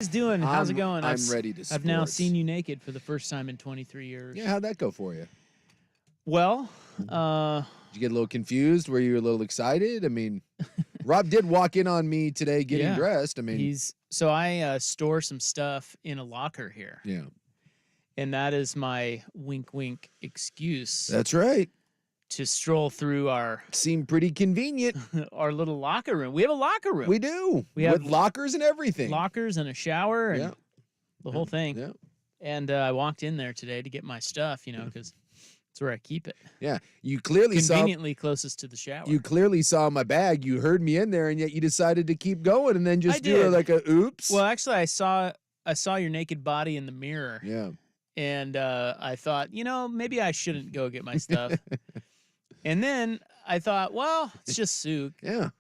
Suggs doing? How's it going? I'm ready to sports. I've now seen you naked for the first time in 23 years. Yeah, how'd that go for you? Well, did you get a little confused? Were you a little excited? I mean, Rob did walk in on me today getting dressed. I mean, I store some stuff in a locker here. Yeah. And that is my wink wink excuse. That's right. To stroll through our seemed pretty convenient. Our little locker room. We have a locker room. We do. We have lockers and everything. Lockers and a shower and the whole thing. Yeah. And I walked in there today to get my stuff, because it's where I keep it. Yeah. You clearly conveniently closest to the shower. You clearly saw my bag. You heard me in there, and yet you decided to keep going and then just do like a oops. Well, actually, I saw your naked body in the mirror. Yeah. And I thought, maybe I shouldn't go get my stuff. And then I thought, well, it's just Suk. Yeah.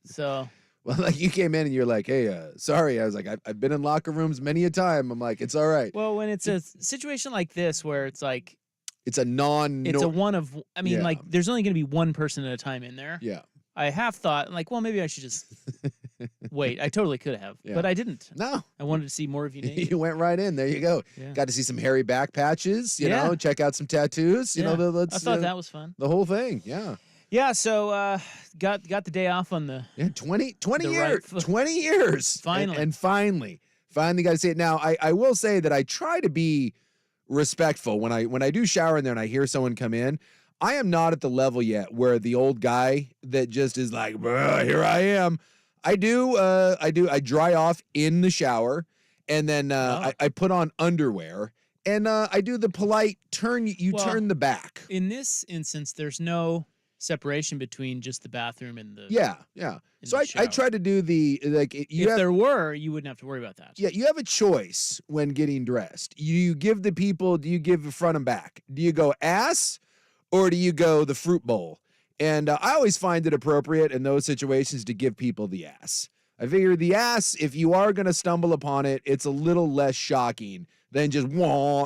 So. Well, like you came in and you're like, hey, sorry. I was like, I've been in locker rooms many a time. I'm like, it's all right. Well, when it's a situation like this where it's like. It's a there's only going to be one person at a time in there. Yeah. I have thought, like, well, maybe I should just wait. I totally could have, but I didn't. No. I wanted to see more of you naked. You went right in. There you go. Yeah. Got to see some hairy back patches, you know, check out some tattoos. You know, I thought that was fun. The whole thing, yeah. Yeah, so got the day off on the 20 years. 20 years. Finally. And finally got to see it. Now, I will say that I try to be respectful when I do shower in there and I hear someone come in. I am not at the level yet where the old guy that just is like, here I am. I dry off in the shower, and then I put on underwear, and I do the polite turn. You turn the back. In this instance, there's no separation between just the bathroom and the So I try to do if there were, you wouldn't have to worry about that. Yeah, you have a choice when getting dressed. Do you give the front and back? Do you go ass? Or do you go the fruit bowl? And I always find it appropriate in those situations to give people the ass. I figure the ass, if you are going to stumble upon it, it's a little less shocking than just,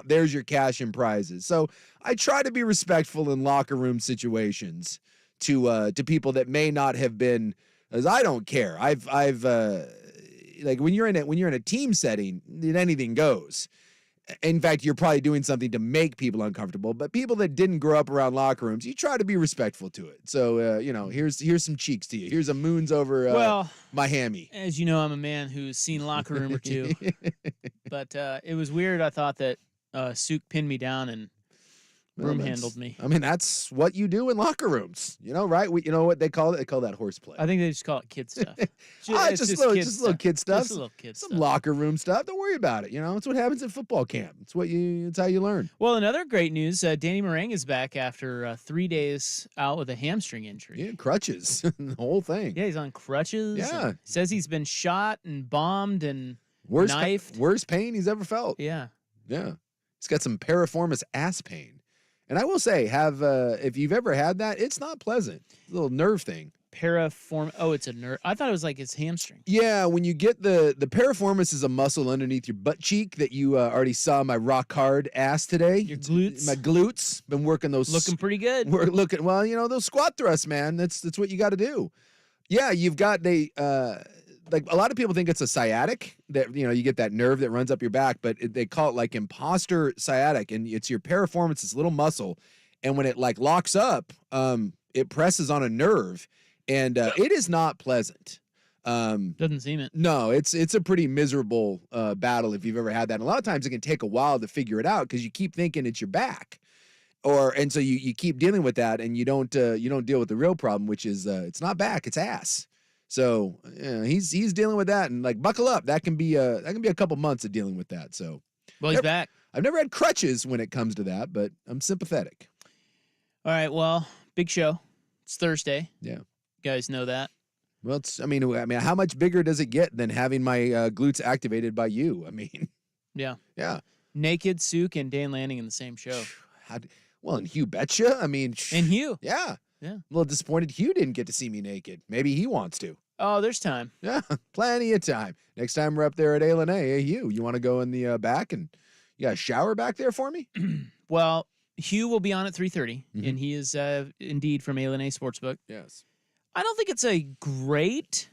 there's your cash and prizes. So I try to be respectful in locker room situations to people that may not have been, as I don't care. I've like when you're in a team setting, anything goes. In fact, you're probably doing something to make people uncomfortable, but people that didn't grow up around locker rooms, you try to be respectful to it. So, here's some cheeks to you. Here's a moons over my hammy. As you know, I'm a man who's seen a locker room or two, but it was weird. I thought that Suk pinned me down and room handled me. I mean, that's what you do in locker rooms, right? You know what they call it? They call that horseplay. I think they just call it kid stuff. Just little kid stuff. Just a little kid Some stuff. locker room stuff. Don't worry about it. It's what happens at football camp. It's how you learn. Well, another great news: Danny Marang is back after 3 days out with a hamstring injury. Yeah, crutches, the whole thing. Yeah, he's on crutches. Yeah, says he's been shot and bombed and knifed. Worst pain he's ever felt. Yeah. He's got some piriformis ass pain. And I will say, if you've ever had that, it's not pleasant. It's a little nerve thing. It's a nerve. I thought it was like his hamstring. Yeah, when you get the piriformis is a muscle underneath your butt cheek that you already saw my rock hard ass today. Your glutes. My glutes. Been working those. Looking pretty good. We're looking, those squat thrusts, man. That's what you got to do. Yeah, you've got like a lot of people think it's a sciatic that, you get that nerve that runs up your back, but they call it like imposter sciatic, and it's your piriformis, this little muscle. And when it like locks up, it presses on a nerve, and it is not pleasant. Doesn't seem it. No, it's a pretty miserable battle if you've ever had that. And a lot of times it can take a while to figure it out because you keep thinking it's your back. And so you keep dealing with that, and you don't deal with the real problem, which is it's not back, it's ass. So he's dealing with that, and like buckle up. That can be a couple months of dealing with that. So he's back. I've never had crutches when it comes to that, but I'm sympathetic. All right, well, big show. It's Thursday. Yeah, you guys know that. Well, I mean, how much bigger does it get than having my glutes activated by you? I mean, yeah. Naked Suk and Dan Lanning in the same show. And Hugh betcha. I mean, and Hugh. Yeah. I'm a little disappointed Hugh didn't get to see me naked. Maybe he wants to. Oh, there's time. Yeah, plenty of time. Next time we're up there at A&M, hey, Hugh, you want to go in the back and you got a shower back there for me? Well, Hugh will be on at 3:30, and he is indeed from A&M Sportsbook. Yes. I don't think it's a great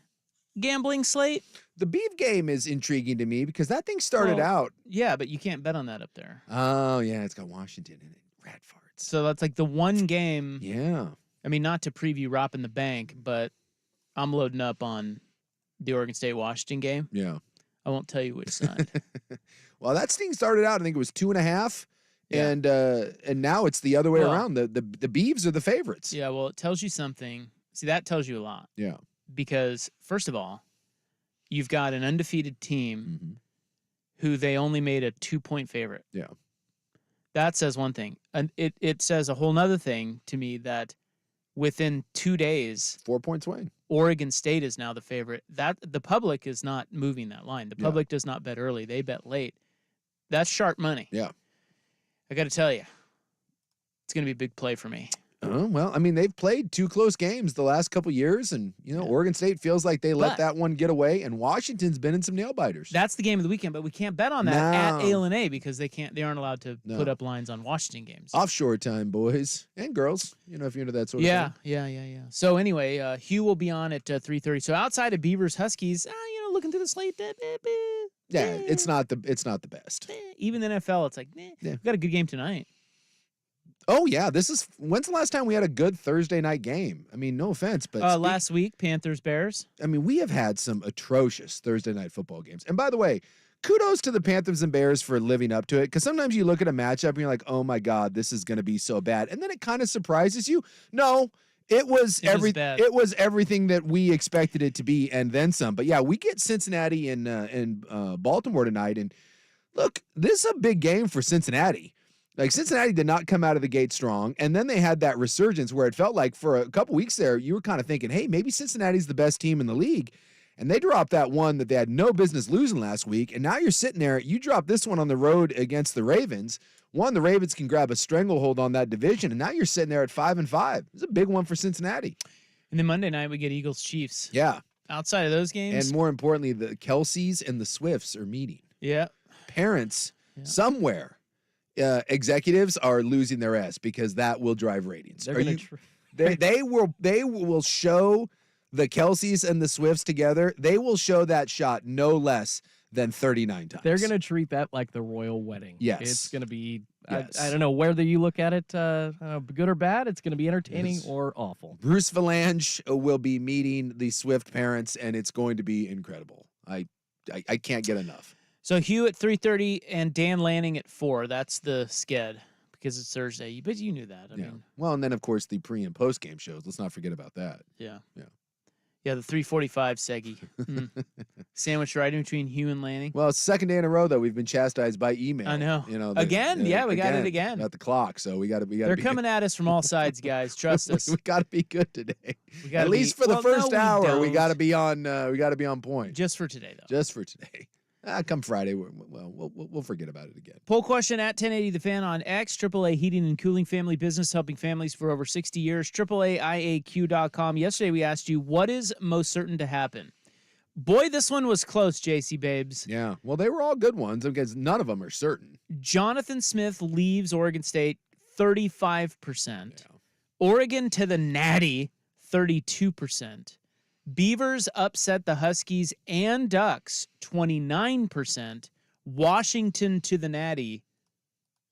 gambling slate. The Beef game is intriguing to me because that thing started out. Yeah, but you can't bet on that up there. Oh, yeah, it's got Washington in it. Rat farts. So that's like the one game. Yeah. I mean, not to preview Rop in the Bank, but I'm loading up on the Oregon State-Washington game. Yeah. I won't tell you which side. Well, that thing started out, I think it was 2.5. Yeah. And now it's the other way around. The Beavs are the favorites. Yeah, well, it tells you something. See, that tells you a lot. Yeah. Because, first of all, you've got an undefeated team who they only made a 2-point favorite. Yeah. That says one thing. And it says a whole nother thing to me that within 2 days, 4-point swing. Oregon State is now the favorite. That the public is not moving that line. The public does not bet early. They bet late. That's sharp money. Yeah. I got to tell you, it's going to be a big play for me. Well, I mean, they've played 2 close games the last couple years, and, Oregon State feels like they let that one get away, and Washington's been in some nail biters. That's the game of the weekend, but we can't bet on that at A&M because they aren't allowed to put up lines on Washington games. Offshore time, boys and girls, if you're into that sort of thing. Yeah. So anyway, Hugh will be on at 3:30. So outside of Beavers Huskies, looking through the slate, it's not the best. Even the NFL, it's like, we've got a good game tonight. Oh, yeah. When's the last time we had a good Thursday night game? I mean, no offense, but last week, Panthers-Bears. I mean, we have had some atrocious Thursday night football games. And by the way, kudos to the Panthers and Bears for living up to it, because sometimes you look at a matchup and you're like, oh my God, this is going to be so bad. And then it kind of surprises you. No, it was everything that we expected it to be and then some. But yeah, we get Cincinnati and Baltimore tonight. And look, this is a big game for Cincinnati. Like, Cincinnati did not come out of the gate strong, and then they had that resurgence where it felt like for a couple weeks there, you were kind of thinking, hey, maybe Cincinnati's the best team in the league, and they dropped that one that they had no business losing last week, and now you're sitting there, you drop this one on the road against the Ravens. One, the Ravens can grab a stranglehold on that division, and now you're sitting there at 5-5. It's a big one for Cincinnati. And then Monday night, we get Eagles-Chiefs. Yeah. Outside of those games. And more importantly, the Kelseys and the Swifts are meeting. Yeah. Parents somewhere. Executives are losing their ass because that will drive ratings. They will show the Kelseys and the Swifts together. They will show that shot no less than 39 times. They're going to treat that like the royal wedding. Yes. It's going to be, yes. I don't know whether you look at it good or bad. It's going to be entertaining or awful. Bruce Valanche will be meeting the Swift parents, and it's going to be incredible. I can't get enough. So Hugh at 3:30 and Dan Lanning at 4. That's the sked because it's Thursday. But you knew that. I mean, well, and then of course the pre and post game shows. Let's not forget about that. Yeah. The 3:45 Seggy. Sandwich right in between Hugh and Lanning. Well, it's the second day in a row though we've been chastised by email. I know. Again? Yeah, we got it again. About the clock, so we got to. They're coming at us from all sides, guys. Trust us. We got to be good today. At least for the first hour, we got to be on. We got to be on point. Just for today, though. Just for today. Come Friday, we'll forget about it again. Poll question at 1080 The Fan on X. AAA Heating and Cooling family business helping families for over 60 years. AAAIAQ.com. Yesterday we asked you, what is most certain to happen? Boy, this one was close, JC Babes. Yeah, well, they were all good ones because none of them are certain. Jonathan Smith leaves Oregon State, 35%. Yeah. Oregon to the Natty, 32%. Beavers upset the Huskies and Ducks, 29%. Washington to the Natty,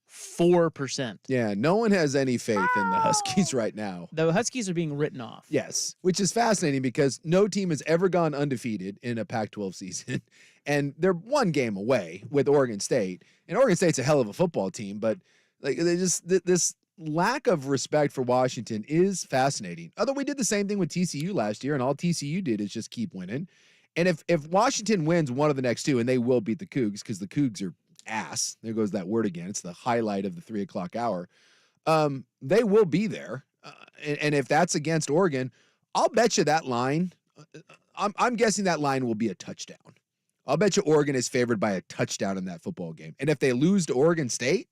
4%. Yeah, no one has any faith in the Huskies right now. The Huskies are being written off. Yes, which is fascinating because no team has ever gone undefeated in a Pac-12 season, and they're one game away with Oregon State. And Oregon State's a hell of a football team, but like they just this lack of respect for Washington is fascinating. Although we did the same thing with TCU last year, and all TCU did is just keep winning. And if Washington wins one of the next two, and they will beat the Cougs because the Cougs are ass. There goes that word again. It's the highlight of the 3 o'clock hour. They will be there. And if that's against Oregon, I'll bet you that line, I'm guessing that line will be a touchdown. I'll bet you Oregon is favored by a touchdown in that football game. And if they lose to Oregon State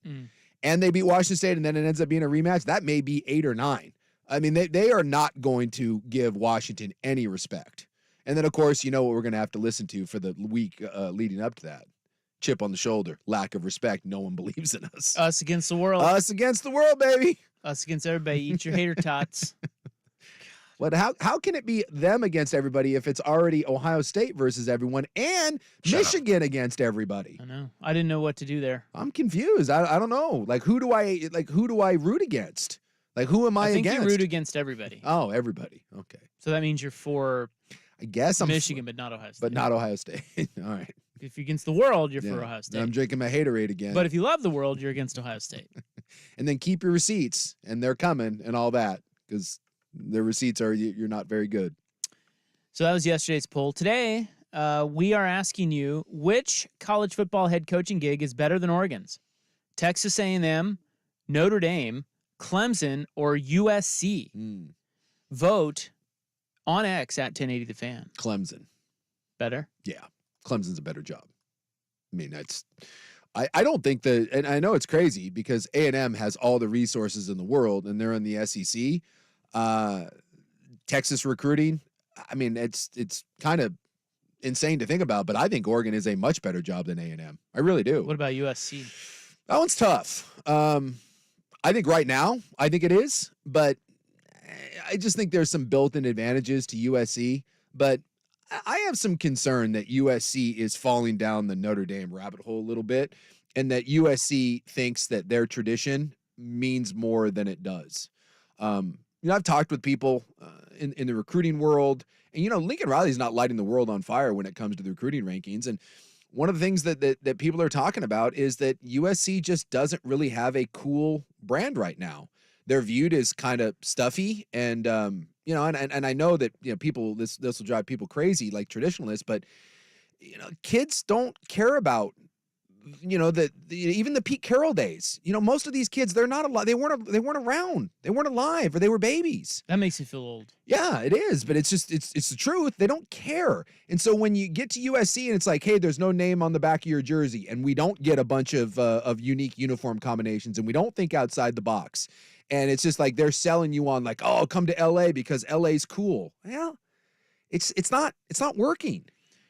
and they beat Washington State and then it ends up being a rematch, that may be 8 or 9. I mean, they are not going to give Washington any respect. And then, of course, you know what we're going to have to listen to for the week leading up to that. Chip on the shoulder, lack of respect. No one believes in us. Us against the world. Us against the world, baby. Us against everybody. Eat your hater tots. What? How can it be them against everybody if it's already Ohio State versus everyone and Shut up. Michigan against everybody? I know. I didn't know what to do there. I'm confused. I don't know. Like who do I root against? Like who am I think against? you root against everybody. Oh, everybody. Okay. So that means you're for I guess I'm Michigan, but not Ohio State. but not Ohio State. All right. If you're against the world, you're Yeah. for Ohio Now State. I'm drinking my haterade again. But if you love the world, you're against Ohio State. And then keep your receipts, and they're coming, and all that, because the receipts are you're not very good. So that was yesterday's poll. Today, we are asking you which college football head coaching gig is better than Oregon's? Texas A&M, Notre Dame, Clemson, or USC? Vote on X at 1080 The Fan. Clemson. Better? Yeah, Clemson's a better job. I mean, I don't think that, and I know it's crazy because A&M has all the resources in the world, and they're in the SEC. Texas recruiting, I mean, it's kind of insane to think about, but I think Oregon is a much better job than A&M. I really do. What about USC? That one's tough. I think right now, I think it is, but I just think there's some built-in advantages to USC, but I have some concern that USC is falling down the Notre Dame rabbit hole a little bit, and that USC thinks that their tradition means more than it does. I've talked with people in the recruiting world, and Lincoln Riley's not lighting the world on fire when it comes to the recruiting rankings. And one of the things that people are talking about is that USC just doesn't really have a cool brand right now. They're viewed as kind of stuffy, and and I know that people this will drive people crazy like traditionalists, but kids don't care about even the Pete Carroll days. Most of these kids, they're not alive. They weren't around. They weren't alive, or they were babies. That makes me feel old. Yeah, it is, but it's the truth. They don't care. And so when you get to USC and it's like, hey, there's no name on the back of your jersey, and we don't get a bunch of unique uniform combinations, and we don't think outside the box. And it's just like they're selling you on like, oh, come to LA because LA's cool. Well, it's not working.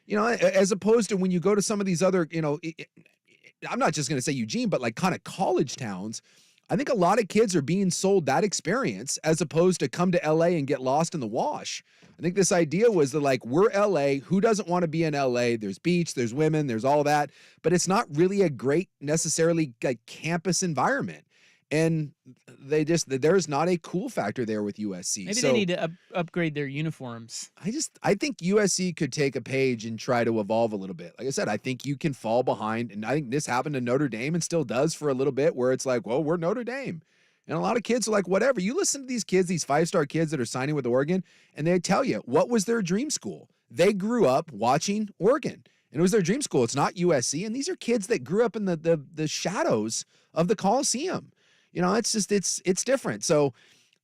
As opposed to when you go to some of these other, I'm not just going to say Eugene, but like kind of college towns. I think a lot of kids are being sold that experience as opposed to come to LA and get lost in the wash. I think this idea was that like, we're LA, who doesn't want to be in LA? There's beach, there's women, there's all that, but it's not really a great necessarily like campus environment. And there's not a cool factor there with USC. Maybe they need to upgrade their uniforms. I think USC could take a page and try to evolve a little bit. Like I said, I think you can fall behind, and I think this happened to Notre Dame and still does for a little bit, where it's like, well, we're Notre Dame. And a lot of kids are like, whatever. You listen to these kids, these 5-star kids that are signing with Oregon, and they tell you, what was their dream school? They grew up watching Oregon, and it was their dream school. It's not USC. And these are kids that grew up in the shadows of the Coliseum. It's different. So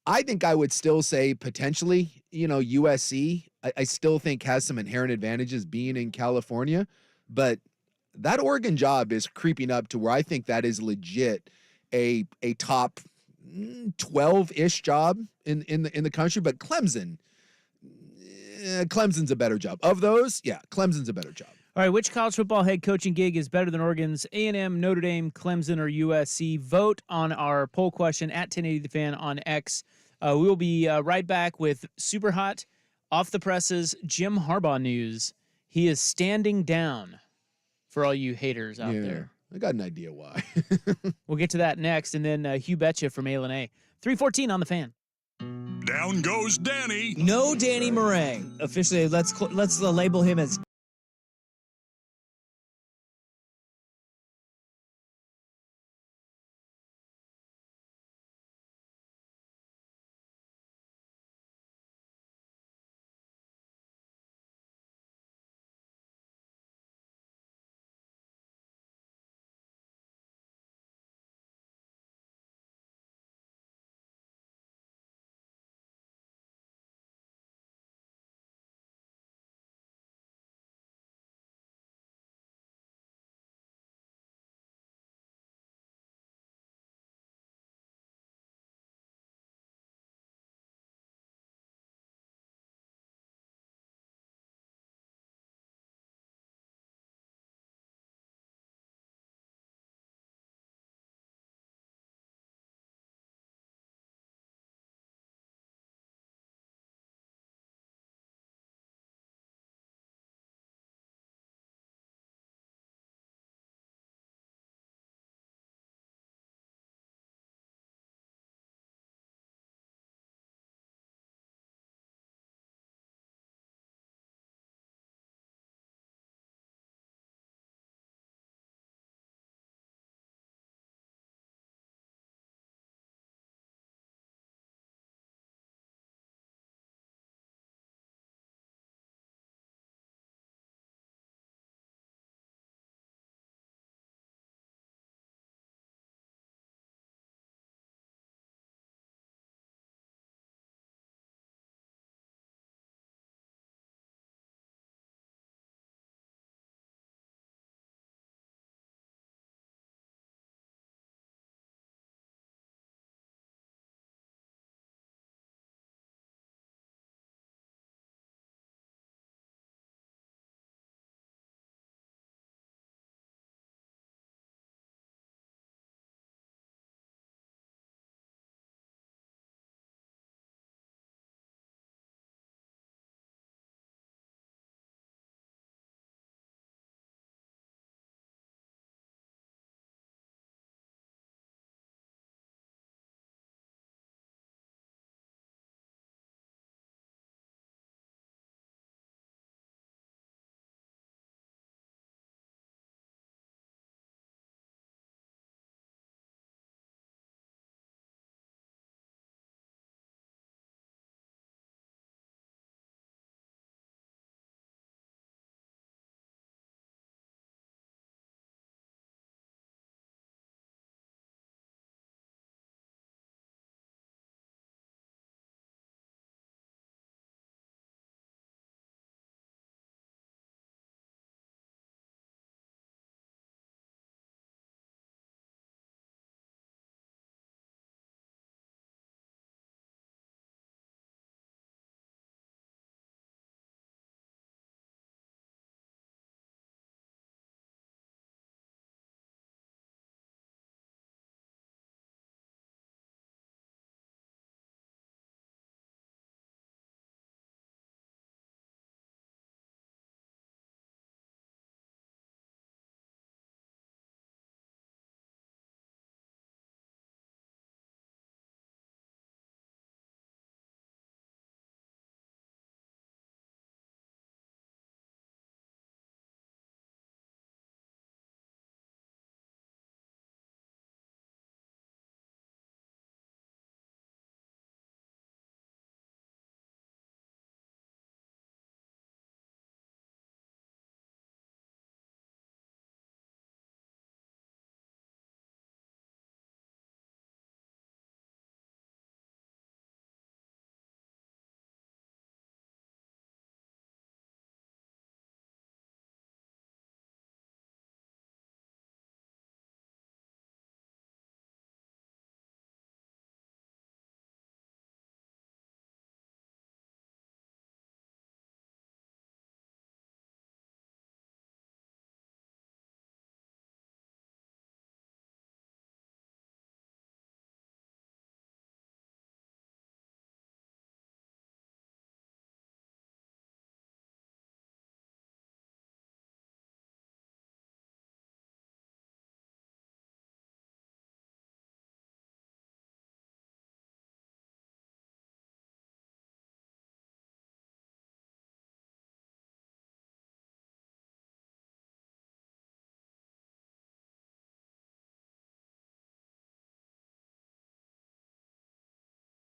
I think I would still say potentially, USC, I still think has some inherent advantages being in California, but that Oregon job is creeping up to where I think that is legit a top 12-ish job in the country. But Clemson's a better job. Of those, yeah, Clemson's a better job. All right, which college football head coaching gig is better than Oregon's? A&M, Notre Dame, Clemson, or USC? Vote on our poll question at 1080 The Fan on X. We will be right back with super hot, off the presses Jim Harbaugh news. He is standing down for all you haters out there. I got an idea why. We'll get to that next, and then Hugh Betcha from A&A. 314 on The Fan. Down goes Danny. No Danny Meringue. Officially, let's label him as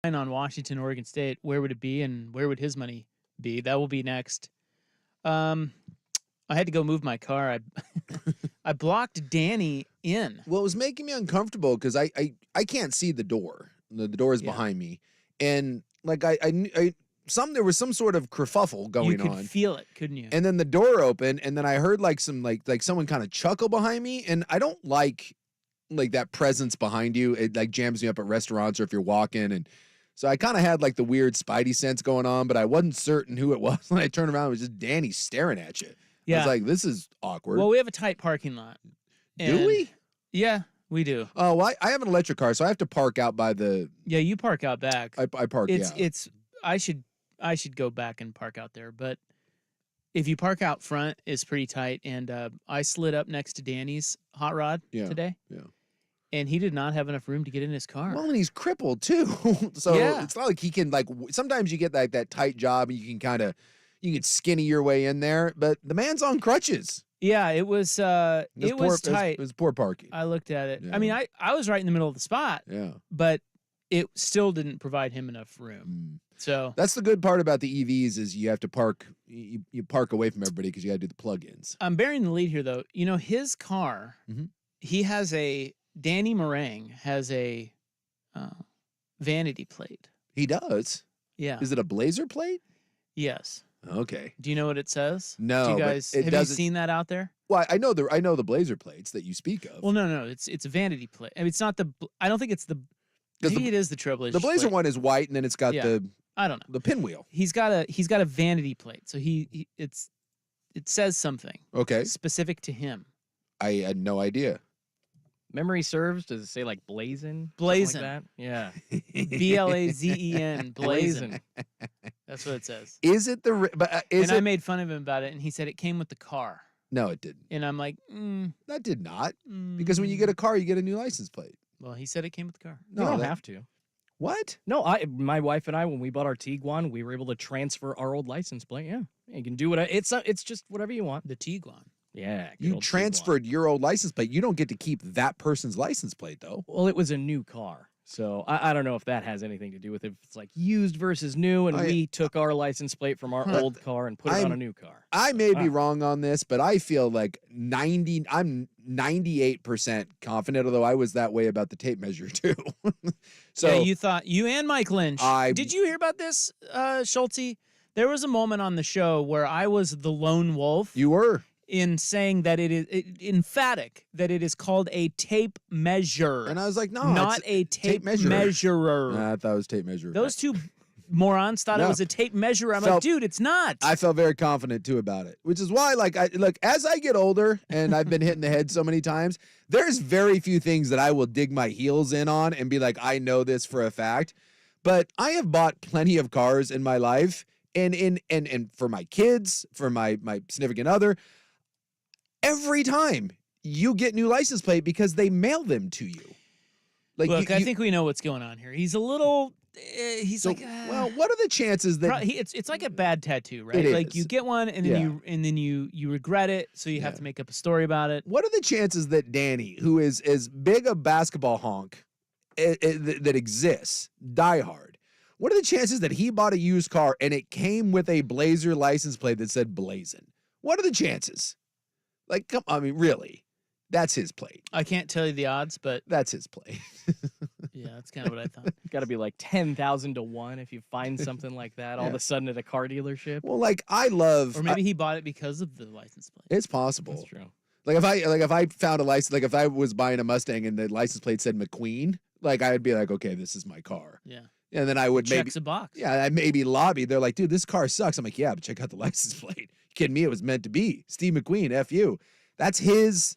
on Washington, Oregon State. Where would it be, and where would his money be? That will be next. I had to go move my car. I blocked Danny in. Well, it was making me uncomfortable because I can't see the door. The door is behind me, and like there was some sort of kerfuffle going on. You could feel it, couldn't you? And then the door opened, and then I heard like some like someone kind of chuckle behind me, and I don't like that presence behind you. It like jams me up at restaurants or if you're walking, and so I kind of had like the weird spidey sense going on, but I wasn't certain who it was. When I turned around, it was just Danny staring at you. Yeah. I was like, this is awkward. Well, we have a tight parking lot. Do we? Yeah, we do. Oh, well, I have an electric car, so I have to park out by the. Yeah, you park out back. I park. It's. I should go back and park out there, but if you park out front, it's pretty tight. And I slid up next to Danny's hot rod today. Yeah. And he did not have enough room to get in his car. Well, and he's crippled too, so it's not like he can like. Sometimes you get like that tight job, and you can skinny your way in there, but the man's on crutches. Yeah, it was tight. It was poor parking. I looked at it. Yeah. I mean, I was right in the middle of the spot. Yeah. But it still didn't provide him enough room. So that's the good part about the EVs is you have to park. You park away from everybody because you got to do the plug-ins. I'm bearing the lead here, though. You know, his car. He has Danny Meringue has a vanity plate. He does. Yeah. Is it a Blazer plate? Yes. Okay. Do you know what it says? No. Do you guys have you seen that out there? Well, I know the Blazer plates that you speak of. Well, no, it's a vanity plate. I mean, it's not the. I don't think it's the. Maybe it is the Trailblazer. The Blazer plate. one is white, and then it's got the. I don't know. The pinwheel. He's got a vanity plate, so it says something. Okay. Specific to him. I had no idea. Memory serves. Does it say like blazon? Blazon. Like that? Yeah. Blazen. Blazon. That's what it says. Is it the? But I made fun of him about it, and he said it came with the car. No, it didn't. And I'm like, that did not. Because when you get a car, you get a new license plate. Well, he said it came with the car. No, you don't have to. What? No, my wife and I, when we bought our Tiguan, we were able to transfer our old license plate. Yeah, you can do what it's just whatever you want. The Tiguan. Yeah, you transferred your old license plate. You don't get to keep that person's license plate, though. Well, it was a new car. So I don't know if that has anything to do with it. If it's like used versus new, and we took our license plate from our old car and put it on a new car. I may be wrong on this, but I feel like I'm 98% confident, although I was that way about the tape measure too. So yeah, you thought you and Mike Lynch. Did you hear about this, Schulte? There was a moment on the show where I was the lone wolf. You were. In saying that it is emphatic that it is called a tape measure. And I was like, no, not a tape measurer. I thought it was tape measure. Those two morons thought it was a tape measure. I'm like, dude, it's not. I felt very confident too about it, which is why, like, as I get older and I've been hit in the head so many times, there's very few things that I will dig my heels in on and be like, I know this for a fact. But I have bought plenty of cars in my life, and for my kids, for my significant other. Every time you get new license plate because they mail them to you. Like, look, I think we know what's going on here. He's a little. Well, what are the chances that it's like a bad tattoo, right? It like is. you get one and then you regret it, so you have to make up a story about it. What are the chances that Danny, who is as big a basketball honk that exists, diehard, what are the chances that he bought a used car and it came with a Blazer license plate that said Blazon? What are the chances? Like, come on, I mean, really, that's his plate. I can't tell you the odds, but that's his plate. Yeah, that's kind of what I thought. Got to be like 10,000 to 1 if you find something like that all of a sudden at a car dealership. Well, like or maybe he bought it because of the license plate. It's possible. That's true. Like if I found a license, like if I was buying a Mustang and the license plate said McQueen, like I'd be like, okay, this is my car. Yeah. And then I would Checks a box. Yeah, I maybe lobby. They're like, dude, this car sucks. I'm like, yeah, but check out the license plate. You kidding me? It was meant to be. Steve McQueen, F you. That's his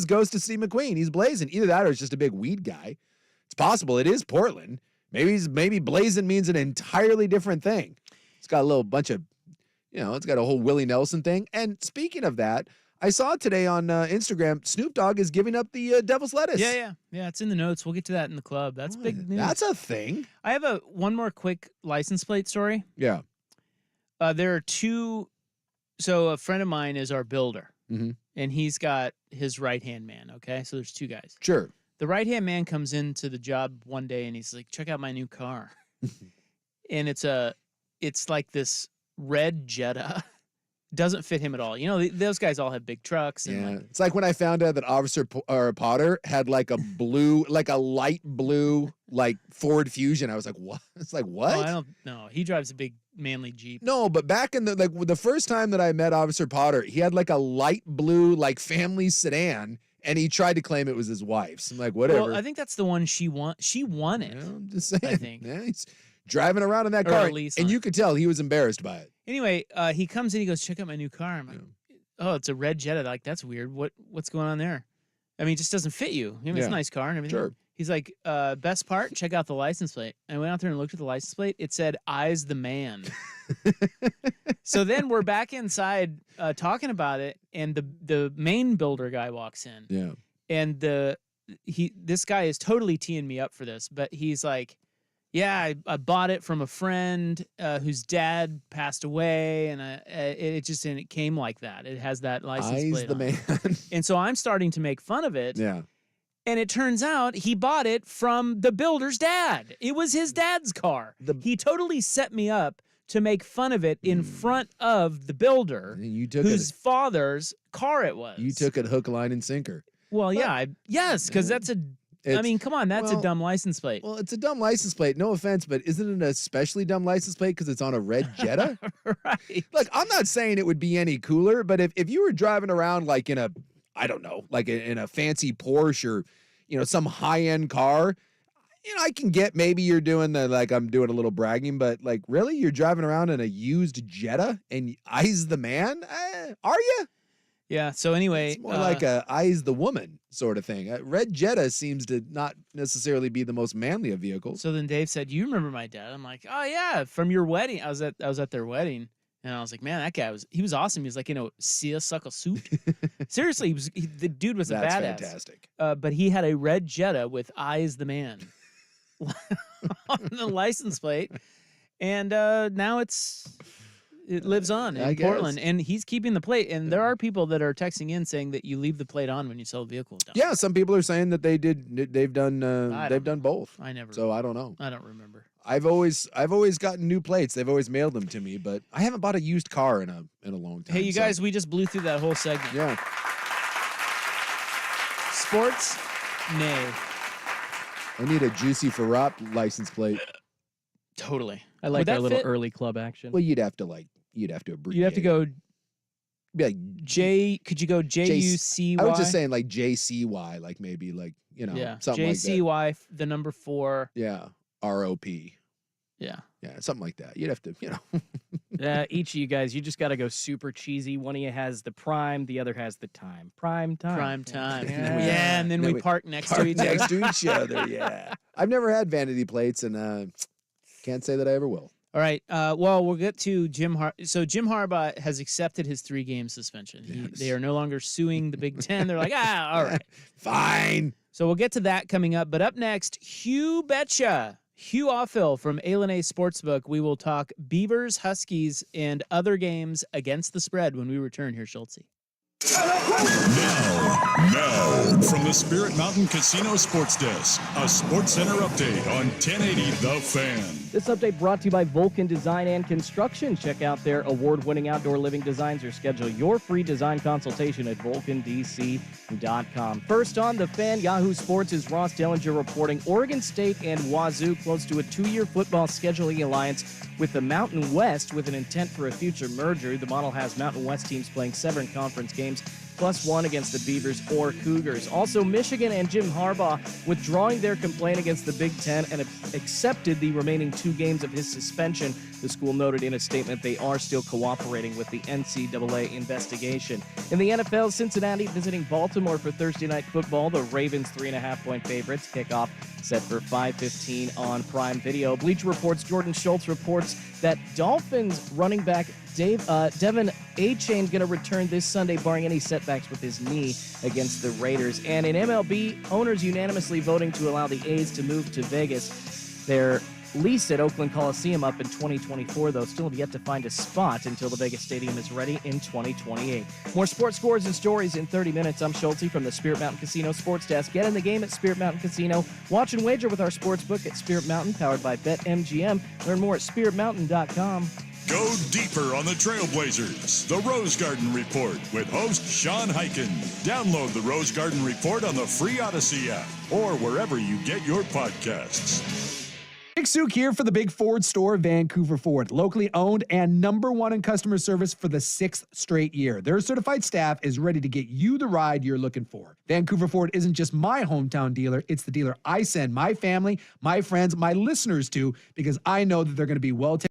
ghost of Steve McQueen. He's blazing. Either that or it's just a big weed guy. It's possible. It is Portland. Maybe blazing means an entirely different thing. It's got a little bunch of, it's got a whole Willie Nelson thing. And speaking of that, I saw today on Instagram, Snoop Dogg is giving up the Devil's Lettuce. Yeah. It's in the notes. We'll get to that in the club. That's big news. That's a thing. I have one more quick license plate story. Yeah. There are two. So a friend of mine is our builder, and he's got his right-hand man, okay? So there's two guys. Sure. The right-hand man comes into the job one day, and he's like, check out my new car. and it's like this red Jetta. Doesn't fit him at all. You know, those guys all have big trucks. And Yeah, it's like when I found out that Officer Potter had like a blue, like a light blue, like Ford Fusion. I was like, what? It's like, what? Oh, I don't know. He drives a big manly Jeep. No, but back in the first time that I met Officer Potter, he had like a light blue, like family sedan, and he tried to claim it was his wife's. I'm like, whatever. Well, I think that's the one she won. She won it. Yeah, I'm just saying. I think. Yeah, he's driving around in that Or car, at least and on- you could tell he was embarrassed by it. Anyway, he comes in. He goes, check out my new car. I'm like, oh, it's a red Jetta. Like, that's weird. What's going on there? I mean, it just doesn't fit you. I mean, it's a Yeah. nice car and everything. Sure. He's like, best part, check out the license plate. I went out there and looked at the license plate. It said, "Eyes the man." So then we're back inside talking about it, and the main builder guy walks in, Yeah. and this guy is totally teeing me up for this, but he's like, yeah, I bought it from a friend whose dad passed away, and it came like that. It has that license Eyes plate the on man. it. And so I'm starting to make fun of it. Yeah. And it turns out he bought it from the builder's dad. It was his dad's car. He totally set me up to make fun of it in front of the builder, And you took whose it. father's car it was. You took it hook, line, and sinker. Well, yeah, yes, because that's I mean, come on, that's a dumb license plate. Well, it's a dumb license plate. No offense, but isn't it an especially dumb license plate because it's on a red Jetta? Right. Look, I'm not saying it would be any cooler, but if you were driving around like in a, I don't know, like in a fancy Porsche or, you know, some high-end car, you know, I can get maybe you're doing I'm doing a little bragging, but like really, you're driving around in a used Jetta and Eyes the man? Are you? Yeah. So anyway, It's more like a Eyes the woman sort of thing. Red Jetta seems to not necessarily be the most manly of vehicles. So then Dave said, "You remember my dad?" I'm like, "Oh yeah, from your wedding." I was at their wedding, and I was like, "Man, that guy was awesome. He was like in a seersucker suit. Seriously, the dude was a That's badass. fantastic. But he had a red Jetta with Eyes the man on the license plate, and now it lives on I in guess. Portland, and he's keeping the plate. And there are people that are texting in saying that you leave the plate on when you sell the vehicle. Yeah, some people are saying that they've done both. I never. So I don't know. I don't remember. I've always gotten new plates. They've always mailed them to me, but I haven't bought a used car in a long time. Hey, you so- guys, we just blew through that whole segment. Yeah. Sports, nay. I need a Juicy for Rop license plate. Totally. I like Would our that little fit? early club action. Well, you'd have to abbreviate. You'd have to go Be like J. Could you go JUCY? I was just saying like JCY, like maybe like Yeah. something like that. JCY, the number 4. Yeah, ROP. Yeah. Yeah, something like that. You'd have to, Each of you guys, you just got to go super cheesy. One of you has the prime, the other has the time. Prime time. Prime time. Yeah. Yeah, and then Then we we park next park to each other. next to each other. Yeah, I've never had vanity plates, and can't say that I ever will. All right. Well, we'll get to Jim So Jim Harbaugh has accepted his 3-game suspension. Yes. They are no longer suing the Big Ten. They're like, all right. Fine. So we'll get to that coming up. But up next, Hugh Betcha. Hugh Offill from A&A Sportsbook. We will talk Beavers, Huskies, and other games against the spread when we return here, Schultze. Now, from the Spirit Mountain Casino Sports Desk, a Sports Center update on 1080 The Fan. This update brought to you by Vulcan Design and Construction. Check out their award-winning outdoor living designs or schedule your free design consultation at vulcandc.com. First on The Fan, Yahoo Sports is Ross Dellinger reporting Oregon State and Wazoo close to a 2-year football scheduling alliance with the Mountain West with an intent for a future merger. The model has Mountain West teams playing 7 conference games, +1 against the Beavers or Cougars. Also, Michigan and Jim Harbaugh withdrawing their complaint against the Big Ten and accepted the remaining 2 games of his suspension. The school noted in a statement they are still cooperating with the NCAA investigation. In the NFL, Cincinnati visiting Baltimore for Thursday Night Football. The Ravens 3.5-point favorites. Kickoff set for 5:15 on Prime Video. Bleacher Report's Jordan Schultz reports that Dolphins running back Devin A-Chain going to return this Sunday, barring any setbacks with his knee against the Raiders. And in MLB, owners unanimously voting to allow the A's to move to Vegas. Their least at Oakland Coliseum up in 2024, though still have yet to find a spot until the Vegas Stadium is ready in 2028. More sports scores and stories in 30 minutes. I'm Schulte from the Spirit Mountain Casino Sports Desk. Get in the game at Spirit Mountain Casino. Watch and wager with our sports book at Spirit Mountain, powered by BetMGM. Learn more at spiritmountain.com. Go deeper on the Trailblazers. The Rose Garden Report with host Sean Hyken. Download the Rose Garden Report on the free Odyssey app or wherever you get your podcasts. Nick Suk here for the Big Ford Store, Vancouver Ford, locally owned and #1 in customer service for the 6th straight year. Their certified staff is ready to get you the ride you're looking for. Vancouver Ford isn't just my hometown dealer, it's the dealer I send my family, my friends, my listeners to, because I know that they're going to be well taken.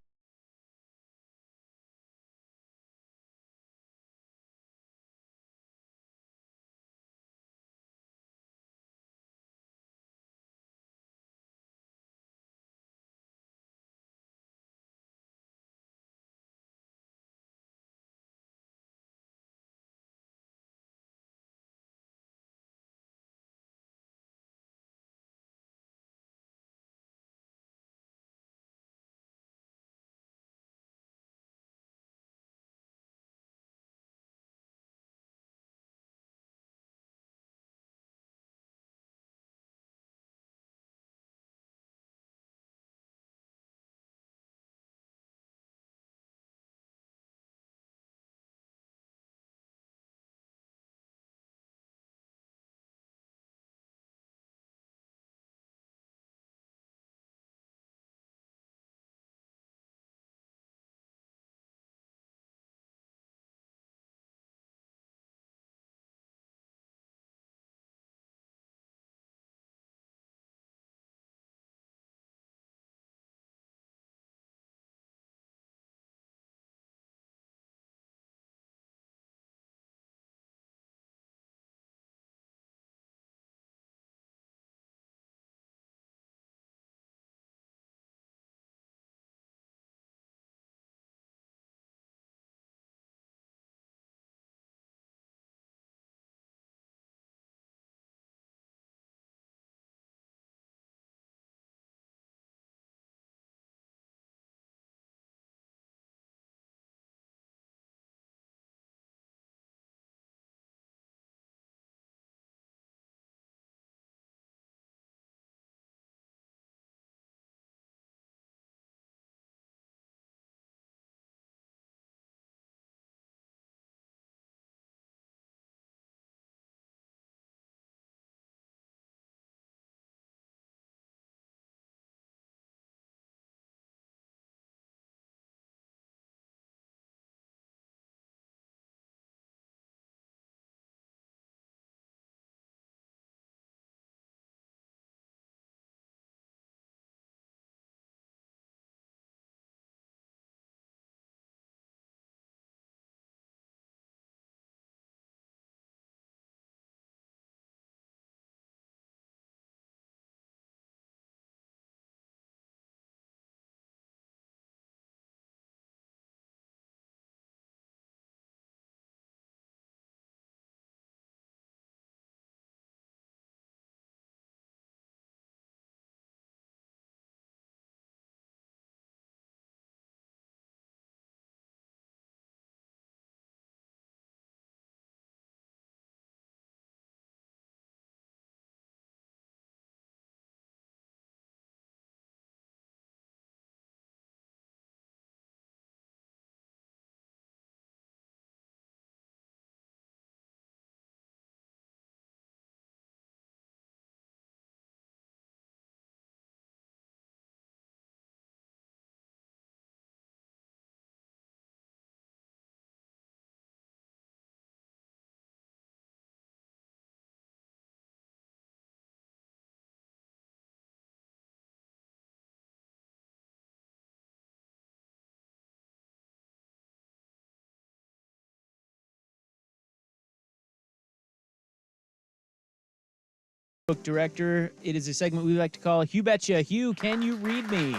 Book director. It is a segment we like to call Hugh Betcha. Hugh, can you read me?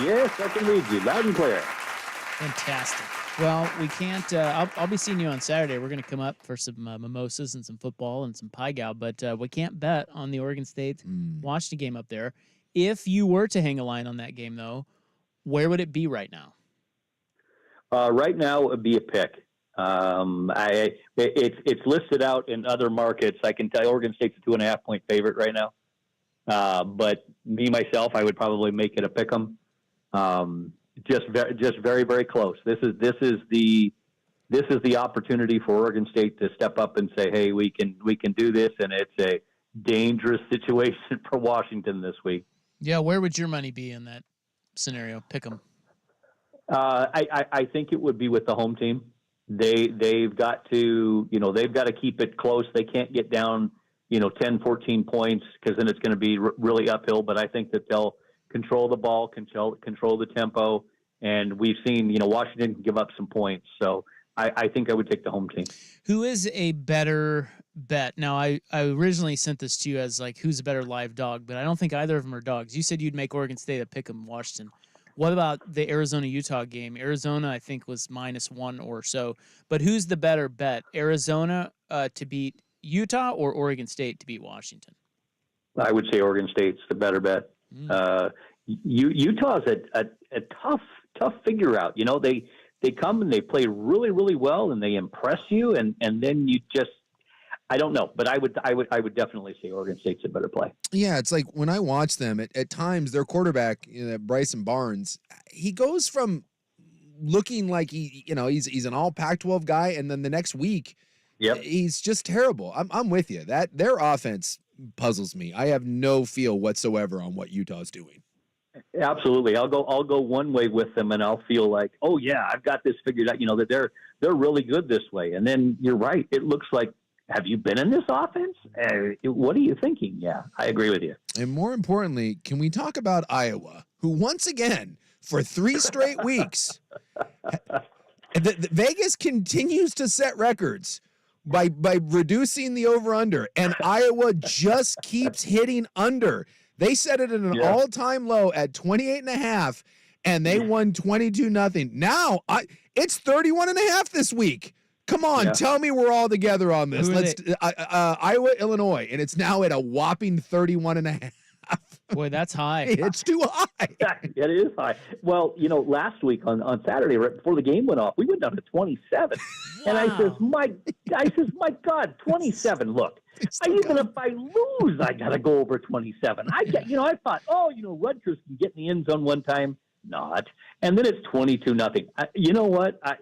Yes, I can read you loud and clear. Fantastic. Well, we can't. I'll be seeing you on Saturday. We're going to come up for some mimosas and some football and some pie gow, but we can't bet on the Oregon State Washington game up there. If you were to hang a line on that game, though, where would it be right now? Right now, it would be a pick. It's listed out in other markets. I can tell you Oregon State's a 2.5-point favorite right now. But me, myself, I would probably make it a pick 'em. Just very, very close. This is the opportunity for Oregon State to step up and say, hey, we can do this. And it's a dangerous situation for Washington this week. Yeah. Where would your money be in that scenario? Pick 'em. I think it would be with the home team. They've got to keep it close. They can't get down, 10, 14 points, because then it's going to be really uphill. But I think that they'll control the ball, control the tempo. And we've seen, Washington can give up some points. So I think I would take the home team. Who is a better bet? Now, I originally sent this to you as like, who's a better live dog, but I don't think either of them are dogs. You said you'd make Oregon State a pick 'em, Washington. What about the Arizona-Utah game? Arizona, I think, was -1 or so. But who's the better bet? Arizona to beat Utah or Oregon State to beat Washington? I would say Oregon State's the better bet. Utah's a tough figure out. They come and they play really, really well and they impress you, and then you just, I don't know, but I would definitely say Oregon State's a better play. Yeah, it's like when I watch them, at times their quarterback, Bryson Barnes, he goes from looking like he's an all Pac-12 guy, and then the next week, he's just terrible. I'm with you. That their offense puzzles me. I have no feel whatsoever on what Utah's doing. Absolutely. I'll go one way with them, and I'll feel like, oh yeah, I've got this figured out, that they're really good this way. And then you're right. It looks like, have you been in this offense? What are you thinking? Yeah, I agree with you. And more importantly, can we talk about Iowa, who once again, for 3 straight weeks, the Vegas continues to set records by reducing the over-under, and Iowa just keeps hitting under. They set it at an all-time low at 28.5, and they won 22-0. Now, it's 31.5 this week. Come on, tell me we're all together on this. Iowa, Illinois, and it's now at a whopping 31.5. Boy, that's high. It's too high. It is high. Well, last week on Saturday, right before the game went off, we went down to 27. Wow. And I says, my God, 27. Look, even if I lose, I got to go over 27. I thought, Rutgers can get in the end zone one time. Not. And then it's 22-0. You know what? I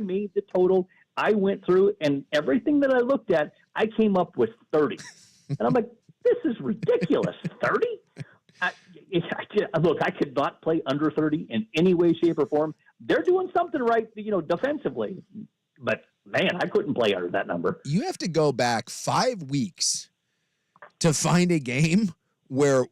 made the total. I went through, and everything that I looked at, I came up with 30. And I'm like, this is ridiculous. 30? Look, I could not play under 30 in any way, shape, or form. They're doing something right, defensively. But, man, I couldn't play under that number. You have to go back 5 weeks to find a game where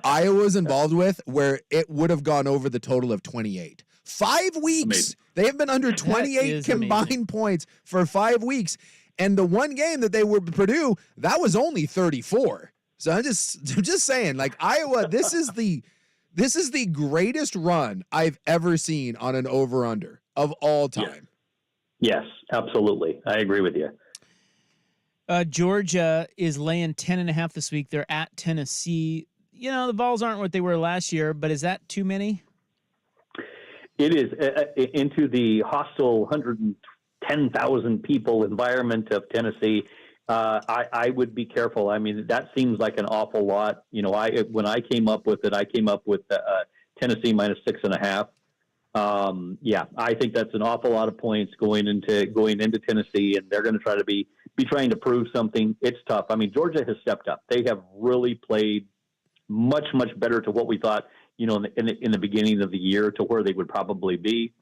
Iowa's involved with, where it would have gone over the total of 28. 5 weeks. Amazing. They have been under 28 combined points for 5 weeks. And the one game that they were Purdue, that was only 34. So I'm just saying, like, Iowa, this is the greatest run I've ever seen on an over-under of all time. Yes, absolutely. I agree with you. Georgia is laying 10.5 this week. They're at Tennessee. The Vols aren't what they were last year, but is that too many? It is. Into the hostile 110,000 people environment of Tennessee, I would be careful. I mean, that seems like an awful lot. When I came up with it, I came up with Tennessee -6.5. I think that's an awful lot of points going into Tennessee, and they're going to try to be trying to prove something. It's tough. I mean, Georgia has stepped up. They have really played much, much better to what we thought, in the beginning of the year, to where they would probably be.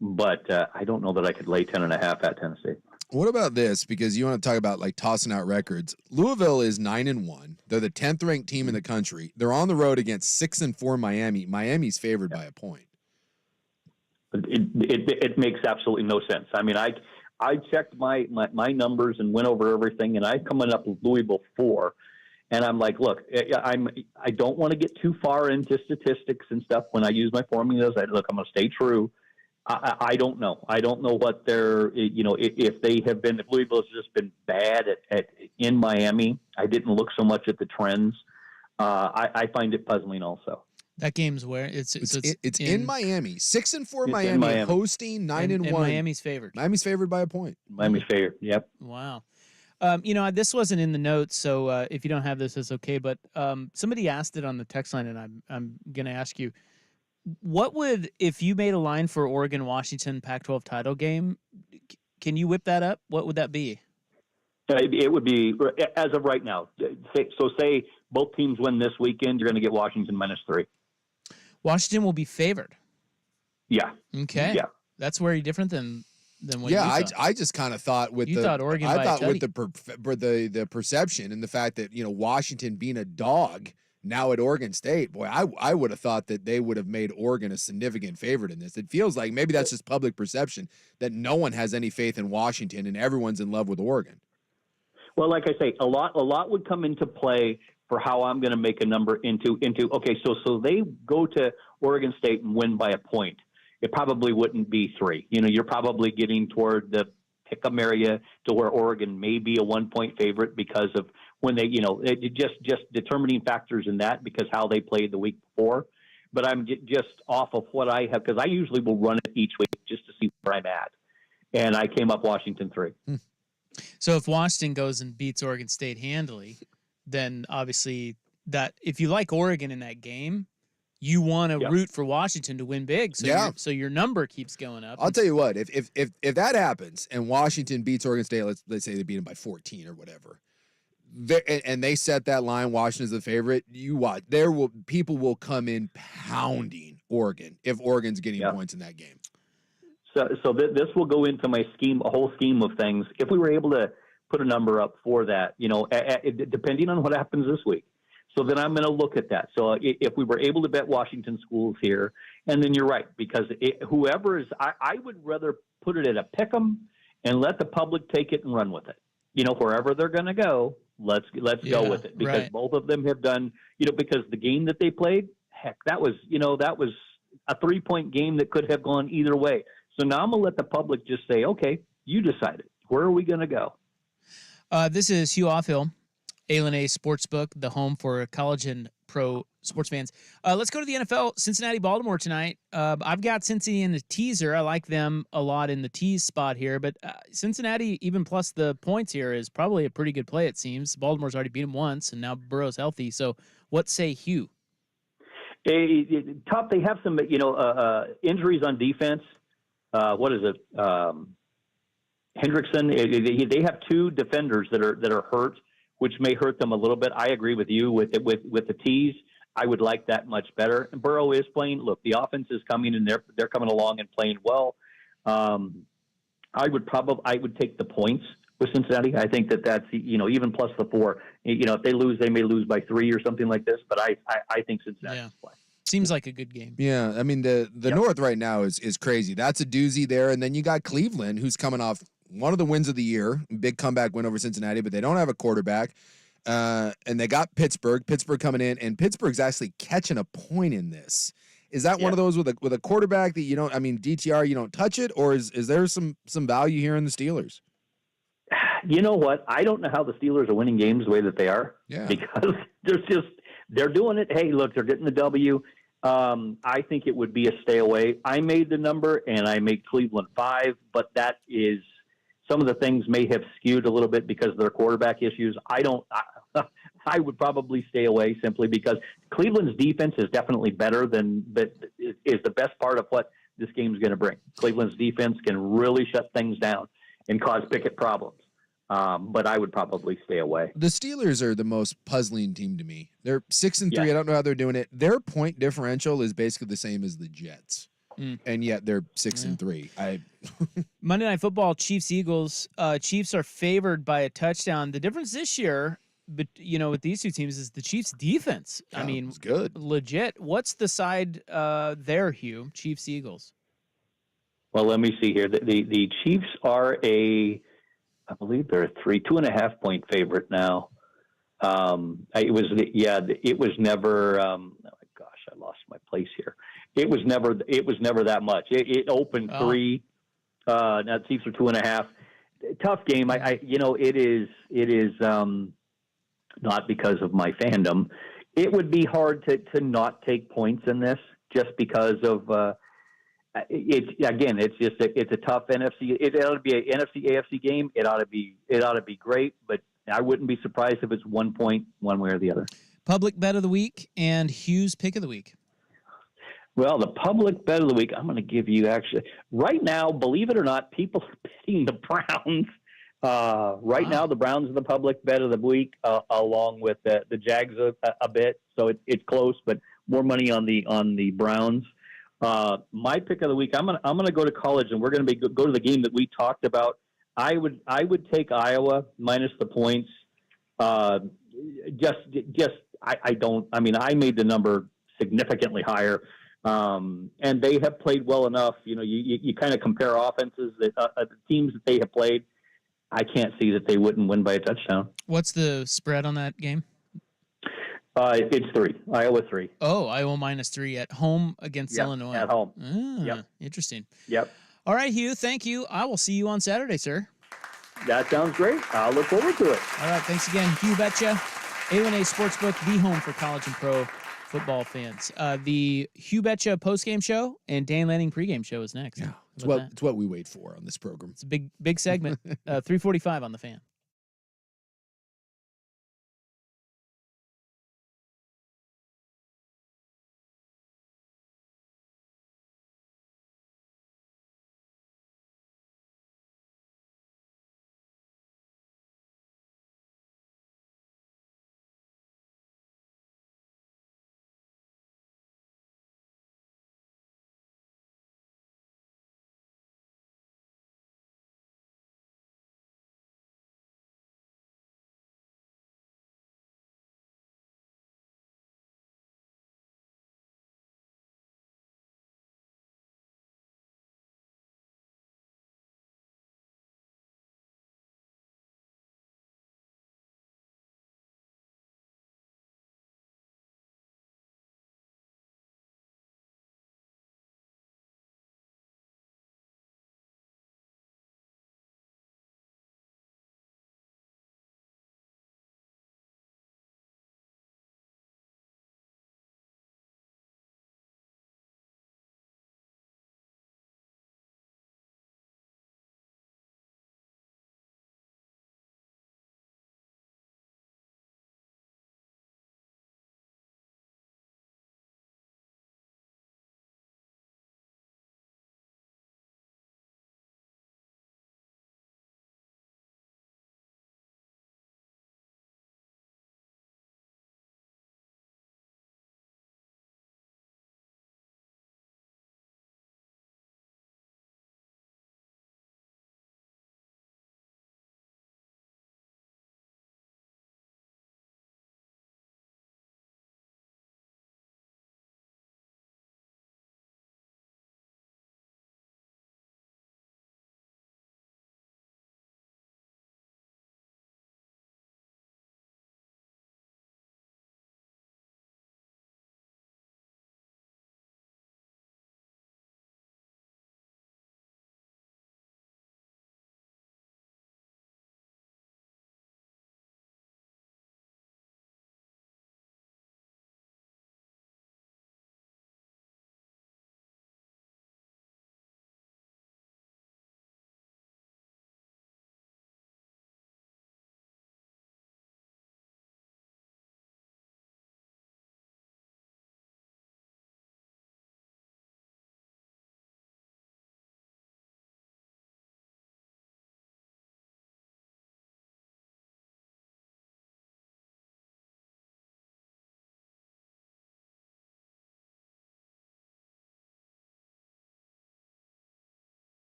But I don't know that I could lay 10.5 at Tennessee. What about this? Because you want to talk about like tossing out records. Louisville is 9-1. They're the 10th ranked team in the country. They're on the road against 6-4 Miami. Miami's favored by a point. It makes absolutely no sense. I mean, I checked my numbers and went over everything, and I'm coming up with Louisville 4. And I'm like, look, I don't want to get too far into statistics and stuff when I use my formulas. I'm going to stay true. I don't know. I don't know what they're, if they have been, if Louisville's just been bad in Miami. I didn't look so much at the trends. I find it puzzling also. That game's where it's in Miami. 6-4 Miami, hosting 9-1. Miami's favored. Miami's favored by a point. Miami's favored. Yep. Wow. This wasn't in the notes, so if you don't have this, it's okay. But somebody asked it on the text line, and I'm going to ask you, what would, if you made a line for Oregon-Washington Pac-12 title game, can you whip that up? What would that be? It would be, as of right now, say both teams win this weekend, you're going to get Washington -3. Washington will be favored. Yeah. Okay. Yeah. That's very different than what you thought. I just kind of thought with thought Oregon by a with the perception and the fact that, Washington being a dog now at Oregon State, boy, I would have thought that they would have made Oregon a significant favorite in this. It feels like maybe that's just public perception that no one has any faith in Washington and everyone's in love with Oregon. Well, like I say, a lot would come into play for how I'm going to make a number into. Okay, so they go to Oregon State and win by a point. It probably wouldn't be 3. You're probably getting toward the pick-em area to where Oregon may be a 1-point favorite because of when they, just determining factors in that because how they played the week before. But I'm just off of what I have, because I usually will run it each week just to see where I'm at. And I came up Washington 3. So if Washington goes and beats Oregon State handily, then obviously that if you like Oregon in that game, you want to root for Washington to win big. So so your number keeps going up. I'll tell you what, if that happens and Washington beats Oregon State, let's say they beat them by 14 or whatever, and they set that line, Washington's the favorite, you watch, people will come in pounding Oregon if Oregon's getting points in that game. So this will go into my a whole scheme of things. If we were able to put a number up for that, depending on what happens this week. So then I'm going to look at that. So if we were able to bet Washington schools here, and then you're right, because whoever is, I would rather put it at a pick 'em and let the public take it and run with it. Wherever they're going to go, let's go with it, because both of them have done, because the game that they played, heck, that was a 3-point game that could have gone either way. So now I'm going to let the public just say, okay, you decided. Where are we going to go? This is Hugh Offill, A&A Sportsbook, the home for college and pro sports fans. Let's go to the NFL. Cincinnati-Baltimore tonight. I've got Cincy in the teaser. I like them a lot in the tease spot here, but Cincinnati, even plus the points here, is probably a pretty good play, it seems. Baltimore's already beat them once, and now Burrow's healthy. So what say Hugh? Tough. They have some, injuries on defense. What is it? Hendrickson. They have 2 defenders that are hurt, which may hurt them a little bit. I agree with you with the tease. I would like that much better. And Burrow is playing. Look, the offense is coming, and they're coming along and playing well. I would take the points with Cincinnati. I think that's even plus the 4. If they lose, they may lose by 3 or something like this. But I think Cincinnati's playing. Seems like a good game. Yeah, I mean the North right now is crazy. That's a doozy there, and then you got Cleveland, who's coming off one of the wins of the year, big comeback win over Cincinnati, but they don't have a quarterback, and they got Pittsburgh coming in, and Pittsburgh's actually catching a point in this. Is that one of those with a quarterback that you don't? I mean, DTR, you don't touch it, or is there some value here in the Steelers? You know what? I don't know how the Steelers are winning games the way that they are. Yeah. Because they're doing it. Hey, look, they're getting the W. I think it would be a stay away. I made the number, and I made Cleveland 5, but that is some of the things may have skewed a little bit because of their quarterback issues. I would probably stay away simply because Cleveland's defense is definitely better is the best part of what this game is going to bring. Cleveland's defense can really shut things down and cause Pickett problems. But I would probably stay away. The Steelers are the most puzzling team to me. They're 6-3. I don't know how they're doing it. Their point differential is basically the same as the Jets, and yet they're 6-3. Monday Night Football, Chiefs-Eagles. Chiefs are favored by a touchdown. The difference this year, but with these two teams, is the Chiefs' defense. Yeah, I mean, it's good, legit. What's the side there, Hugh? Chiefs-Eagles. Well, let me see here. The Chiefs are I believe they're a 2.5 point favorite now. It was never, oh my gosh, I lost my place here. It was never that much. It opened 3. Now Chiefs are 2.5. Tough game. It is not because of my fandom. it would be hard to not take points in this just because of it's a tough NFC. It ought to be an NFC AFC game. It ought to be great, but I wouldn't be surprised if it's 1 point one way or the other. Public bet of the week and Hugh's pick of the week. Well, the public bet of the week, I'm going to give you actually right now. Believe it or not, people are betting the Browns. Right now, the Browns are the public bet of the week, along with the Jags a bit. So it's close, but more money on the Browns. My pick of the week, I'm gonna go to college, and we're gonna go to the game that we talked about. I would take Iowa minus the points. I made the number significantly higher. And they have played well enough. You kind of compare offenses that the teams that they have played. I can't see that they wouldn't win by a touchdown. What's the spread on that game? It's 3. Iowa 3. Oh, Iowa -3 at home against Illinois. At home. Yep. Interesting. Yep. All right, Hugh, thank you. I will see you on Saturday, sir. That sounds great. I'll look forward to it. All right, thanks again. Hugh Betcha, A1A Sportsbook, the home for college and pro football fans. The Hugh Betcha postgame show and Dan Lanning pregame show is next. Yeah, it's what we wait for on this program. It's a big segment. 3:45 on the Fan.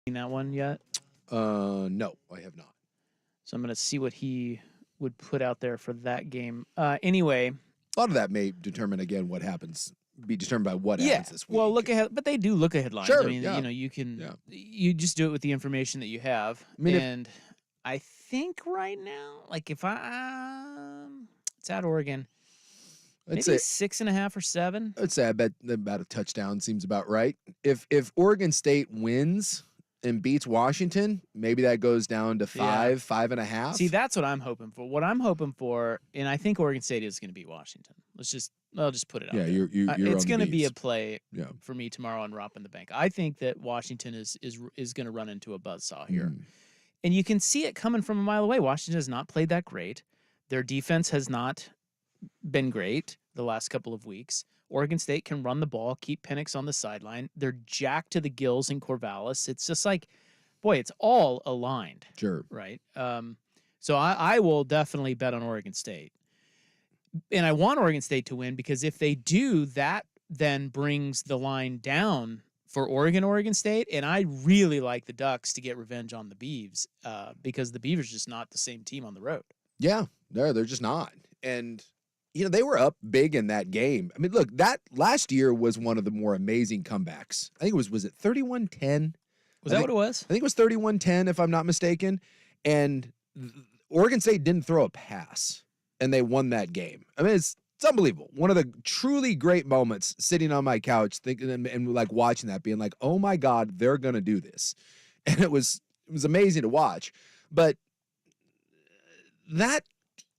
seen that one yet? No, I have not. So I'm going to see what he would put out there for that game. Anyway. A lot of that may determine, again, what happens, be determined by what happens this week. Well, look ahead, but they do look ahead lines. Sure, I mean, yeah. you can, you just do it with the information that you have. I mean, and I think right now, like if it's at Oregon, maybe 6.5 or 7. I'd say I bet about a touchdown seems about right. If Oregon State wins and beats Washington, maybe that goes down to 5.5. See, that's what I'm hoping for. What I'm hoping for, and I think Oregon State is going to beat Washington. I'll just put it out there. You're it's going to be a play for me tomorrow on Ropping the Bank. I think that Washington is going to run into a buzzsaw here. And you can see it coming from a mile away. Washington has not played that great. Their defense has not been great the last couple of weeks. Oregon State can run the ball, keep Penix on the sideline. They're jacked to the gills in Corvallis. It's just like, boy, it's all aligned. Sure. Right? So I will definitely bet on Oregon State. And I want Oregon State to win because if they do, that then brings the line down for Oregon State. And I really like the Ducks to get revenge on the Beavs because the Beavs are just not the same team on the road. Yeah, they're just not. And they were up big in that game. I mean, look, that last year was one of the more amazing comebacks. I think was it 31-10? Was that what it was? I think it was 31-10, if I'm not mistaken. And Oregon State didn't throw a pass, and they won that game. I mean, it's unbelievable. One of the truly great moments sitting on my couch thinking and like watching that, being like, oh my God, they're going to do this. And it was amazing to watch. But that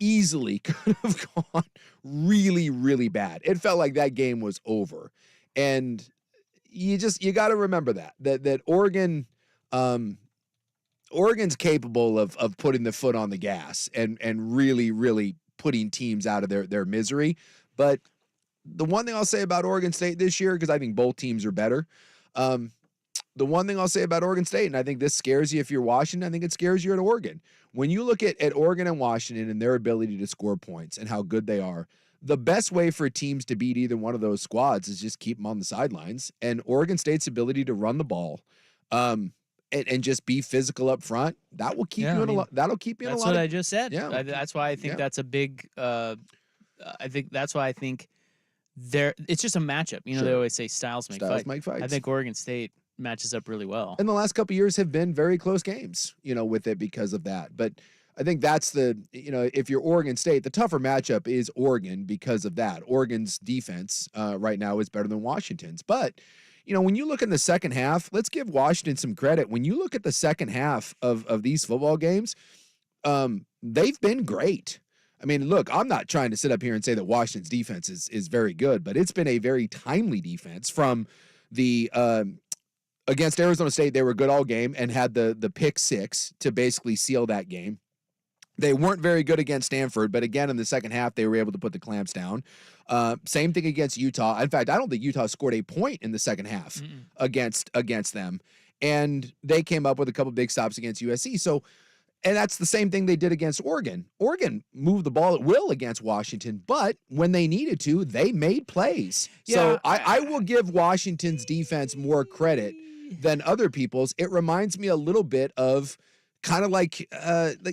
easily could have gone really, really bad. It felt like that game was over. And you got to remember that Oregon, Oregon's capable of putting the foot on the gas and really, really putting teams out of their misery. But the one thing I'll say about Oregon State this year, because I think both teams are better, the one thing I'll say about Oregon State, and I think this scares you if you're Washington, I think it scares you at Oregon. When you look at Oregon and Washington and their ability to score points and how good they are, the best way for teams to beat either one of those squads is just keep them on the sidelines. And Oregon State's ability to run the ball and just be physical up front, that will keep you in a lot. That'll keep you in a lot. That's what I just said. Yeah. That's why I think that's a big I think that's why I think it's just a matchup. They always say styles make fights. I think Oregon State matches up really well. And the last couple of years have been very close games, with it because of that. But I think that's if you're Oregon State, the tougher matchup is Oregon because of that. Oregon's defense right now is better than Washington's. But, when you look in the second half, let's give Washington some credit. When you look at the second half of these football games, they've been great. I mean, look, I'm not trying to sit up here and say that Washington's defense is very good, but it's been a very timely defense from the against Arizona State. They were good all game and had the pick 6 to basically seal that game. They weren't very good against Stanford, but again, in the second half, they were able to put the clamps down. Same thing against Utah. In fact, I don't think Utah scored a point in the second half against them. And they came up with a couple big stops against USC. So, and that's the same thing they did against Oregon. Oregon moved the ball at will against Washington, but when they needed to, they made plays. Yeah, so I will give Washington's defense more credit than other people's. It reminds me a little bit of kind of like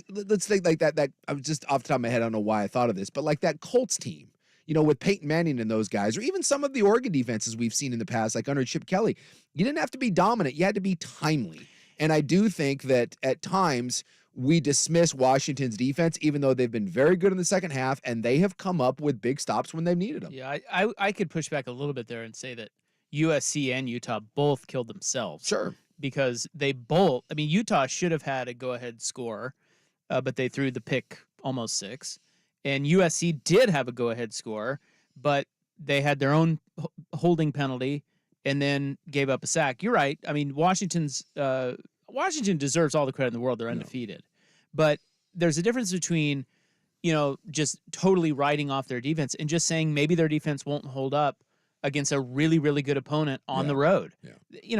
let's think like that I'm just off the top of my head, I don't know why I thought of this, but like that Colts team, with Peyton Manning and those guys, or even some of the Oregon defenses we've seen in the past, like under Chip Kelly. You didn't have to be dominant, you had to be timely. And I do think that at times we dismiss Washington's defense, even though they've been very good in the second half, and they have come up with big stops when they've needed them. Yeah, I could push back a little bit there and say that USC and Utah both killed themselves. Sure. Because they both, Utah should have had a go-ahead score, but they threw the pick almost 6. And USC did have a go-ahead score, but they had their own holding penalty and then gave up a sack. You're right. Washington deserves all the credit in the world. They're undefeated. But there's a difference between, just totally writing off their defense and just saying maybe their defense won't hold up against a really, really good opponent on the road. Yeah.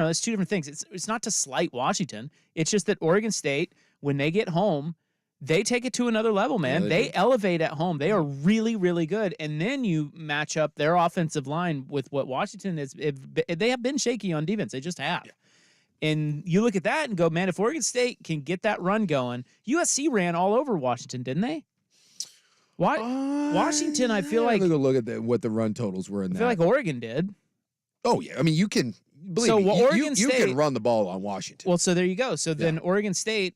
It's two different things. It's not to slight Washington. It's just that Oregon State, when they get home, they take it to another level, man. They elevate at home. They are really, really good. And then you match up their offensive line with what Washington is. They have been shaky on defense. They just have. Yeah. And you look at that and go, man, if Oregon State can get that run going, USC ran all over Washington, didn't they? Washington, I feel like. Look at what the run totals were in I that. feel like Oregon did. Oh, yeah. I mean, you can. Believe So, me, well, you Oregon can State- run the ball on Washington. Well, so there you go. So then Oregon State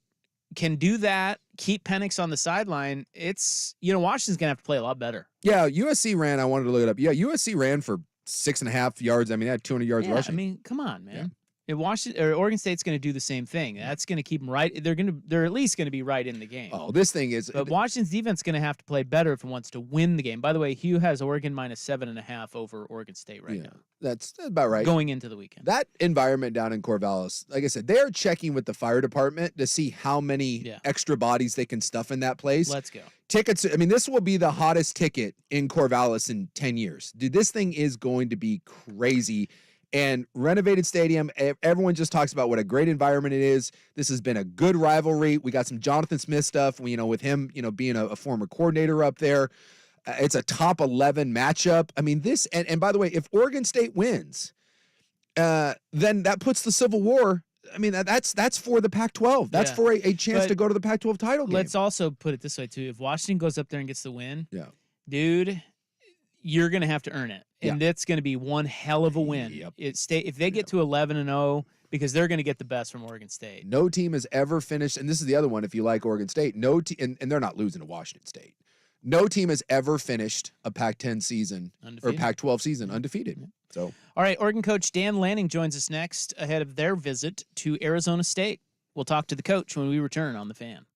can do that, keep Penix on the sideline. It's, Washington's going to have to play a lot better. Yeah, USC ran. I wanted to look it up. Yeah, USC ran for 6.5 yards. I mean, they had 200 yards rushing. I mean, come on, man. If Washington or Oregon State's going to do the same thing. That's going to keep them right. They're at least going to be right in the game. Oh, this thing is. But Washington's defense is going to have to play better if it wants to win the game. By the way, Hugh has Oregon minus 7.5 over Oregon State right now. That's about right. Going into the weekend. That environment down in Corvallis, like I said, they're checking with the fire department to see how many extra bodies they can stuff in that place. Let's go. Tickets, I mean, this will be the hottest ticket in Corvallis in 10 years. Dude, this thing is going to be crazy. And renovated stadium, everyone just talks about what a great environment it is. This has been a good rivalry. We got some Jonathan Smith stuff, with him, being a former coordinator up there. It's a top 11 matchup. I mean, this, and by the way, if Oregon State wins, then that puts the Civil War. I mean, that's for the Pac-12. That's for a chance to go to the Pac-12 title game. Let's also put it this way, too. If Washington goes up there and gets the win, dude, you're going to have to earn it. And that's going to be one hell of a win. Yep. If they get to 11-0, because they're going to get the best from Oregon State. No team has ever finished, and this is the other one if you like Oregon State, and they're not losing to Washington State. No team has ever finished a Pac-10 season undefeated. or Pac-12 season undefeated. So, all right, Oregon coach Dan Lanning joins us next ahead of their visit to Arizona State. We'll talk to the coach when we return on The Fan.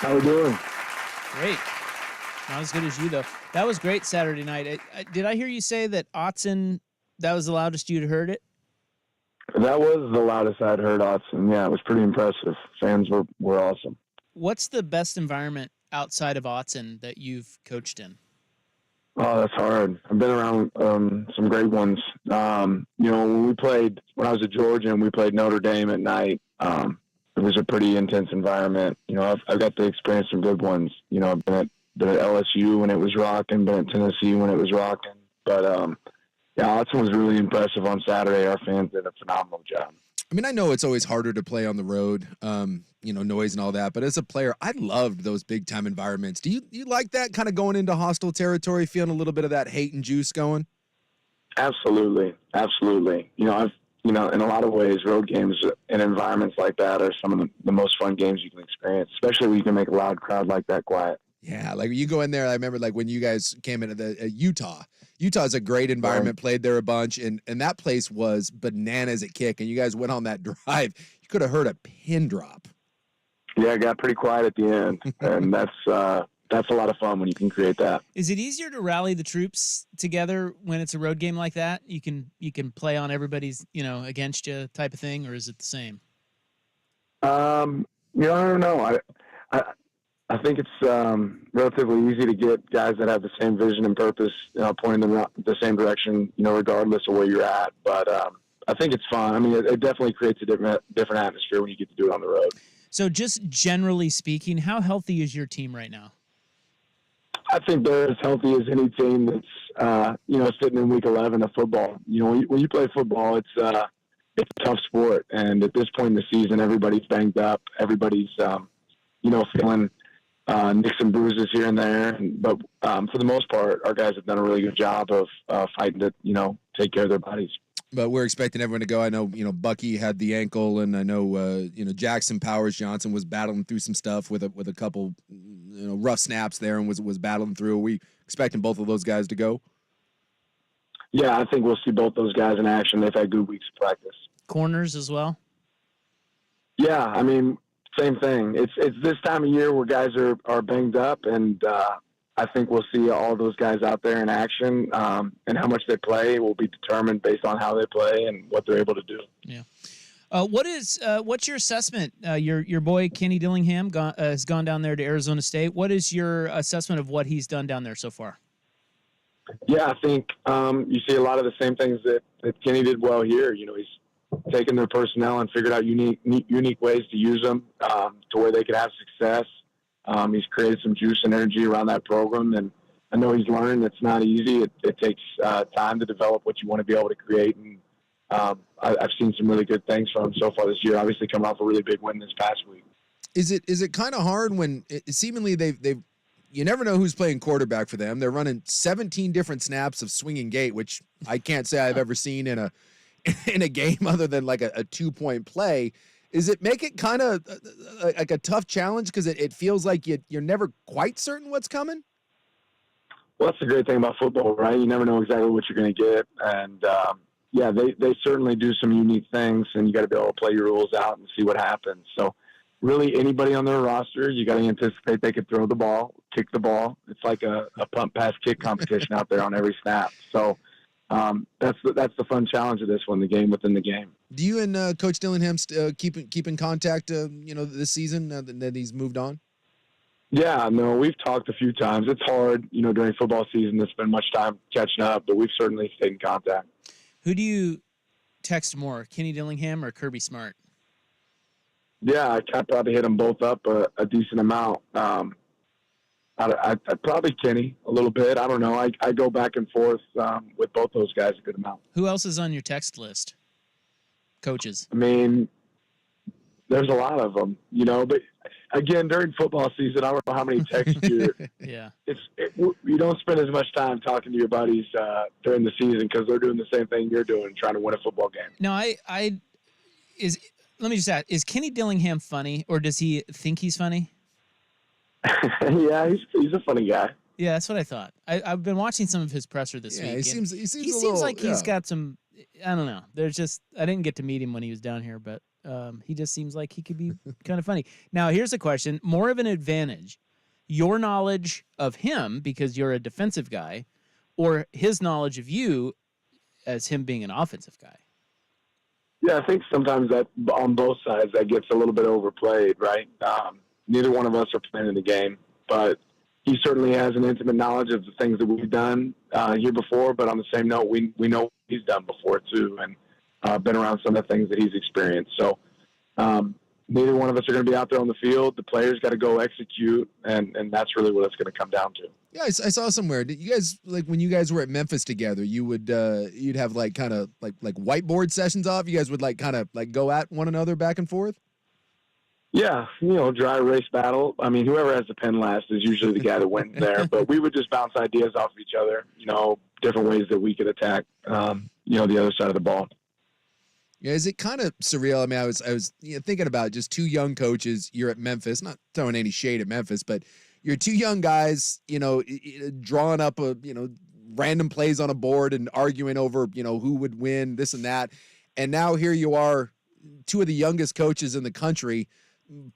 How we doing? Great. Not as good as you, though. That was great Saturday night. Did I hear you say that Autzen, that was the loudest you'd heard it? That was the loudest I'd heard Autzen. Yeah, it was pretty impressive. Fans were awesome. What's the best environment outside of Autzen that you've coached in? Oh, that's hard. I've been around some great ones. When I was at Georgia and we played Notre Dame at night, it was a pretty intense environment. I've got to experience some good ones. I've been at LSU when it was rocking, been at Tennessee when it was rocking. But, Autzen was really impressive on Saturday. Our fans did a phenomenal job. I mean, I know it's always harder to play on the road, noise and all that. But as a player, I loved those big-time environments. Do you like that kind of going into hostile territory, feeling a little bit of that hate and juice going? Absolutely. In a lot of ways, road games and environments like that are some of the most fun games you can experience, especially when you can make a loud crowd like that quiet. Yeah, like you go in there, I remember like when you guys came into the Utah. Utah's a great environment, played there a bunch, and that place was bananas at kick, and you guys went on that drive. You could have heard a pin drop. Yeah, it got pretty quiet at the end, and that's a lot of fun when you can create that. Is it easier to rally the troops together when it's a road game like that? You can play on everybody's, against you type of thing, or is it the same? I don't know. I think it's relatively easy to get guys that have the same vision and purpose, pointing them the same direction, regardless of where you're at. But I think it's fun. I mean, it definitely creates a different atmosphere when you get to do it on the road. So just generally speaking, how healthy is your team right now? I think they're as healthy as any team that's, sitting in week 11 of football. When you play football, it's a tough sport. And at this point in the season, everybody's banged up. Everybody's, feeling nicks and bruises here and there. But for the most part, our guys have done a really good job of fighting to, take care of their bodies. But we're expecting everyone to go. I know, Bucky had the ankle, and I know, Jackson Powers Johnson was battling through some stuff with a couple, rough snaps there and was battling through. Are we expecting both of those guys to go? Yeah, I think we'll see both those guys in action. They've had good weeks of practice. Corners as well? Yeah, I mean, same thing. It's this time of year where guys are banged up, and I think we'll see all those guys out there in action, and how much they play will be determined based on how they play and what they're able to do. Yeah. What's your assessment? Your boy Kenny Dillingham has gone down there to Arizona State. What is your assessment of what he's done down there so far? Yeah, I think you see a lot of the same things that Kenny did well here. He's taken their personnel and figured out unique ways to use them to where they could have success. He's created some juice and energy around that program, and I know he's learned it's not easy. It takes time to develop what you want to be able to create, and I've seen some really good things from him so far this year. Obviously, coming off a really big win this past week. Is it kind of hard when seemingly they've you never know who's playing quarterback for them? They're running 17 different snaps of swinging gate, which I can't say I've ever seen in a game other than like a 2-point play. Is it make it kind of like a tough challenge because it feels like you're never quite certain what's coming? Well, that's the great thing about football, right? You never know exactly what you're going to get. And, they certainly do some unique things, and you got to be able to play your rules out and see what happens. So really anybody on their roster, you got to anticipate they could throw the ball, kick the ball. It's like a punt, pass, kick competition out there on every snap. So that's the fun challenge of this one, the game within the game. Do you and Coach Dillingham keep in contact, this season that he's moved on? Yeah, no, we've talked a few times. It's hard, during football season to spend much time catching up, but we've certainly stayed in contact. Who do you text more, Kenny Dillingham or Kirby Smart? Yeah, I probably hit them both up a decent amount. I'd probably Kenny a little bit. I don't know. I go back and forth with both those guys a good amount. Who else is on your text list? Coaches. I mean, there's a lot of them, but again, during football season, I don't know how many texts you Yeah. You don't spend as much time talking to your buddies during the season because they're doing the same thing you're doing, trying to win a football game. No, let me just ask, is Kenny Dillingham funny, or does he think he's funny? Yeah, he's a funny guy. Yeah, that's what I thought. I've been watching some of his presser this week. He seems he seems like he's got some. I don't know. There's just I didn't get to meet him when he was down here, but He just seems like he could be kind of funny. Now, here's a question: more of an advantage, your knowledge of him because you're a defensive guy, or his knowledge of you as him being an offensive guy? Yeah, I think sometimes that on both sides that gets a little bit overplayed, right? Neither one of us are playing in the game, but he certainly has an intimate knowledge of the things that we've done here before. But on the same note, we know what he's done before too, and been around some of the things that he's experienced. So neither one of us are going to be out there on the field. The players got to go execute, and that's really what it's going to come down to. Yeah, I saw somewhere. Did you guys, like, when you guys were at Memphis together, you would you'd have like kind of like whiteboard sessions off? You guys would like kind of like go at one another back and forth? Yeah, dry erase battle. I mean, whoever has the pen last is usually the guy that wins there. But we would just bounce ideas off of each other, different ways that we could attack, the other side of the ball. Yeah, is it kind of surreal? I mean, I was thinking about just two young coaches. You're at Memphis, not throwing any shade at Memphis, but you're two young guys, drawing up random plays on a board and arguing over, who would win, this and that. And now here you are, two of the youngest coaches in the country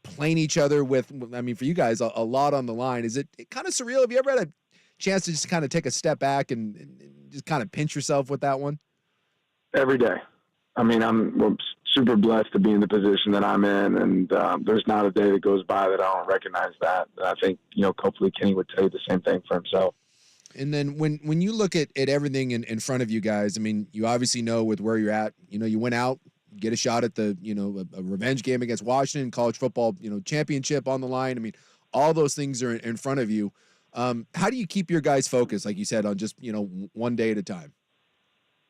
playing each other with, I mean, for you guys, a lot on the line. Is it kind of surreal? Have you ever had a chance to just kind of take a step back and just kind of pinch yourself with that one? Every day. I mean, I'm super blessed to be in the position that I'm in, and there's not a day that goes by that I don't recognize that. And I think, hopefully Kenny would tell you the same thing for himself. And then when you look at everything in front of you guys, I mean, you obviously know with where you're at, you went out, get a shot at the, a revenge game against Washington, college football, championship on the line. I mean, all those things are in front of you. How do you keep your guys focused, like you said, on just, one day at a time?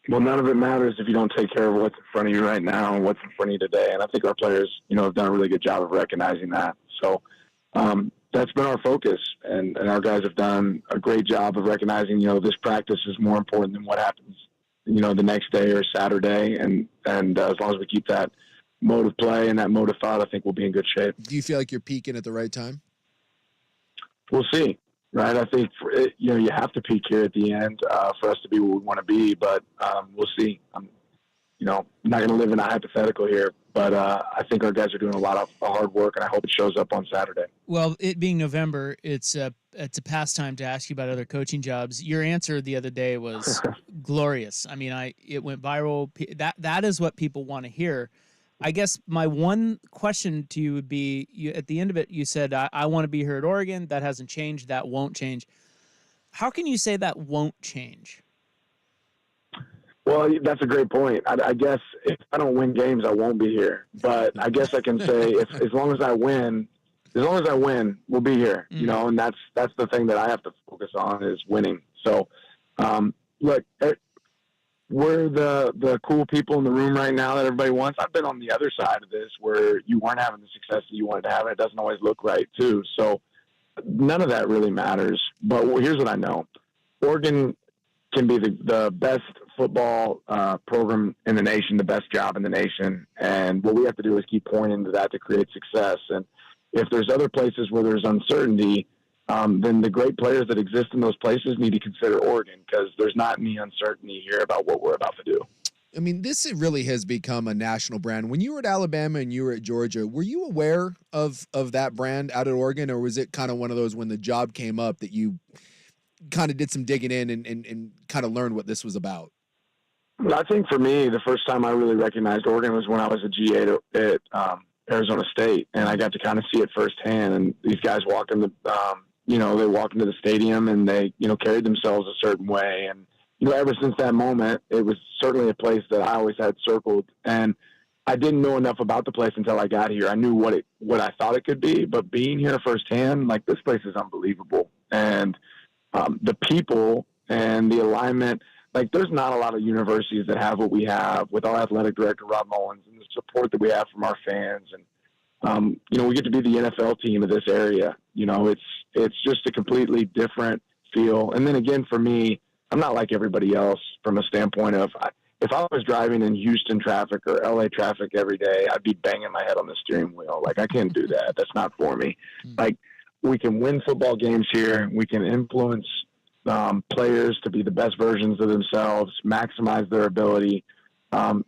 Well, none of it matters if you don't take care of what's in front of you right now and what's in front of you today. And I think our players, have done a really good job of recognizing that. So that's been our focus. And our guys have done a great job of recognizing, this practice is more important than what happens, the next day or Saturday. And as long as we keep that mode of play and that mode of thought, I think we'll be in good shape. Do you feel like you're peaking at the right time? We'll see. Right. I think, you have to peak here at the end for us to be where we want to be, but we'll see. I'm, not going to live in a hypothetical here, but I think our guys are doing a lot of hard work, and I hope it shows up on Saturday. Well, it being November, it's a pastime to ask you about other coaching jobs. Your answer the other day was glorious. I mean, it went viral. That is what people want to hear. I guess my one question to you would be, at the end of it, you said, I want to be here at Oregon. That hasn't changed. That won't change. How can you say that won't change? Well, that's a great point. I guess if I don't win games, I won't be here. But I guess I can say as long as I win, we'll be here, and that's the thing that I have to focus on is winning. So, look, we're the cool people in the room right now that everybody wants. I've been on the other side of this where you weren't having the success that you wanted to have, and it doesn't always look right too. So none of that really matters. But here's what I know. Oregon can be the best football program in the nation, the best job in the nation. And what we have to do is keep pointing to that to create success. And if there's other places where there's uncertainty, then the great players that exist in those places need to consider Oregon, because there's not any uncertainty here about what we're about to do. I mean, this really has become a national brand. When you were at Alabama and you were at Georgia, were you aware of that brand out at Oregon, or was it kind of one of those when the job came up that you kind of did some digging in and kind of learned what this was about? I think for me, the first time I really recognized Oregon was when I was a GA at Arizona State, and I got to kind of see it firsthand. And these guys walked in they walked into the stadium and they, carried themselves a certain way. And, ever since that moment, it was certainly a place that I always had circled. And I didn't know enough about the place until I got here. I knew what I thought it could be, but being here firsthand, like, this place is unbelievable. And the people and the alignment, like, there's not a lot of universities that have what we have with our athletic director, Rob Mullins, and the support that we have from our fans. And, we get to be the NFL team of this area. It's just a completely different feel. And then again, for me, I'm not like everybody else from a standpoint of, if I was driving in Houston traffic or LA traffic every day, I'd be banging my head on the steering wheel. Like, I can't do that. That's not for me. Like, we can win football games here. We can influence players to be the best versions of themselves, maximize their ability.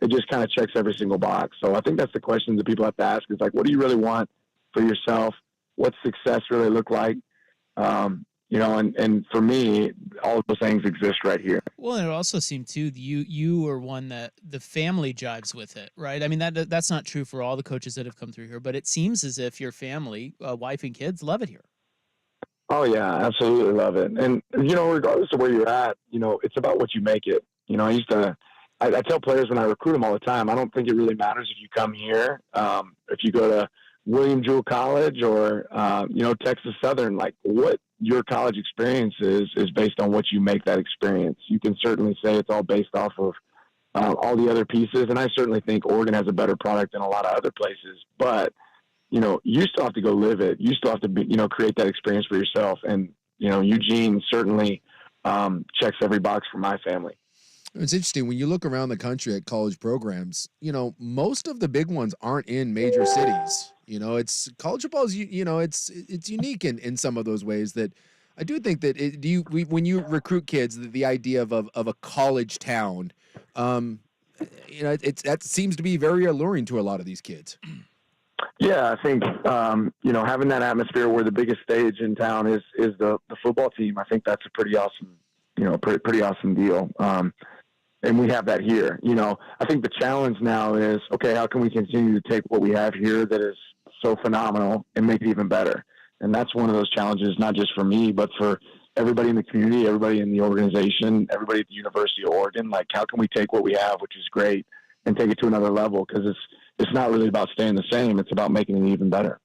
it just kind of checks every single box. So I think that's the question that people have to ask is like, what do you really want for yourself? What's success really look like? And for me, all of those things exist right here. Well, and it also seemed too you are one that the family jives with it, right? I mean that's not true for all the coaches that have come through here, but it seems as if your family, wife and kids, love it here. Oh yeah, absolutely love it. And regardless of where you're at, it's about what you make it. I tell players when I recruit them all the time, I don't think it really matters if you come here, if you go to William Jewell College or Texas Southern, like what your college experience is based on what you make that experience. You can certainly say it's all based off of all the other pieces, and I certainly think Oregon has a better product than a lot of other places. But you still have to go live it. You still have to create that experience for yourself. And Eugene certainly checks every box for my family. It's interesting when you look around the country at college programs. Most of the big ones aren't in major cities. It's college football is it's unique in some of those ways that I do think that when you recruit kids, the idea of a college town, that seems to be very alluring to a lot of these kids. Yeah, I think having that atmosphere where the biggest stage in town is the football team. I think that's a pretty awesome pretty awesome deal. And we have that here. I think the challenge now is, okay, how can we continue to take what we have here that is so phenomenal and make it even better? And that's one of those challenges, not just for me, but for everybody in the community, everybody in the organization, everybody at the University of Oregon. Like, how can we take what we have, which is great, and take it to another level? Because it's not really about staying the same. It's about making it even better.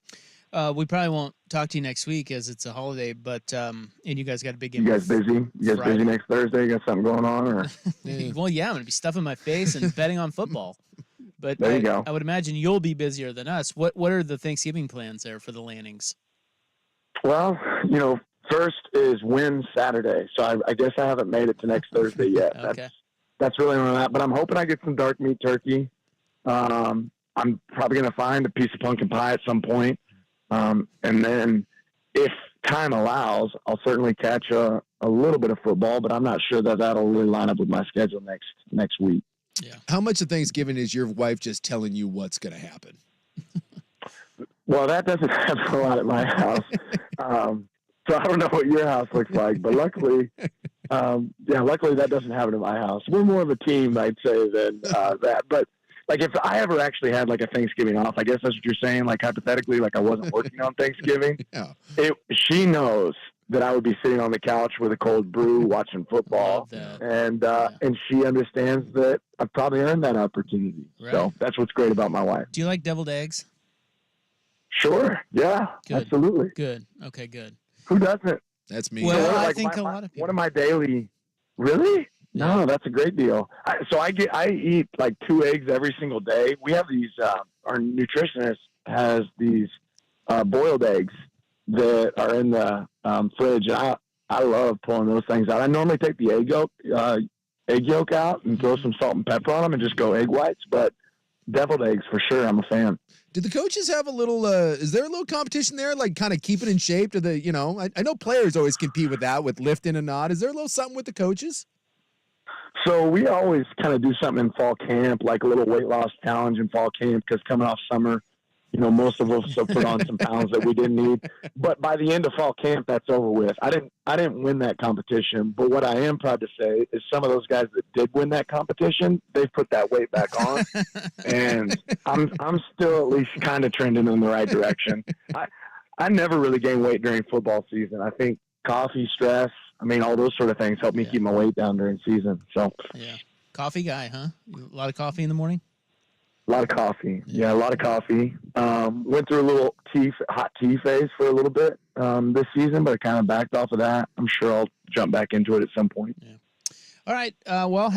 We probably won't talk to you next week as it's a holiday, but and you guys got a big game. You guys busy? You guys busy next Thursday? You got something going on? Or? Well, yeah, I'm going to be stuffing my face and betting on football. But there you go. I would imagine you'll be busier than us. What are the Thanksgiving plans there for the Lannings? Well, first is win Saturday. So I guess I haven't made it to next Thursday yet. Okay. That's really where I'm at. But I'm hoping I get some dark meat turkey. I'm probably going to find a piece of pumpkin pie at some point. And then if time allows, I'll certainly catch a little bit of football, but I'm not sure that that'll really line up with my schedule next week. Yeah. How much of Thanksgiving is your wife just telling you what's going to happen? Well, that doesn't happen a lot at my house. So I don't know what your house looks like, but luckily that doesn't happen at my house. We're more of a team, I'd say, than that. But like if I ever actually had like a Thanksgiving off, I guess that's what you're saying. Like hypothetically, like I wasn't working on Thanksgiving. Yeah. She knows that I would be sitting on the couch with a cold brew watching football, and she understands that I've probably earned that opportunity. Right. So that's what's great about my wife. Do you like deviled eggs? Sure. Yeah. Good. Absolutely. Good. Okay. Good. Who doesn't? That's me. Well, I think a lot of people. One of my daily. Really? Yeah. No, that's a great deal. I eat like 2 eggs every single day. We have these. Our nutritionist has these boiled eggs that are in the fridge. I love pulling those things out. I normally take the egg yolk out and throw some salt and pepper on them and just go egg whites. But deviled eggs for sure. I'm a fan. Do the coaches have a little, is there a little competition there, like kind of keep it in shape? I know players always compete with that, with lifting and not. Is there a little something with the coaches? So we always kind of do something in fall camp, like a little weight loss challenge in fall camp, because coming off summer, most of us have put on some pounds that we didn't need. But by the end of fall camp, that's over with. I didn't win that competition, but what I am proud to say is some of those guys that did win that competition, they've put that weight back on, and I'm still at least kind of trending in the right direction. I never really gain weight during football season. I think coffee, stress, all those sort of things help me keep my weight down during season. So yeah, coffee guy, huh? A lot of coffee in the morning. A lot of coffee. Yeah, a lot of coffee. Went through a little hot tea phase for a little bit this season, but I kind of backed off of that. I'm sure I'll jump back into it at some point. Yeah. All right. Well,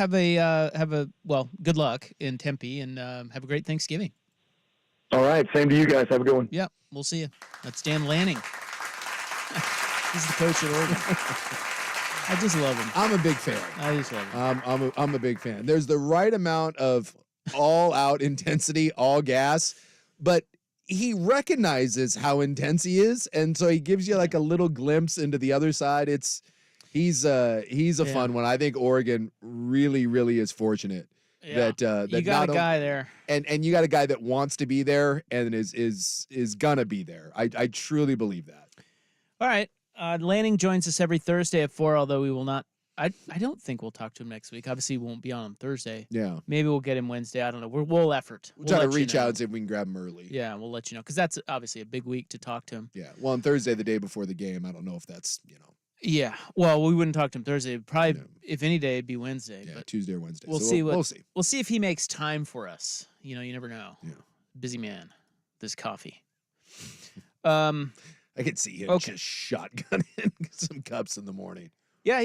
good luck in Tempe, and have a great Thanksgiving. All right. Same to you guys. Have a good one. Yeah, we'll see you. That's Dan Lanning. He's the coach at Oregon. I just love him. I'm a big fan. I just love him. I'm a big fan. There's the right amount of all out intensity, all gas, but he recognizes how intense he is, and so he gives you like a little glimpse into the other side. He's a fun one. I think Oregon really, really is fortunate Yeah. that You got a not guy there. and you got a guy that wants to be there and is gonna be there. I truly believe that. All right. Lanning joins us every Thursday at 4, although we will not. I don't think we'll talk to him next week. Obviously, we won't be on Thursday. Yeah. Maybe we'll get him Wednesday. I don't know. We'll effort. We'll try to let you reach know. out and see if we can grab him early. Yeah, we'll let you know because that's obviously a big week to talk to him. Yeah. Well, on Thursday, the day before the game, I don't know if that's, Yeah. Well, we wouldn't talk to him Thursday. Probably, No. if any day, it'd be Wednesday. yeah, But Tuesday or Wednesday. we'll So see we'll see. we'll see if he makes time for us. You never know. Yeah. Busy man. This coffee. I could see him Okay. just shotgunning some cups in the morning. Yeah,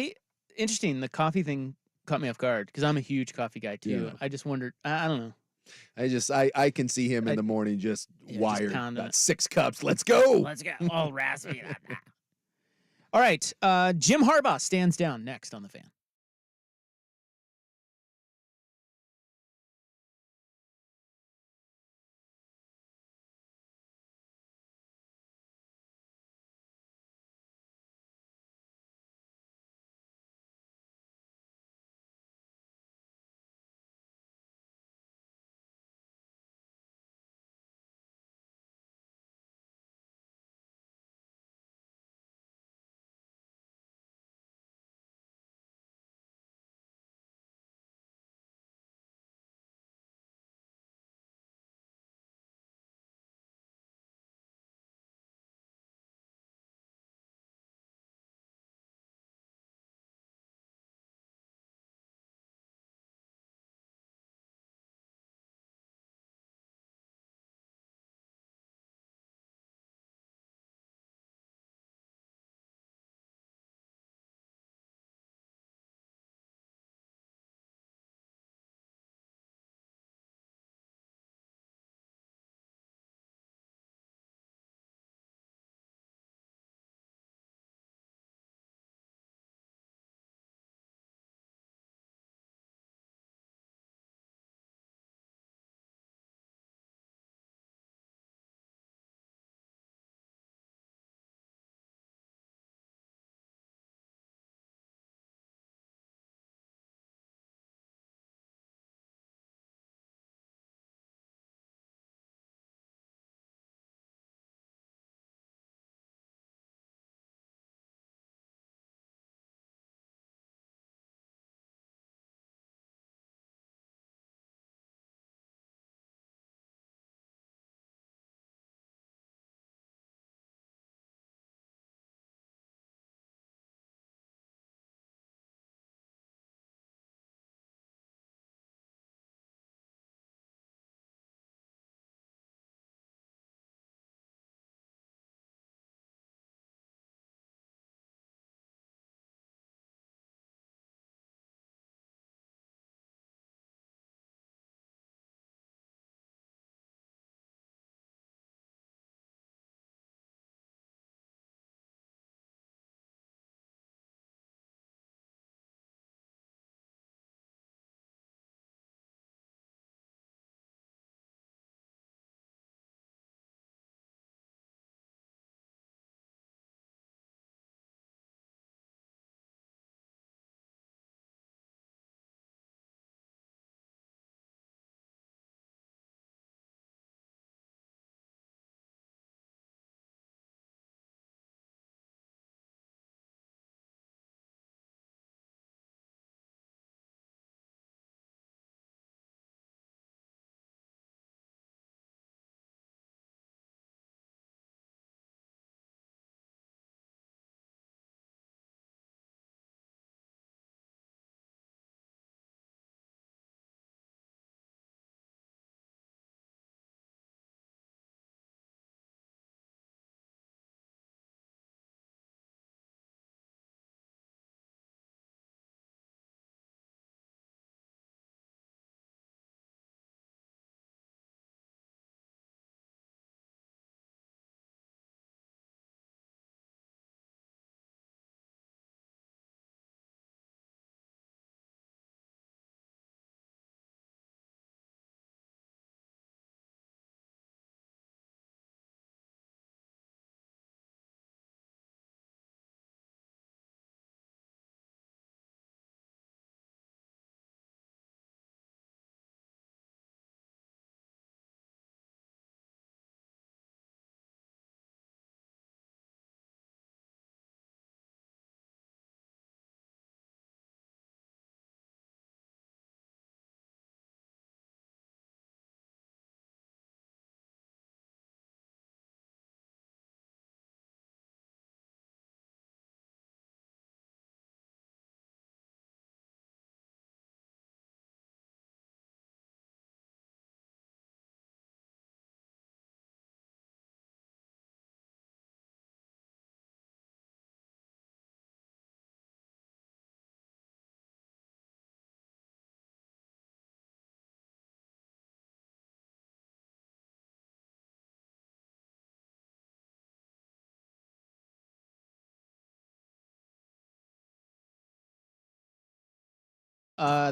interesting. The coffee thing caught me off guard because I'm a huge coffee guy too. Yeah. I just wondered. I don't know. I can see him in I- the morning just just wired. pounding Got it. 6 cups. Let's go. Let's go. All raspy. All right. Jim Harbaugh stands down next on the Fan.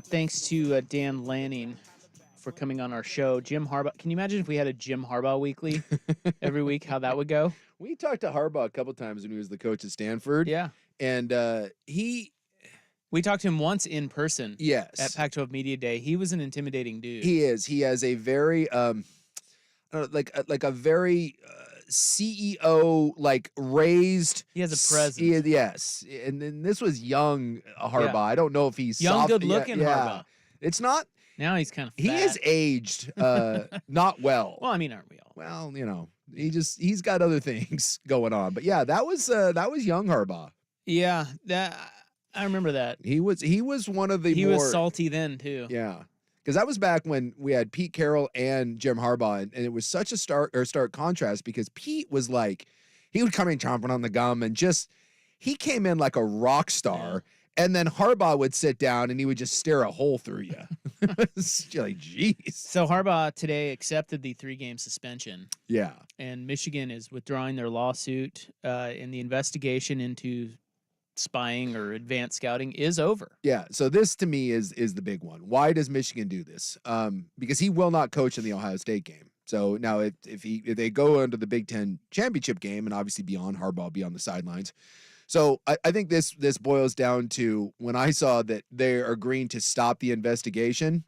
Thanks to Dan Lanning for coming on our show. Jim Harbaugh. Can you imagine if we had a Jim Harbaugh weekly every week, how that would go? We talked to Harbaugh a couple times when he was the coach at Stanford. Yeah. And we talked to him once in person yes. at Pac-12 Media Day. He was an intimidating dude. He is. He has a very like a very CEO raised. He has a presence. Yes, and then this was young Harbaugh. Yeah. I don't know if he's young, soft, good-looking Harbaugh. It's not. Now he's kind of fat. He is aged not well. Well, I mean, aren't we all? Well, he's got other things going on. But yeah, that was young Harbaugh. Yeah, I remember that. He was one of the He more, was salty then too. Yeah. Because that was back when we had Pete Carroll and Jim Harbaugh, and it was such a stark contrast because Pete was he would come in chomping on the gum and he came in like a rock star, and then Harbaugh would sit down and he would just stare a hole through you. It's like, geez. So Harbaugh today accepted the 3-game suspension. Yeah. And Michigan is withdrawing their lawsuit, and the investigation into spying or advanced scouting is over. Yeah, so this to me is the big one. Why does Michigan do this? Because he will not coach in the Ohio State game. So now if they go into the Big Ten championship game, and obviously beyond, Harbaugh will be on the sidelines. So I think this boils down to when I saw that they're agreeing to stop the investigation,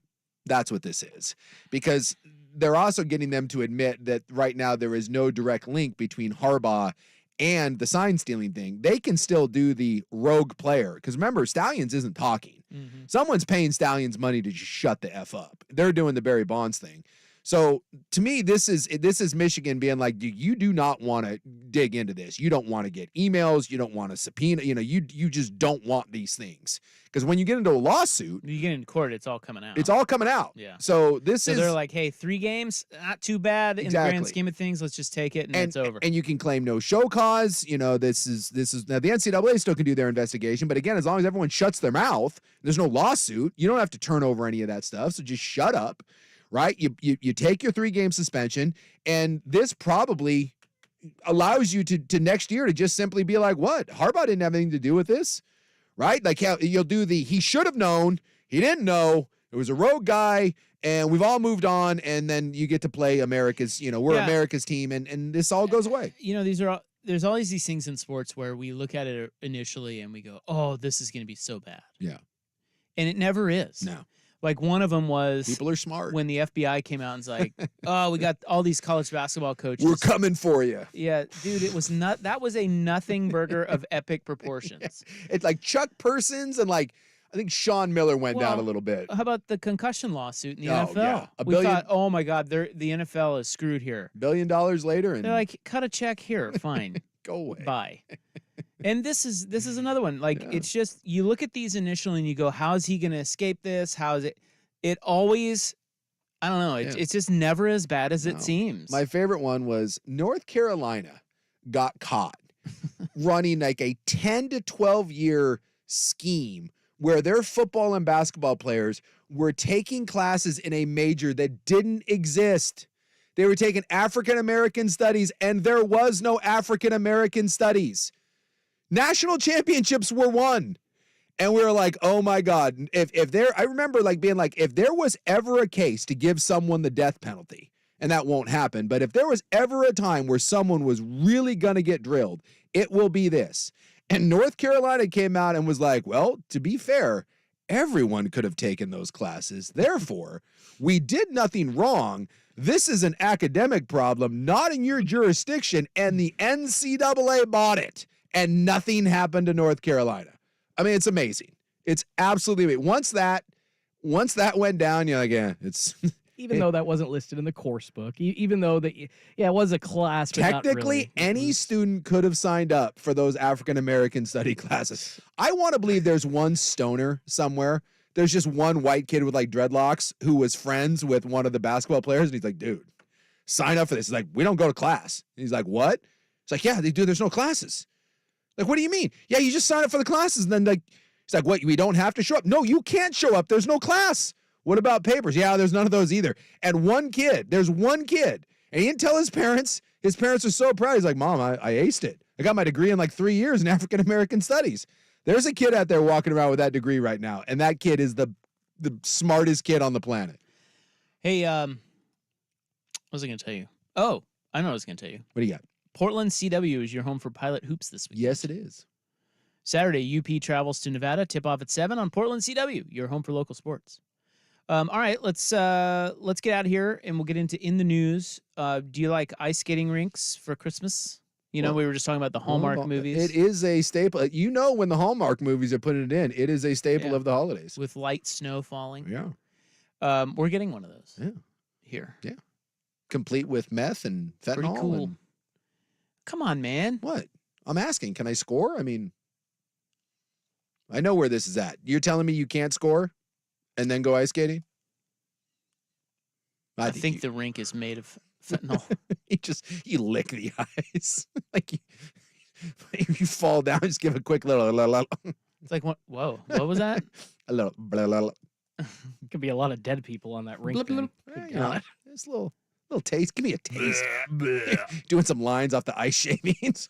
that's what this is. Because they're also getting them to admit that right now there is no direct link between Harbaugh and the sign stealing thing. They can still do the rogue player. Because remember, Stallions isn't talking. Mm-hmm. Someone's paying Stallions money to just shut the F up. They're doing the Barry Bonds thing. So to me, this is Michigan being like, you do not want to dig into this. You don't want to get emails. You don't want to subpoena. You just don't want these things. Because when you get into a lawsuit, you get in court, it's all coming out. It's all coming out. Yeah. So they're like, hey, 3 games, not too bad in the grand scheme of things. Let's just take it and it's over. And you can claim no show cause. This is now the NCAA still can do their investigation, but again, as long as everyone shuts their mouth, there's no lawsuit. You don't have to turn over any of that stuff. So just shut up. Right? You take your 3-game suspension, and this probably allows you to next year to just simply be like, what? Harbaugh didn't have anything to do with this, right? Like you'll do he should have known, he didn't know, it was a rogue guy, and we've all moved on, and then you get to play America's, we're America's team, and this all goes away. There's always these things in sports where we look at it initially and we go, oh, this is going to be so bad. Yeah. And it never is. No. Like one of them was people are smart. When the FBI came out and was like, "Oh, we got all these college basketball coaches. We're coming for you." Yeah, dude, it was that was a nothing burger of epic proportions. Yeah. It's like Chuck Persons and I think Sean Miller went down a little bit. How about the concussion lawsuit in the NFL? Yeah. We thought, oh my God, the NFL is screwed here. $1 billion later, and they're like, cut a check here, fine, go away, bye. And this is another one. It's just, you look at these initially and you go, how is he going to escape this? How is it? It always, I don't know. It's just never as bad as it seems. My favorite one was North Carolina got caught running a 10 to 12 year scheme where their football and basketball players were taking classes in a major that didn't exist. They were taking African American studies, and there was no African American studies. National championships were won. And we were like, oh my God, I remember being like, if there was ever a case to give someone the death penalty, and that won't happen, but if there was ever a time where someone was really going to get drilled, it will be this. And North Carolina came out and was like, well, to be fair, everyone could have taken those classes. Therefore, we did nothing wrong. This is an academic problem, not in your jurisdiction, and the NCAA bought it, and nothing happened to North Carolina. I mean, it's amazing. It's absolutely amazing. Once that went down, you're like, yeah, it's... Even though that wasn't listed in the course book, even though it was a class, but technically, not really. Any student could have signed up for those African-American study classes. I want to believe there's one stoner somewhere. There's just one white kid with dreadlocks who was friends with one of the basketball players, and he's like, dude, sign up for this. He's like, we don't go to class. And he's like, what? It's like, yeah, they do. There's no classes. Like, what do you mean? Yeah, you just sign up for the classes. And then he's like, what, we don't have to show up? No, you can't show up. There's no class. What about papers? Yeah, there's none of those either. And there's one kid, and he didn't tell his parents. His parents are so proud. He's like, Mom, I aced it. I got my degree in 3 years in African-American studies. There's a kid out there walking around with that degree right now, and that kid is the the smartest kid on the planet. Hey, what was I going to tell you? Oh, I know what I was going to tell you. What do you got? Portland CW is your home for Pilot Hoops this week. Yes, it is. Saturday, UP travels to Nevada. Tip off at 7 on Portland CW, your home for local sports. All right, let's get out of here and we'll get into in the news. Do you like ice skating rinks for Christmas? We were just talking about the Hallmark movies. It is a staple. When the Hallmark movies are putting it in, it is a staple of the holidays. With light snow falling. Yeah. We're getting one of those. Yeah. Here. Yeah. Complete with meth and fentanyl. Pretty cool. Come on, man. What? I'm asking, can I score? I mean, I know where this is at. You're telling me you can't score and then go ice skating? I think the rink is made of fentanyl. you lick the ice. Like you fall down, just give a quick little. It's like, what? Whoa, what was that? A little. Blah, blah, blah. Could be a lot of dead people on that rink. Blah, blah, Good blah. God. Just a little taste. Give me a taste. Doing some lines off the ice shavings.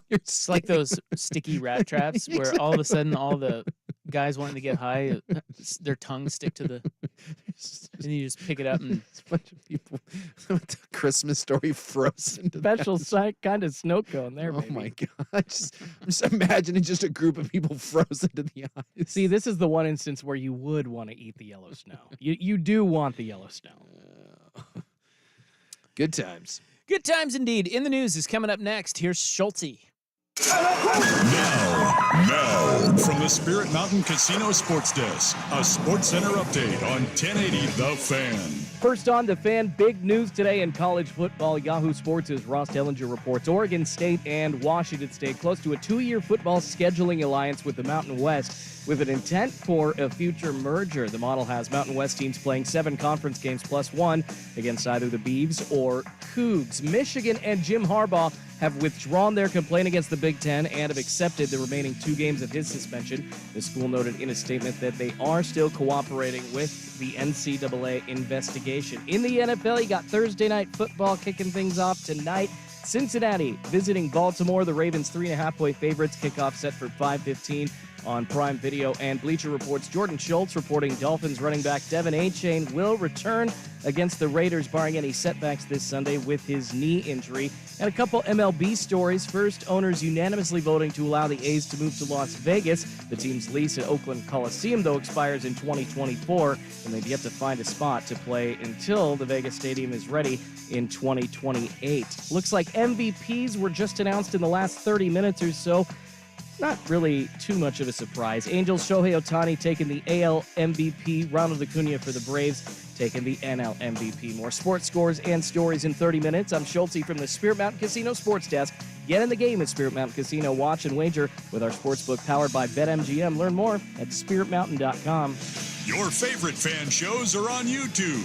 It's like those sticky rat traps where all of a sudden all the guys wanting to get high, their tongues stick to the, and you just pick it up and it's a bunch of people with the Christmas Story frozen. Special kind of snow cone there, Oh baby. my God. I'm just imagining just a group of people frozen to the ice. See, this is the one instance where you would want to eat the yellow snow. You do want the yellow snow. Good times. good times indeed. In the news is coming up next. Here's Schulte. Now, from the Spirit Mountain Casino Sports Desk, a Sports Center update on 1080 The Fan. First on The Fan, big news today in college football. Yahoo Sports' Ross Dellinger reports Oregon State and Washington State close to a 2-year football scheduling alliance with the Mountain West with an intent for a future merger. The model has Mountain West teams playing 7 conference games plus 1 against either the Beavs or Cougs. Michigan and Jim Harbaugh have withdrawn their complaint against the Big Ten and have accepted the remaining 2 games of his suspension. The school noted in a statement that they are still cooperating with the NCAA investigation. In the NFL, you got Thursday night football kicking things off tonight. Cincinnati visiting Baltimore. The Ravens 3.5-point favorites. Kickoff set for 5:15 on Prime Video. And Bleacher Report's Jordan Schultz reporting Dolphins running back Devin Achane will return against the Raiders, barring any setbacks this Sunday with his knee injury. And a couple MLB stories. First, owners unanimously voting to allow the A's to move to Las Vegas. The team's lease at Oakland Coliseum, though, expires in 2024, and they've yet to find a spot to play until the Vegas Stadium is ready in 2028. Looks like MVPs were just announced in the last 30 minutes or so. Not really too much of a surprise. Angels Shohei Ohtani taking the AL MVP, Ronald Acuna for the Braves taking the NL MVP. More sports scores and stories in 30 minutes. I'm Schulte from the Spirit Mountain Casino Sports Desk. Get in the game at Spirit Mountain Casino. Watch and wager with our sportsbook powered by BetMGM. Learn more at spiritmountain.com. Your favorite fan shows are on YouTube.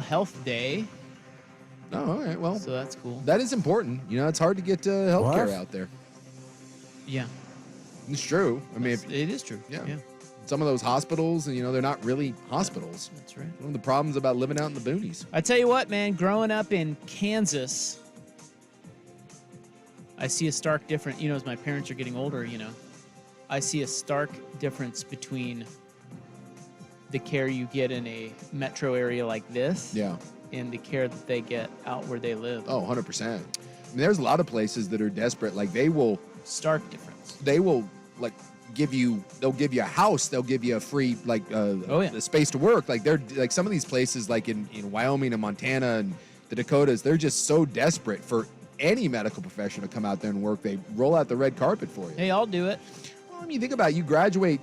Health Day, Oh, all right. Well, so that's cool. that is important. You know, it's hard to get healthcare What? out there. Yeah, It's true. I mean, it is true. Yeah. Yeah, some of those hospitals, and they're not really hospitals. that's right. One of the problems about living out in the boonies. I tell you what, man, growing up in Kansas, I see a stark difference. As my parents are getting older, I see a stark difference between the care you get in a metro area like this Yeah. and the care that they get out where they live. Oh, 100%. I mean, there's a lot of places that are desperate. Like they will Stark difference. like they'll give you a house, they'll give you a free a space to work. Like they're like some of these places like in Wyoming and Montana and the Dakotas, they're just so desperate for any medical professional to come out there and work. They roll out the red carpet for you. Hey, I'll do it. Well, I mean, think about it. You graduate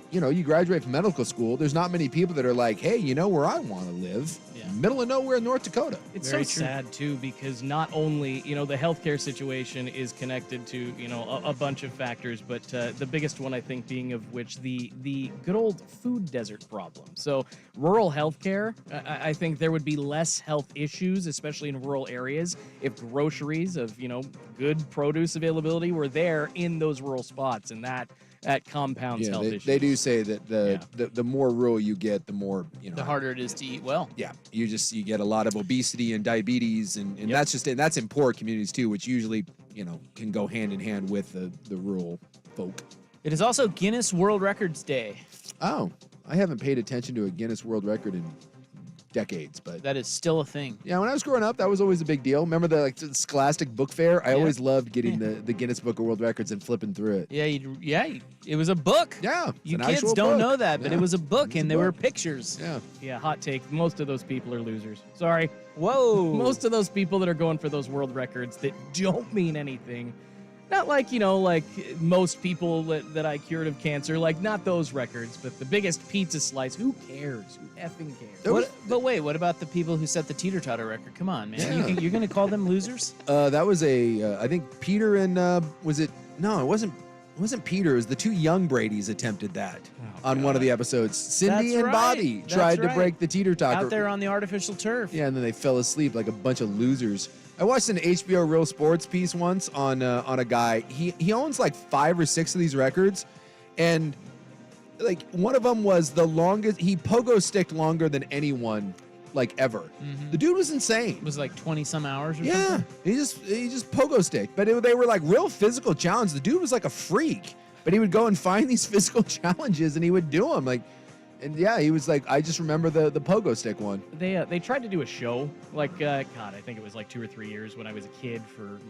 from medical school. There's not many people that are like, hey, where I want to live? Yeah. Middle of nowhere in North Dakota. It's Very so true. sad too, because not only the healthcare situation is connected to a bunch of factors, but the biggest one I think being of which the good old food desert problem. So rural healthcare, I think there would be less health issues, especially in rural areas, if groceries of good produce availability were there in those rural spots, and that compounds health issues. They do say that the more rural you get, the more The harder it is to eat well. Yeah, you get a lot of obesity and diabetes, and that's in poor communities too, which usually can go hand in hand with the rural folk. It is also Guinness World Records Day. Oh, I haven't paid attention to a Guinness World Record in decades, but That is still a thing. yeah, when I was growing up, that was always a big deal. Remember the Scholastic Book Fair? I always loved getting the Guinness Book of World Records and flipping through it. Yeah, it was a book. Yeah, it's You an kids actual don't book. know that, but Yeah. it was a book, It's a and there were book. pictures. Yeah. Yeah, hot take. Most of those people are losers. Sorry. Whoa. Most of those people that are going for those world records that don't mean anything. Not like, like most people that I cured of cancer, like not those records, but the biggest pizza slice. Who cares? Who effing cares? But wait, what about the people who set the teeter-totter record? Come on, man. Yeah. You're going to call them losers? That was I think Peter and was it? No, it wasn't Peter. It was the two young Bradys attempted that on one of the episodes. Cindy That's and right. Bobby That's tried to right. break the teeter-totter. Out there on the artificial turf. Yeah, and then they fell asleep like a bunch of losers. I watched an HBO Real Sports piece once on a guy. He owns like 5 or 6 of these records, and like one of them was the longest. He pogo sticked longer than anyone like ever. Mm-hmm. The dude was insane. It was like 20-some hours or Yeah, something? he just pogo sticked, but they were like real physical challenges. The dude was like a freak, but he would go and find these physical challenges and he would do them. And yeah, he was like, I just remember the pogo stick one. They tried to do a show, like, God, I think it was like 2 or 3 years when I was a kid for,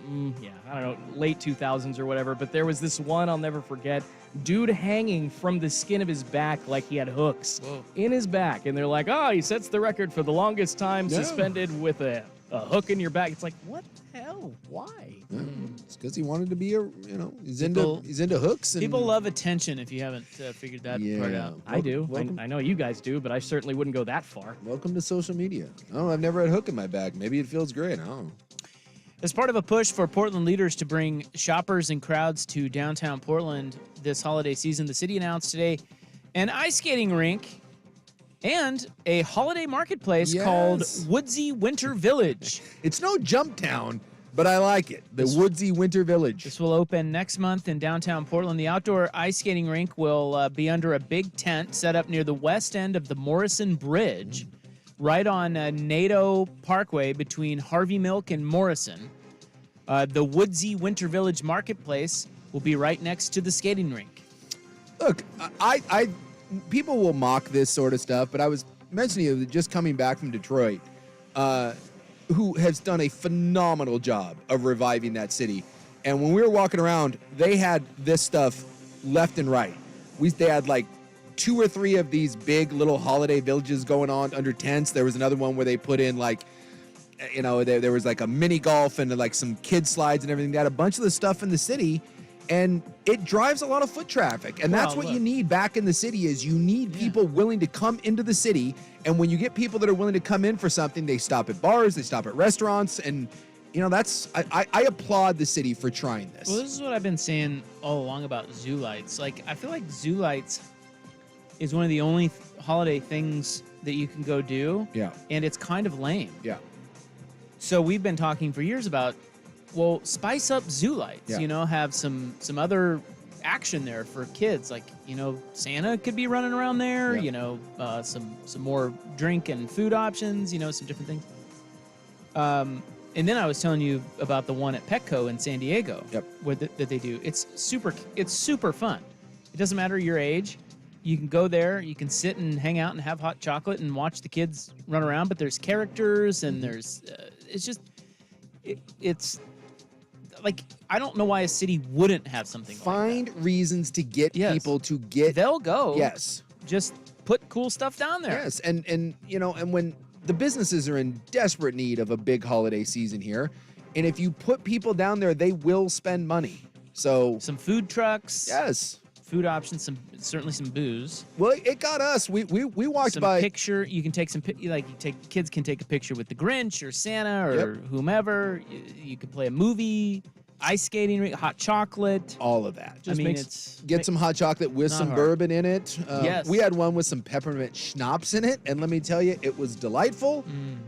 I don't know, late 2000s or whatever. But there was this one I'll never forget. Dude hanging from the skin of his back like he had hooks in his back. And they're like, oh, he sets the record for the longest time suspended with a hook in your back. It's like, what the hell? Why? Yeah, it's because he wanted to be he's People- into hooks. And People love attention if you haven't figured that part out. I do. Welcome, I know you guys do, but I certainly wouldn't go that far. welcome to social media. Oh, I've never had a hook in my back. Maybe it feels great. I don't know. As part of a push for Portland leaders to bring shoppers and crowds to downtown Portland this holiday season, the city announced today an ice skating rink and a holiday marketplace called Yes. Woodsy Winter Village. It's no jump town, but I like it. The Woodsy Winter Village. This will open next month in downtown Portland. The outdoor ice skating rink will be under a big tent set up near the west end of the Morrison Bridge, right on Nadeau Parkway between Harvey Milk and Morrison. The Woodsy Winter Village Marketplace will be right next to the skating rink. Look, I people will mock this sort of stuff, but I was mentioning to you that just coming back from Detroit, who has done a phenomenal job of reviving that city. And when we were walking around, they had this stuff left and right. They had like 2 or 3 of these big little holiday villages going on under tents. There was another one where they put in like, there was like a mini golf and like some kid slides and everything. They had a bunch of the stuff in the city, and it drives a lot of foot traffic. And that's Well, what you look. need back in the city is you need people willing to come into the city. And when you get people that are willing to come in for something, they stop at bars, they stop at restaurants. And, I applaud the city for trying this. Well, this is what I've been saying all along about zoo lights. Like, I feel like zoo lights is one of the only holiday things that you can go do. Yeah. And it's kind of lame. Yeah. So we've been talking for years about, well, spice up zoo lights, Yeah. have some other action there for kids. Like, Santa could be running around there, Yeah. some more drink and food options, some different things. And then I was telling you about the one at Petco in San Diego. Yep. That they do. It's super fun. It doesn't matter your age. You can go there, you can sit and hang out and have hot chocolate and watch the kids run around, but there's characters and there's, it's like, I don't know why a city wouldn't have something like Find reasons to get Yes. people to that. get. They'll go. Yes. Just put cool stuff down there. Yes. And when the businesses are in desperate need of a big holiday season here, and if you put people down there, they will spend money. So, Some food trucks. yes. Food options, certainly some booze. Well, it got us. We walked Some by. picture. You can take some kids can take a picture with the Grinch or Santa or whomever. You can play a movie, ice skating rink, hot chocolate. All of that. I mean, it's Get some hot chocolate with Not some hard. bourbon in it. Yes. We had one with some peppermint schnapps in it, and let me tell you, it was delightful.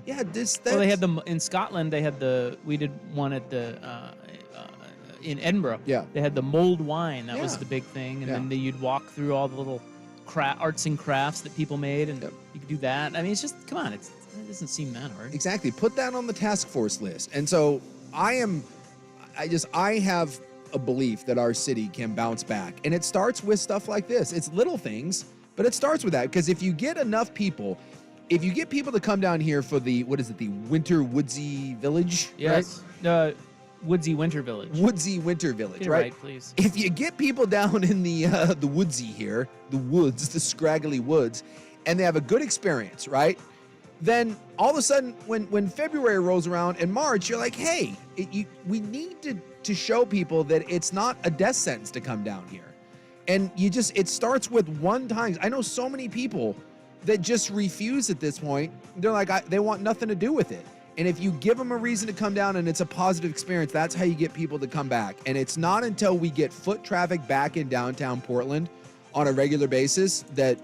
Yeah, Well, they had in Scotland. They had we did one at the in Edinburgh. Yeah. They had the mulled wine. That was Yeah. the big thing, and Yeah. then you'd walk through all the little arts and crafts that people made, and Yep. you could do that. I mean, it's just come on. It doesn't seem that hard. Exactly. Put that on the task force list. And so I have a belief that our city can bounce back. And it starts with stuff like this. It's little things, but it starts with that. Because if you get enough people, if you get people to come down here for the Winter Woodsy Village, Yes. Woodsy Winter Village. right? Woodsy Winter Village, Get it right? right, please. If you get people down in the woodsy here, the woods, the scraggly woods, and they have a good experience, right? Then all of a sudden, when February rolls around and March, you're like, hey, we need to show people that it's not a death sentence to come down here. And it starts with one time. I know so many people that just refuse at this point. They're like, they want nothing to do with it. And if you give them a reason to come down and it's a positive experience, that's how you get people to come back. And it's not until we get foot traffic back in downtown Portland on a regular basis that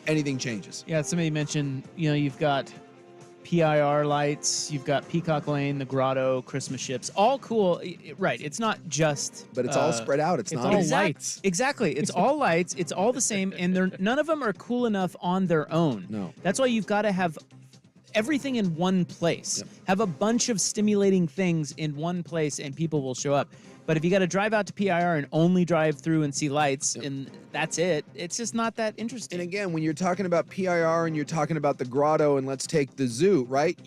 anything changes. Yeah, somebody mentioned, you've got PIR lights, you've got Peacock Lane, the Grotto, Christmas ships, all cool. Right, it's not just... But it's all spread out. It's not all lights. Exactly. It's all lights. It's all the same, and none of them are cool enough on their own. No. That's why you've got to have everything in one place. Yep. Have a bunch of stimulating things in one place, and people will show up. But if you got to drive out to PIR and only drive through and see lights, and that's it, it's just not that interesting. And again, when you're talking about PIR and you're talking about the Grotto and let's take the zoo, right?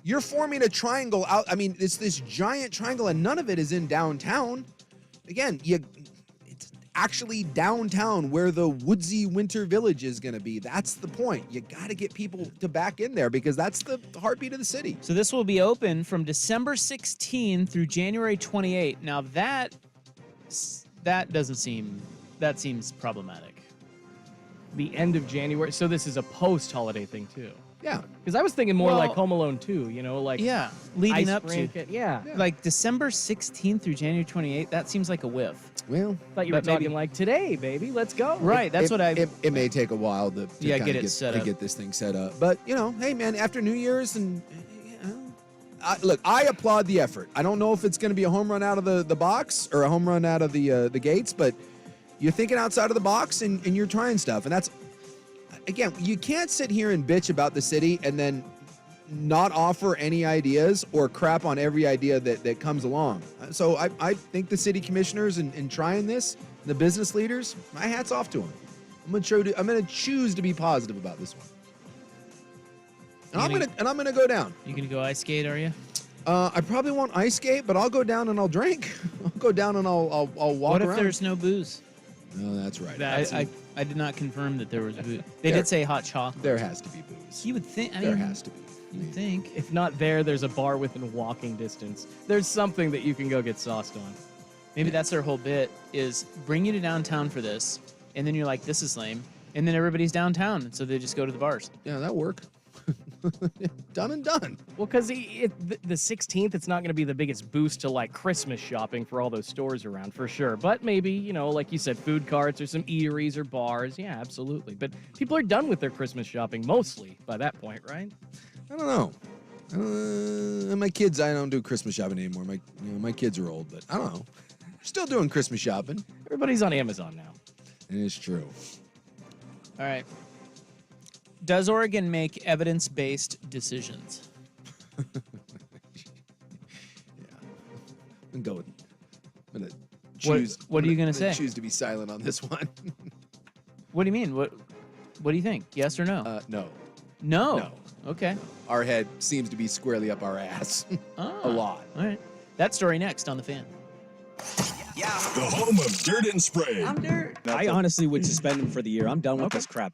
You're forming a triangle out. I mean, it's this giant triangle and none of it is in downtown. Again, it's actually downtown where the Woodsy Winter Village is going to be. That's the point. You got to get people to back in there because that's the heartbeat of the city. So this will be open from December 16 through January 28. Now that seems problematic. The end of January. So this is a post-holiday thing too. Yeah. Because I was thinking more Well, like Home Alone 2, like Yeah, leading ice up to rink and- yeah. like December 16th through January 28th. That seems like a whiff. Well, Thought you were But maybe- talking like today, baby. Let's go. Right, that's what I. It may take a while to Yeah, kinda get it set up. to get this thing set up. But, hey, man, after New Year's and, look, I applaud the effort. I don't know if it's going to be a home run out of the box or a home run out of the gates, but you're thinking outside of the box and you're trying stuff. And that's, again, you can't sit here and bitch about the city and then not offer any ideas or crap on every idea that comes along. So I think the city commissioners in trying this, the business leaders, my hat's off to them. I'm gonna choose to be positive about this one. And I'm gonna go down. You gonna go ice skate? Are you? I probably won't ice skate, but I'll go down and I'll drink. I'll go down and I'll walk What if around. there's no booze? No, that's right. I did not confirm that there was booze. They There- did say hot chocolate. There has to be booze. You would think. There has to be. You would think. If not there, there's a bar within walking distance. There's something that you can go get sauced on. Maybe that's their whole bit is bring you to downtown for this, and then you're like, this is lame, and then everybody's downtown, and so they just go to the bars. Yeah, that work. Done and done. Well, because the 16th, it's not going to be the biggest boost to like Christmas shopping for all those stores around for sure. But maybe, like you said, food carts or some eateries or bars. Yeah, absolutely. But people are done with their Christmas shopping mostly by that point, right? I don't know. My kids, I don't do Christmas shopping anymore. My kids are old, but I don't know. Still doing Christmas shopping. Everybody's on Amazon now. It is true. All right. Does Oregon make evidence-based decisions? Yeah. I'm going. I'm gonna choose. What are you gonna say? Choose to be silent on this one. What do you mean? What do you think? Yes or no? No. No. No. Okay. Our head seems to be squarely up our ass. A lot. All right. That story next on The Fan. The home of dirt and spray. I'm dirt. I honestly would suspend him for the year. I'm done with this crap.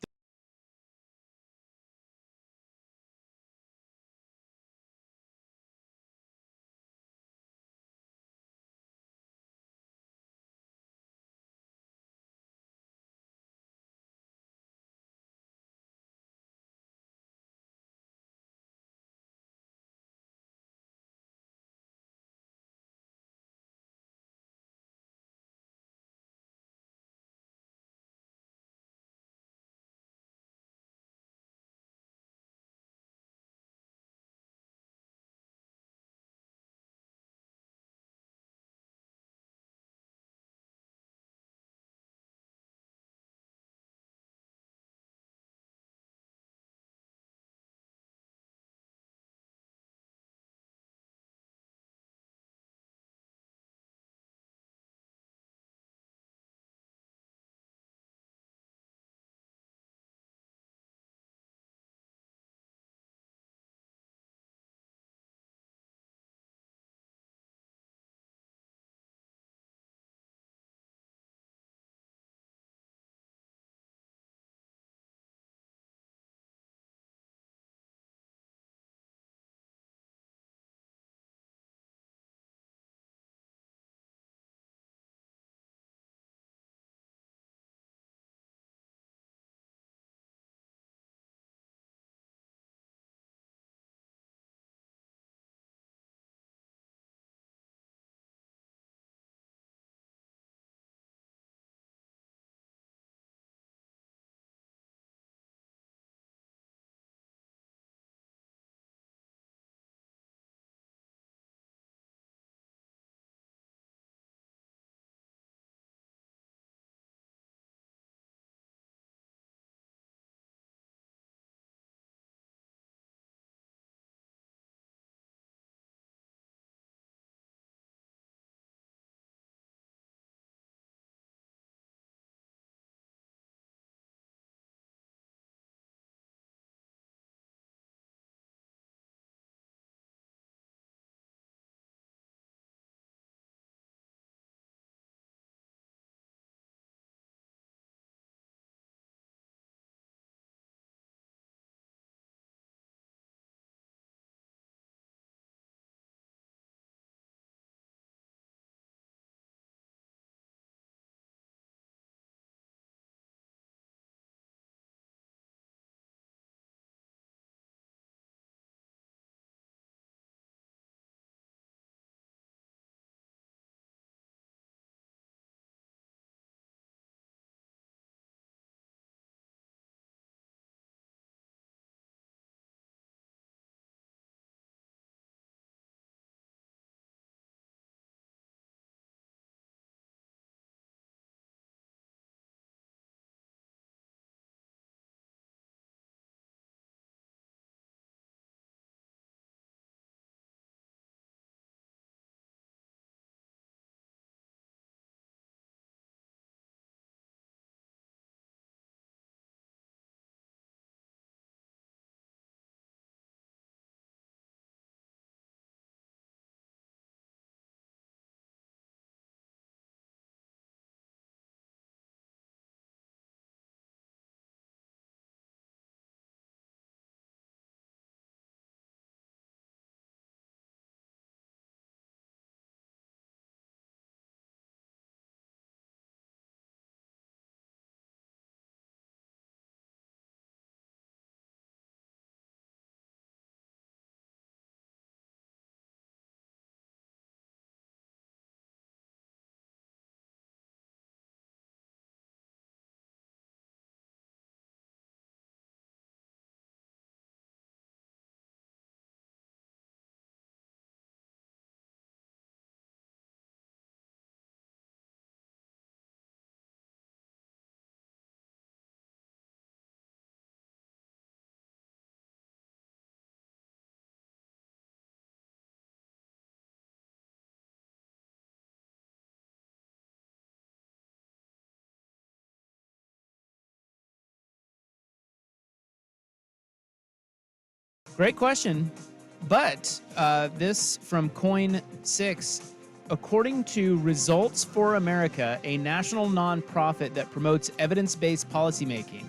Great question. But this from Coin 6. According to Results for America, a national nonprofit that promotes evidence-based policymaking,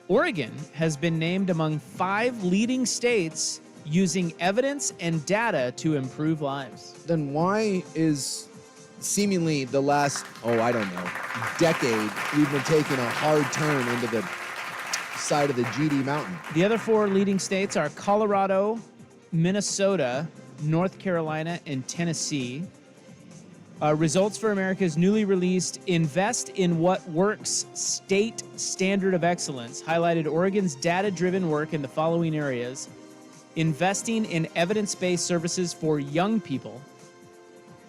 Oregon has been named among 5 leading states using evidence and data to improve lives. Then why is seemingly the last, decade, we've been taking a hard turn into the side of the GD mountain? The other 4 leading states are Colorado, Minnesota, North Carolina, and Tennessee. Results for America's newly released Invest in What Works State Standard of Excellence highlighted Oregon's data-driven work in the following areas: investing in evidence-based services for young people,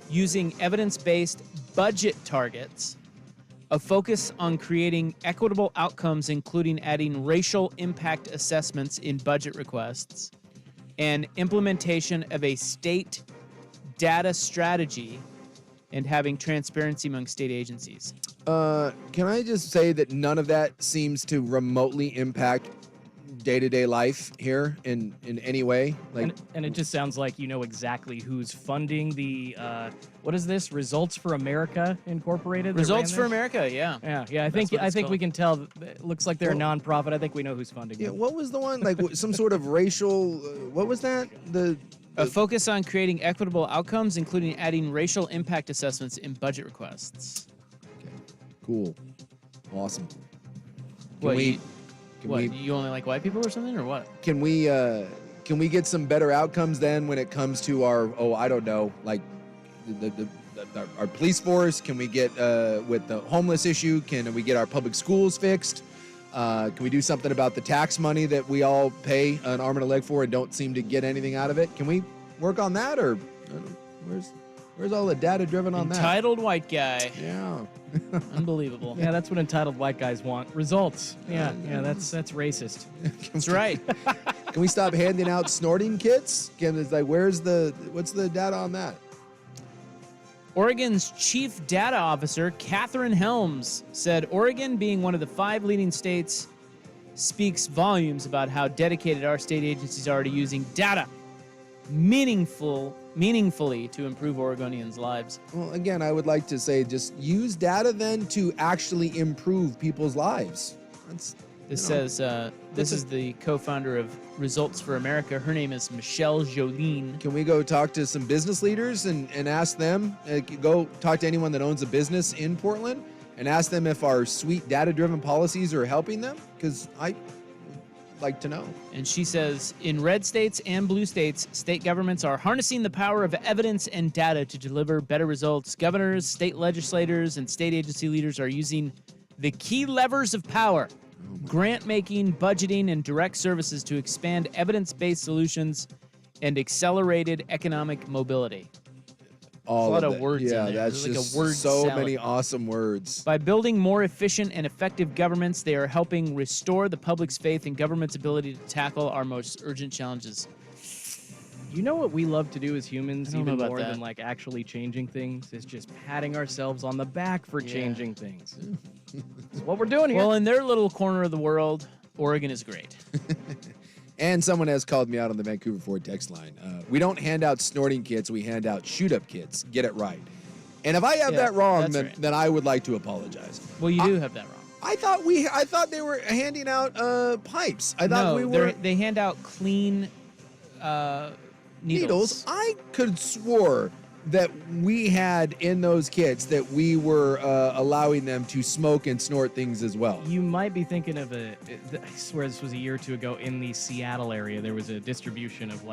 using evidence-based budget targets, a focus on creating equitable outcomes, including adding racial impact assessments in budget requests, and implementation of a state data strategy, and having transparency among state agencies. Can I just say that none of that seems to remotely impact day-to-day life here in any way? And it just sounds like you know exactly who's funding the, what is this? Results for America Incorporated? Results for America, yeah. Yeah. I think we can tell. It looks like they're a nonprofit. I think we know who's funding Yeah, them. what was the one? Like some sort of racial, what was that? A focus on creating equitable outcomes, including adding racial impact assessments in budget requests. Okay, cool. Awesome. You only like white people or something, or what? Can we get some better outcomes then when it comes to our like our police force? Can we get with the homeless issue? Can we get our public schools fixed? Can we do something about the tax money that we all pay an arm and a leg for and don't seem to get anything out of it? Can we work on that, or where's all the data driven on that? Entitled white guy. Yeah. Unbelievable. Yeah, that's what entitled white guys want. Results. Yeah, that's racist. That's right. Can we stop handing out snorting kits? It's like, what's the data on that? Oregon's chief data officer, Catherine Helms, said Oregon, being one of the 5 leading states, speaks volumes about how dedicated our state agencies are to using data meaningfully to improve Oregonians' lives. Well, again, I would like to say just use data then to actually improve people's lives. This is the co-founder of Results for America. Her name is Michelle Jolene. Can we go talk to some business leaders and ask them, go talk to anyone that owns a business in Portland and ask them if our sweet data-driven policies are helping them? Because I like to know. And she says, in red states and blue states, state governments are harnessing the power of evidence and data to deliver better results. Governors, state legislators, and state agency leaders are using the key levers of power: grant-making, budgeting, and direct services to expand evidence-based solutions and accelerated economic mobility. A lot of words in there. That's There's just like a word so salad. many awesome words. By building more efficient and effective governments, they are helping restore the public's faith in government's ability to tackle our most urgent challenges. You know what we love to do as humans, I don't know even about more that. than like actually changing things, is just patting ourselves on the back for changing things. That's what we're doing here. Well, in their little corner of the world, Oregon is great. And someone has called me out on the Vancouver Ford text line. We don't hand out snorting kits, we hand out shoot-up kits. Get it right. And if I have that wrong, then I would like to apologize. Well, you do have that wrong. I thought they were handing out pipes. I thought they hand out clean needles. I could swore that we had in those kits that we were allowing them to smoke and snort things as well. You might be thinking of I swear this was a year or two ago in the Seattle area. There was a distribution of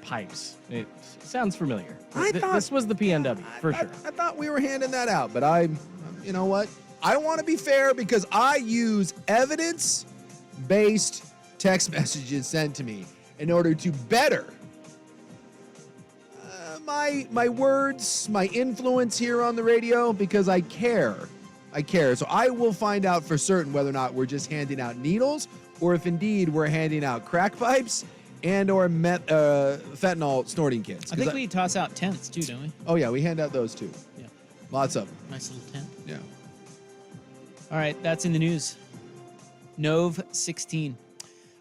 pipes. It sounds familiar. This was the PNW for sure. I thought we were handing that out, but you know what? I want to be fair because I use evidence-based text messages sent to me in order to better my words, my influence here on the radio, because I care. So I will find out for certain whether or not we're just handing out needles or if indeed we're handing out crack pipes and or fentanyl snorting kits. I think we toss out tents too, don't we? Oh yeah, we hand out those too. Yeah. Lots of them. Nice little tent. Yeah. All right, that's in the news. Nov 16.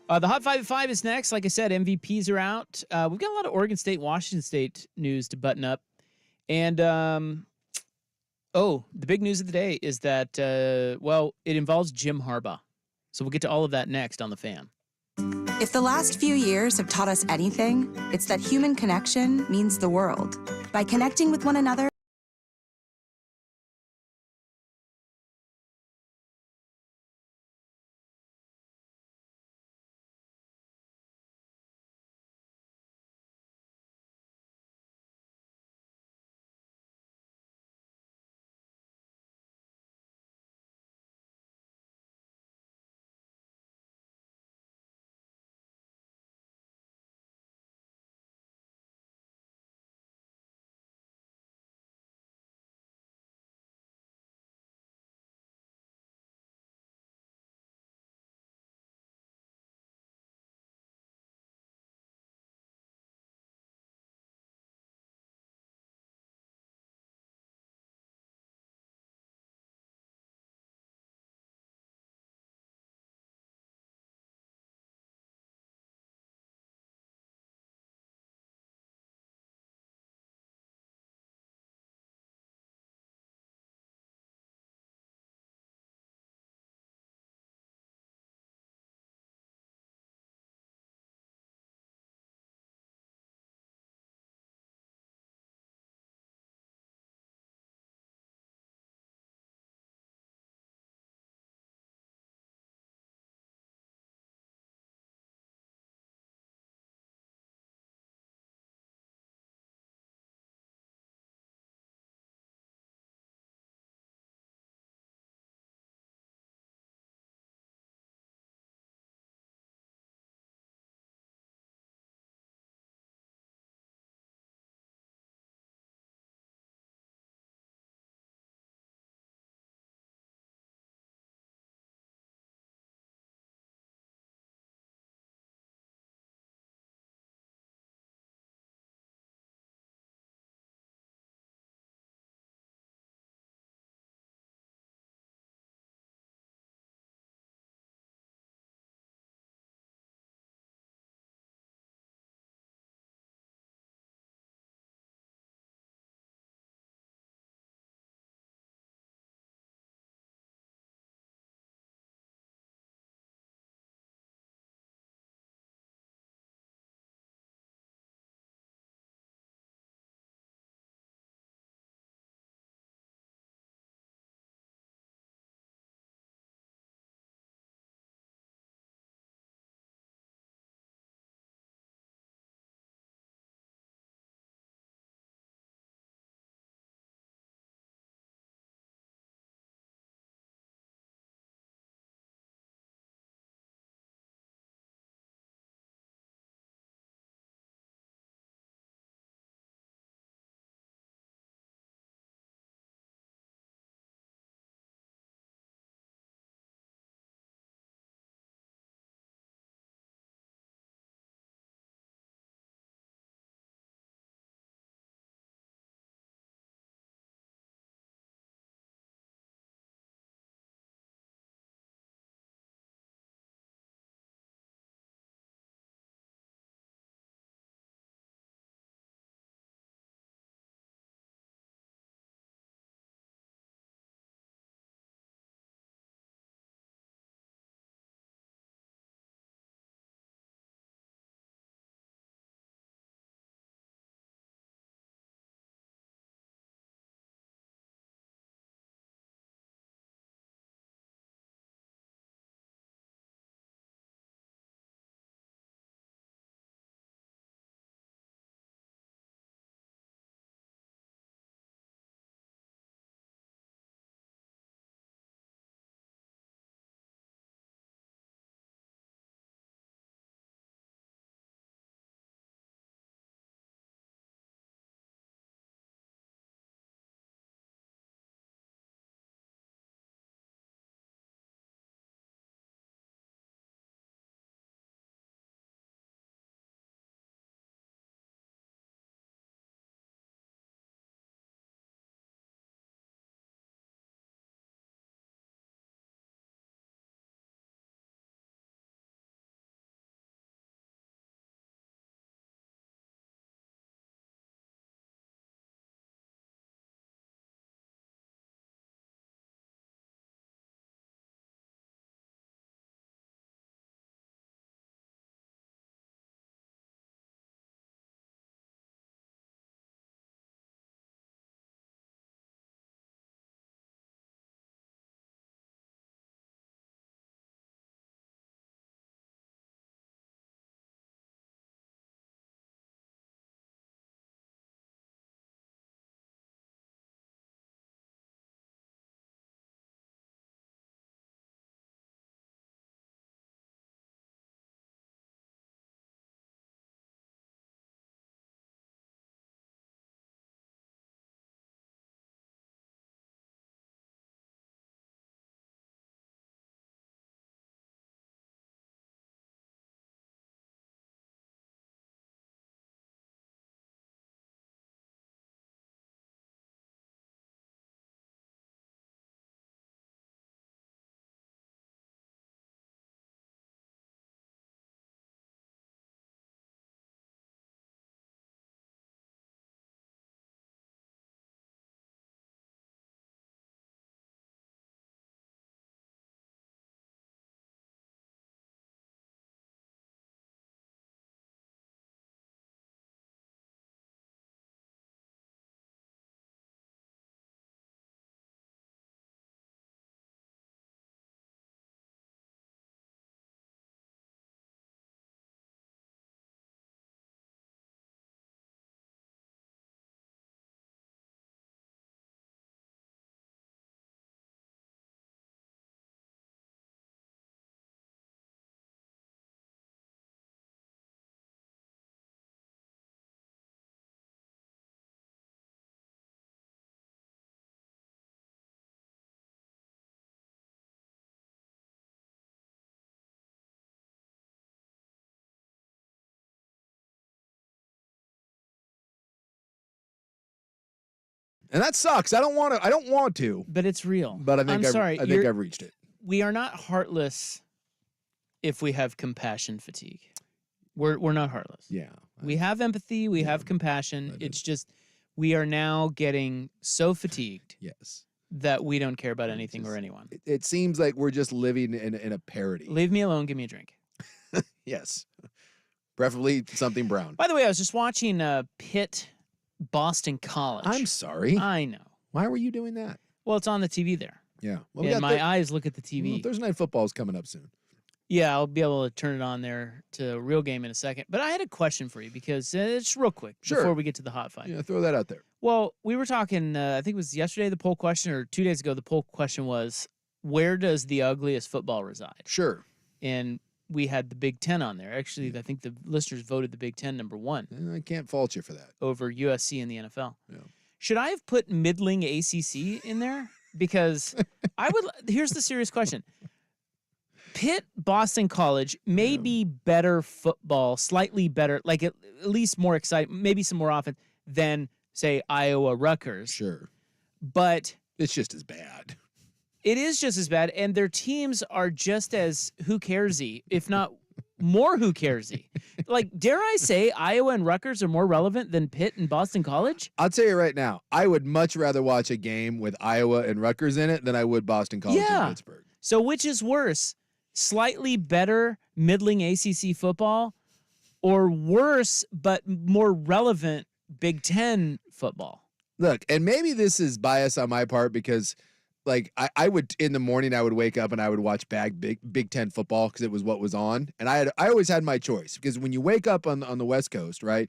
The Hot 5 at 5 is next. Like I said, MVPs are out. We've got a lot of Oregon State, Washington State news to button up. And, the big news of the day is that, it involves Jim Harbaugh. So we'll get to all of that next on The Fan. If the last few years have taught us anything, it's that human connection means the world. By connecting with one another, And that sucks. I don't want to. But it's real. But I think I think I've reached it. We are not heartless if we have compassion fatigue. We're not heartless. Yeah. We have empathy, we have compassion. It's just we are now getting so fatigued Yes. that we don't care about anything or anyone. It seems like we're just living in a parody. Leave me alone, give me a drink. Yes. Preferably something brown. By the way, I was just watching Pitt Boston College. I'm sorry. I know. Why were you doing that? Well, it's on the TV there. Yeah. Well, And my eyes look at the TV. Well, Thursday Night Football is coming up soon. Yeah, I'll be able to turn it on there to a real game in a second. But I had a question for you because it's real quick before we get to the hot five. Yeah, throw that out there. Well, we were talking, I think it was yesterday, the poll question, or 2 days ago, the poll question was, where does the ugliest football reside? Sure. And we had the Big Ten on there. Actually, I think the listeners voted the Big Ten number 1 I can't fault you for that. over USC in the NFL. Yeah. Should I have put middling ACC in there? Because here's the serious question. Pitt Boston College may be better football, slightly better, like at least more exciting, maybe some more often than, say, Iowa Rutgers. Sure. But it's just as bad. It is just as bad, and their teams are just as who cares-y, if not more who cares-y. Like, dare I say Iowa and Rutgers are more relevant than Pitt and Boston College? I'll tell you right now, I would much rather watch a game with Iowa and Rutgers in it than I would Boston College and Pittsburgh. So which is worse? Slightly better middling ACC football or worse but more relevant Big Ten football? Look, and maybe this is bias on my part because like I would in the morning I would wake up and I would watch Big Ten football because it was what was on. And I always had my choice because when you wake up on the West Coast, right?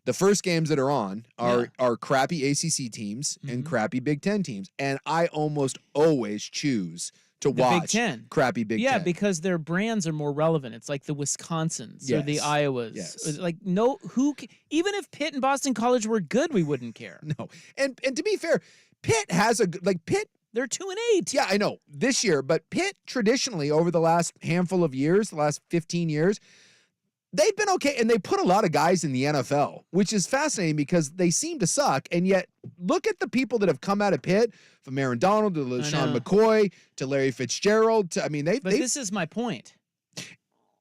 The first games that are on are crappy ACC teams and crappy Big Ten teams. And I almost always choose to watch Big Ten. Crappy Big Ten. Yeah, because their brands are more relevant. It's like the Wisconsins or the Iowas. Yes. Like even if Pitt and Boston College were good, we wouldn't care. No. And to be fair, Pitt has Pitt. They're 2-8. Yeah, I know this year, but Pitt traditionally over the last handful of years, the last 15 years, they've been okay, and they put a lot of guys in the NFL, which is fascinating because they seem to suck, and yet look at the people that have come out of Pitt, from Aaron Donald to LaShawn McCoy to Larry Fitzgerald. But this is my point.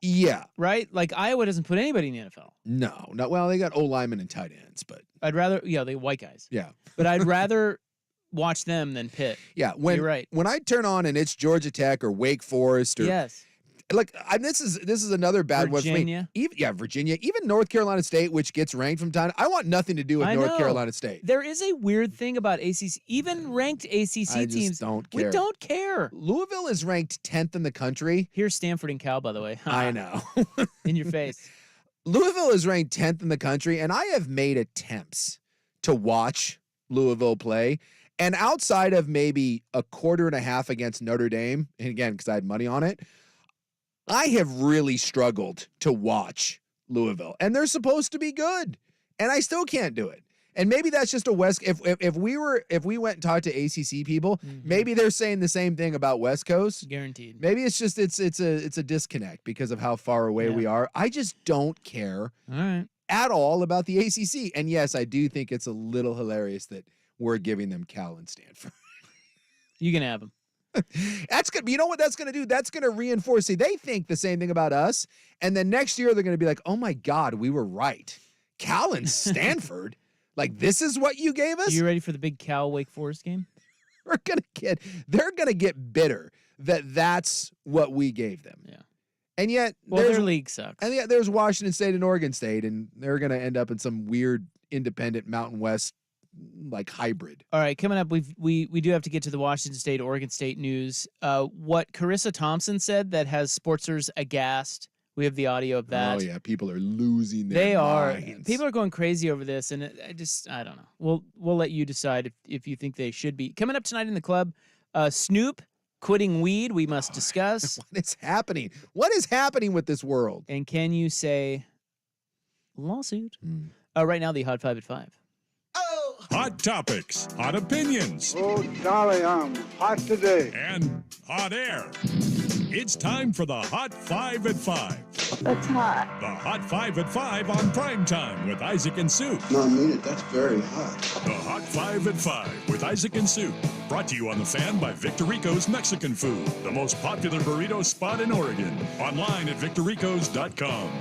Yeah. Right? Like Iowa doesn't put anybody in the NFL. No. Well, they got O-linemen and tight ends, but I'd rather, they white guys. Yeah. But I'd rather watch them than Pitt. Yeah. You're right. When I turn on and it's Georgia Tech or Wake Forest or yes. Like this is another bad one for me. Virginia, even North Carolina State, which gets ranked from time. I want nothing to do with North Carolina State. There is a weird thing about ACC, even ranked ACC teams. Don't care. We don't care. Louisville is ranked 10th in the country. Here's Stanford and Cal, by the way. I know. In your face. Louisville is ranked 10th in the country, and I have made attempts to watch Louisville play. And outside of maybe a quarter and a half against Notre Dame, and again, because I had money on it, I have really struggled to watch Louisville, and they're supposed to be good, and I still can't do it. And maybe that's just a West. If we went and talked to ACC people, maybe they're saying the same thing about West Coast. Guaranteed. Maybe it's just it's a disconnect because of how far away we are. I just don't care at all about the ACC. And yes, I do think it's a little hilarious that we're giving them Cal and Stanford. You can have them. That's good. You know what that's going to do? That's going to reinforce. See, they think the same thing about us, and then next year they're going to be like, "Oh my God, we were right. Cal and Stanford, like this is what you gave us." You ready for the big Cal Wake Forest game? They're going to get bitter that that's what we gave them. Yeah, and yet their league sucks. And yet there's Washington State and Oregon State, and they're going to end up in some weird independent Mountain West like hybrid. All right, coming up, we do have to get to the Washington State, Oregon State news. What Carissa Thompson said that has sportsers aghast. We have the audio of that. Oh yeah, people are losing their minds. People are going crazy over this, and I don't know. We'll let you decide if you think they should be. Coming up tonight in the club, Snoop quitting weed. We must discuss. What is happening? What is happening with this world? And can you say lawsuit? Right now, the Hot 5 at 5. Hot topics, hot opinions. Oh, golly, I'm hot today. And hot air. It's time for the Hot 5 at 5. That's hot. The Hot 5 at 5 on Primetime with Isaac and Sue. No, I mean it. That's very hot. The Hot 5 at 5 with Isaac and Sue. Brought to you on The Fan by Victor Rico's Mexican Food, the most popular burrito spot in Oregon. Online at victorricos.com.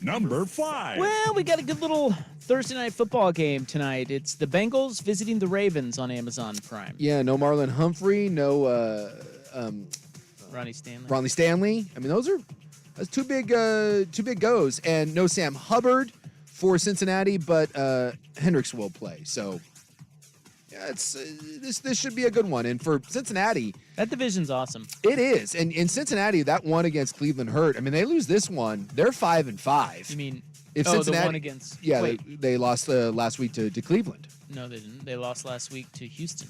Number 5. Well, we got a good little Thursday night football game tonight. It's the Bengals visiting the Ravens on Amazon Prime. Yeah, no Marlon Humphrey, no Ronnie Stanley. Ronnie Stanley. I mean, that's two big goes, and no Sam Hubbard for Cincinnati, but Hendricks will play. So yeah, it's this should be a good one. And for Cincinnati, that division's awesome. It is, and in Cincinnati, that one against Cleveland hurt. I mean, they lose this one, they're 5-5. You mean if Cincinnati, the one against? Yeah, they lost last week to Cleveland. No, they didn't. They lost last week to Houston.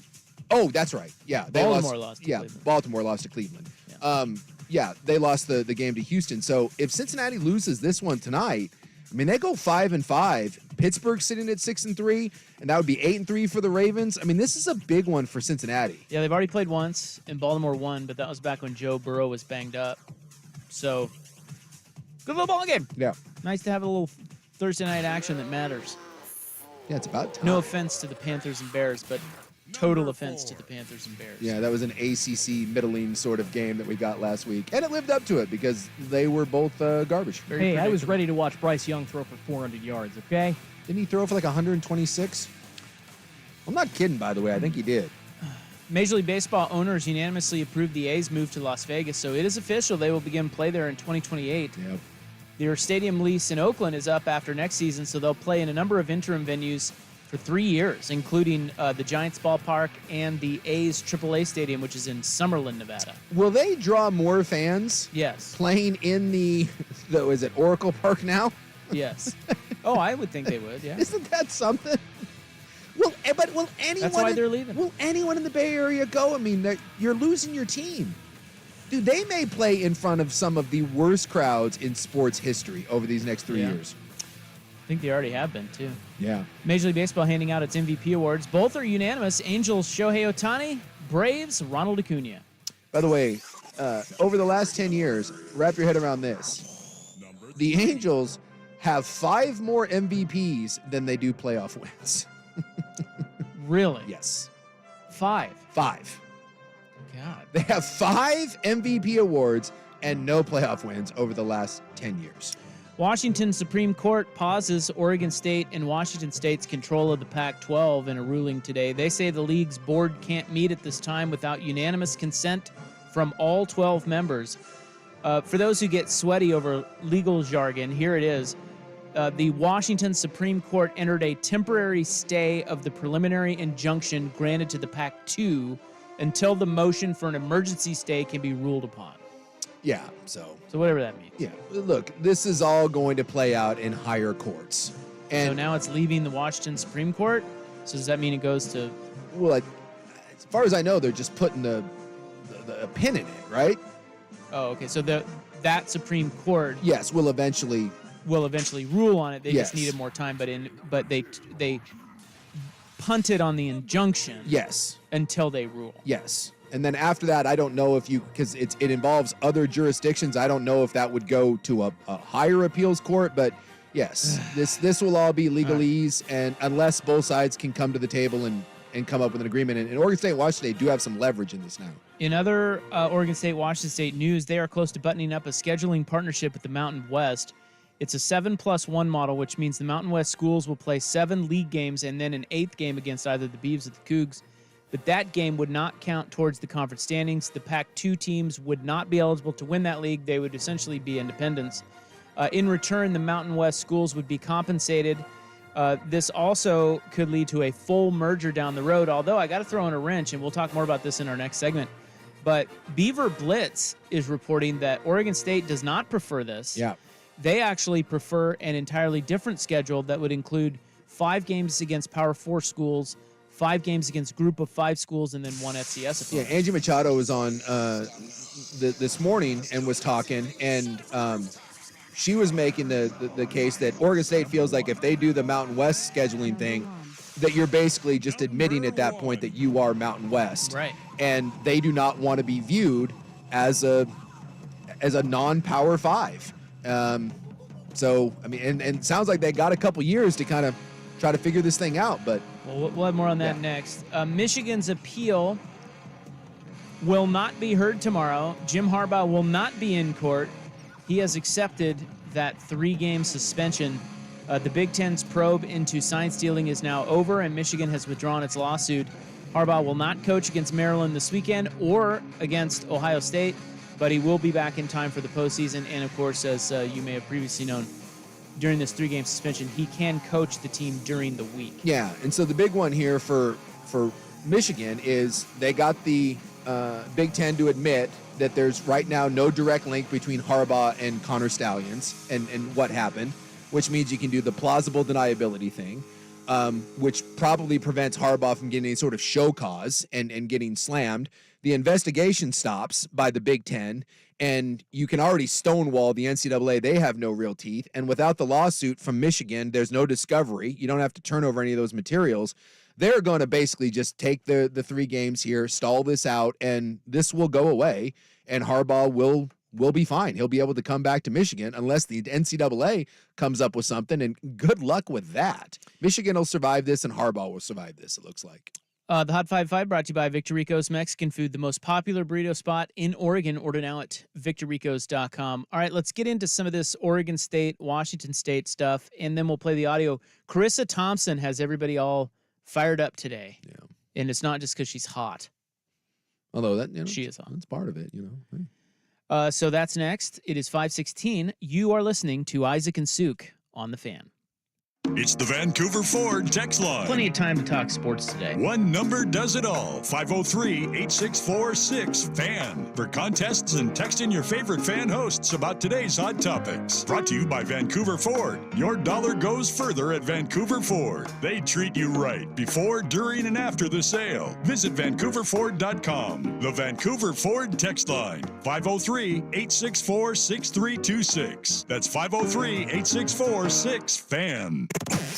Oh, that's right. Yeah, Baltimore lost to Cleveland. Baltimore lost to Cleveland. Yeah. They lost the game to Houston. So if Cincinnati loses this one tonight, I mean, they go 5-5. Pittsburgh sitting at 6-3, and that would be 8-3 for the Ravens. I mean, this is a big one for Cincinnati. Yeah, they've already played once, and Baltimore won, but that was back when Joe Burrow was banged up. So, good little ball game. Yeah. Nice to have a little Thursday night action that matters. Yeah, it's about time. No offense to the Panthers and Bears, but total offense to the Panthers and Bears. Yeah, that was an ACC middling sort of game that we got last week. And it lived up to it because they were both garbage. Hey, I was ready to watch Bryce Young throw for 400 yards, okay? Didn't he throw for like 126? I'm not kidding, by the way. I think he did. Major League Baseball owners unanimously approved the A's move to Las Vegas, so it is official. They will begin play there in 2028. Yep. Their stadium lease in Oakland is up after next season, so they'll play in a number of interim venues for 3 years, including the Giants ballpark and the A's AAA stadium, which is in Summerlin, Nevada. Will they draw more fans? Yes. Playing in the is it Oracle Park now? Yes. Oh, I would think they would, yeah. Isn't that something? Will anyone? That's why they're leaving. Will anyone in the Bay Area go? I mean, you're losing your team. Dude, they may play in front of some of the worst crowds in sports history over these next 3 years. I think they already have been, too. Yeah. Major League Baseball handing out its MVP awards. Both are unanimous. Angels, Shohei Ohtani. Braves, Ronald Acuna. By the way, over the last 10 years, wrap your head around this. The Angels have 5 more MVPs than they do playoff wins. Really? Yes. 5. God. They have 5 MVP awards and no playoff wins over the last 10 years. Washington Supreme Court pauses Oregon State and Washington State's control of the Pac-12 in a ruling today. They say the league's board can't meet at this time without unanimous consent from all 12 members. For those who get sweaty over legal jargon, here it is. The Washington Supreme Court entered a temporary stay of the preliminary injunction granted to the Pac-2 until the motion for an emergency stay can be ruled upon. Yeah, so whatever that means. Yeah, look, this is all going to play out in higher courts. And so now it's leaving the Washington Supreme Court? So does that mean it goes to... Well, as far as I know, they're just putting the pin in it, right? Oh, okay. So that Supreme Court... Yes, will eventually rule on it. They just needed more time, but they punted on the injunction. Yes. Until they rule. Yes. And then after that, I don't know if because it involves other jurisdictions. I don't know if that would go to a higher appeals court, but yes, this will all be legalese, and unless both sides can come to the table and come up with an agreement. And Oregon State and Washington State do have some leverage in this now. In other Oregon State, Washington State news, they are close to buttoning up a scheduling partnership with the Mountain West. It's a 7+1 model, which means the Mountain West schools will play 7 league games and then an 8th game against either the Beavs or the Cougs. But that game would not count towards the conference standings. The Pac-2 teams would not be eligible to win that league. They would essentially be independents. In return, the Mountain West schools would be compensated. This also could lead to a full merger down the road, although I got to throw in a wrench, and we'll talk more about this in our next segment. But Beaver Blitz is reporting that Oregon State does not prefer this. Yeah. They actually prefer an entirely different schedule that would include 5 games against Power 4 schools, 5 games against Group of 5 schools, and then 1 FCS opponent. Yeah, Angie Machado was on this morning and was talking, and she was making the case that Oregon State feels like if they do the Mountain West scheduling thing, that you're basically just admitting at that point that you are Mountain West. Right. And they do not want to be viewed as a non-Power 5. So I mean, and it sounds like they got a couple years to kind of try to figure this thing out. But we'll have more on that next. Michigan's appeal will not be heard tomorrow. Jim Harbaugh will not be in court. He has accepted that 3-game suspension. The Big Ten's probe into sign stealing is now over, and Michigan has withdrawn its lawsuit. Harbaugh will not coach against Maryland this weekend or against Ohio State, but he will be back in time for the postseason. And, of course, as you may have previously known, during this 3-game suspension, he can coach the team during the week. Yeah, and so the big one here for Michigan is they got the Big Ten to admit that there's right now no direct link between Harbaugh and Connor Stallions and what happened, which means you can do the plausible deniability thing, which probably prevents Harbaugh from getting any sort of show cause and getting slammed. The investigation stops by the Big Ten, and you can already stonewall the NCAA. They have no real teeth. And without the lawsuit from Michigan, there's no discovery. You don't have to turn over any of those materials. They're going to basically just take the 3 games here, stall this out, and this will go away, and Harbaugh will be fine. He'll be able to come back to Michigan unless the NCAA comes up with something, and good luck with that. Michigan will survive this, and Harbaugh will survive this, it looks like. The Hot 5-5 brought to you by Victor Rico's Mexican Food, the most popular burrito spot in Oregon. Order now at victorricos.com. All right, let's get into some of this Oregon State, Washington State stuff, and then we'll play the audio. Carissa Thompson has everybody all fired up today. Yeah. And it's not just because she's hot. Although that, she is hot. That's part of it, Hey. So that's next. It is 5:16. You are listening to Isaac and Suk on The Fan. It's the Vancouver Ford text line. Plenty of time to talk sports today. One number does it all. 503-8646-FAN. For contests and text in your favorite fan hosts about today's hot topics. Brought to you by Vancouver Ford. Your dollar goes further at Vancouver Ford. They treat you right before, during, and after the sale. Visit VancouverFord.com. The Vancouver Ford text line. 503-864-6326. That's 503-864-6FAN.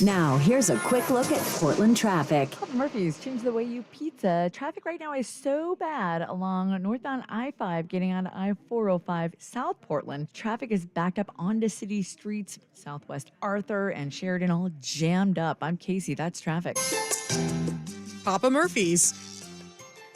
Now, here's a quick look at Portland traffic. Papa Murphy's, change the way you pizza. Traffic right now is so bad along northbound I-5 getting on I-405 South Portland. Traffic is backed up onto city streets, Southwest Arthur and Sheridan, all jammed up. I'm Casey. That's traffic. Papa Murphy's,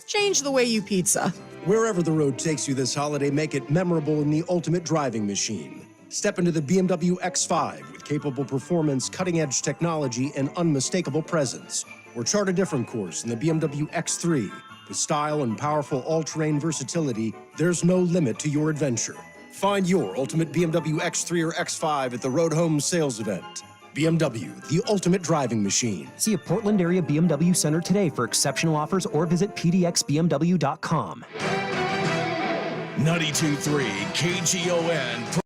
change the way you pizza. Wherever the road takes you this holiday, make it memorable in the ultimate driving machine. Step into the BMW X5 with capable performance, cutting-edge technology, and unmistakable presence. Or chart a different course in the BMW X3. With style and powerful all-terrain versatility, there's no limit to your adventure. Find your ultimate BMW X3 or X5 at the Road Home sales event. BMW, the ultimate driving machine. See a Portland area BMW center today for exceptional offers or visit pdxbmw.com. 92.3 KGON.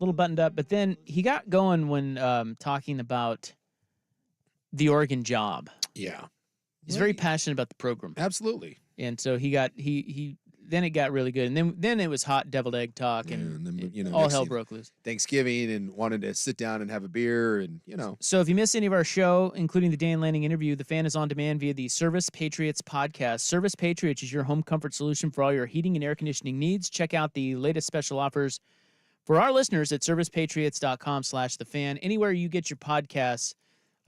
little buttoned up. But then he got going when talking about the Oregon job. Yeah. He's very passionate about the program. Absolutely. And so then it got really good. And then it was hot deviled egg talk and then, all hell broke loose. Thanksgiving and wanted to sit down and have a beer and, So if you missed any of our show, including the Dan Lanning interview, The Fan is on demand via the Service Patriots podcast. Service Patriots is your home comfort solution for all your heating and air conditioning needs. Check out the latest special offers for our listeners at servicepatriots.com/thefan. Anywhere you get your podcasts,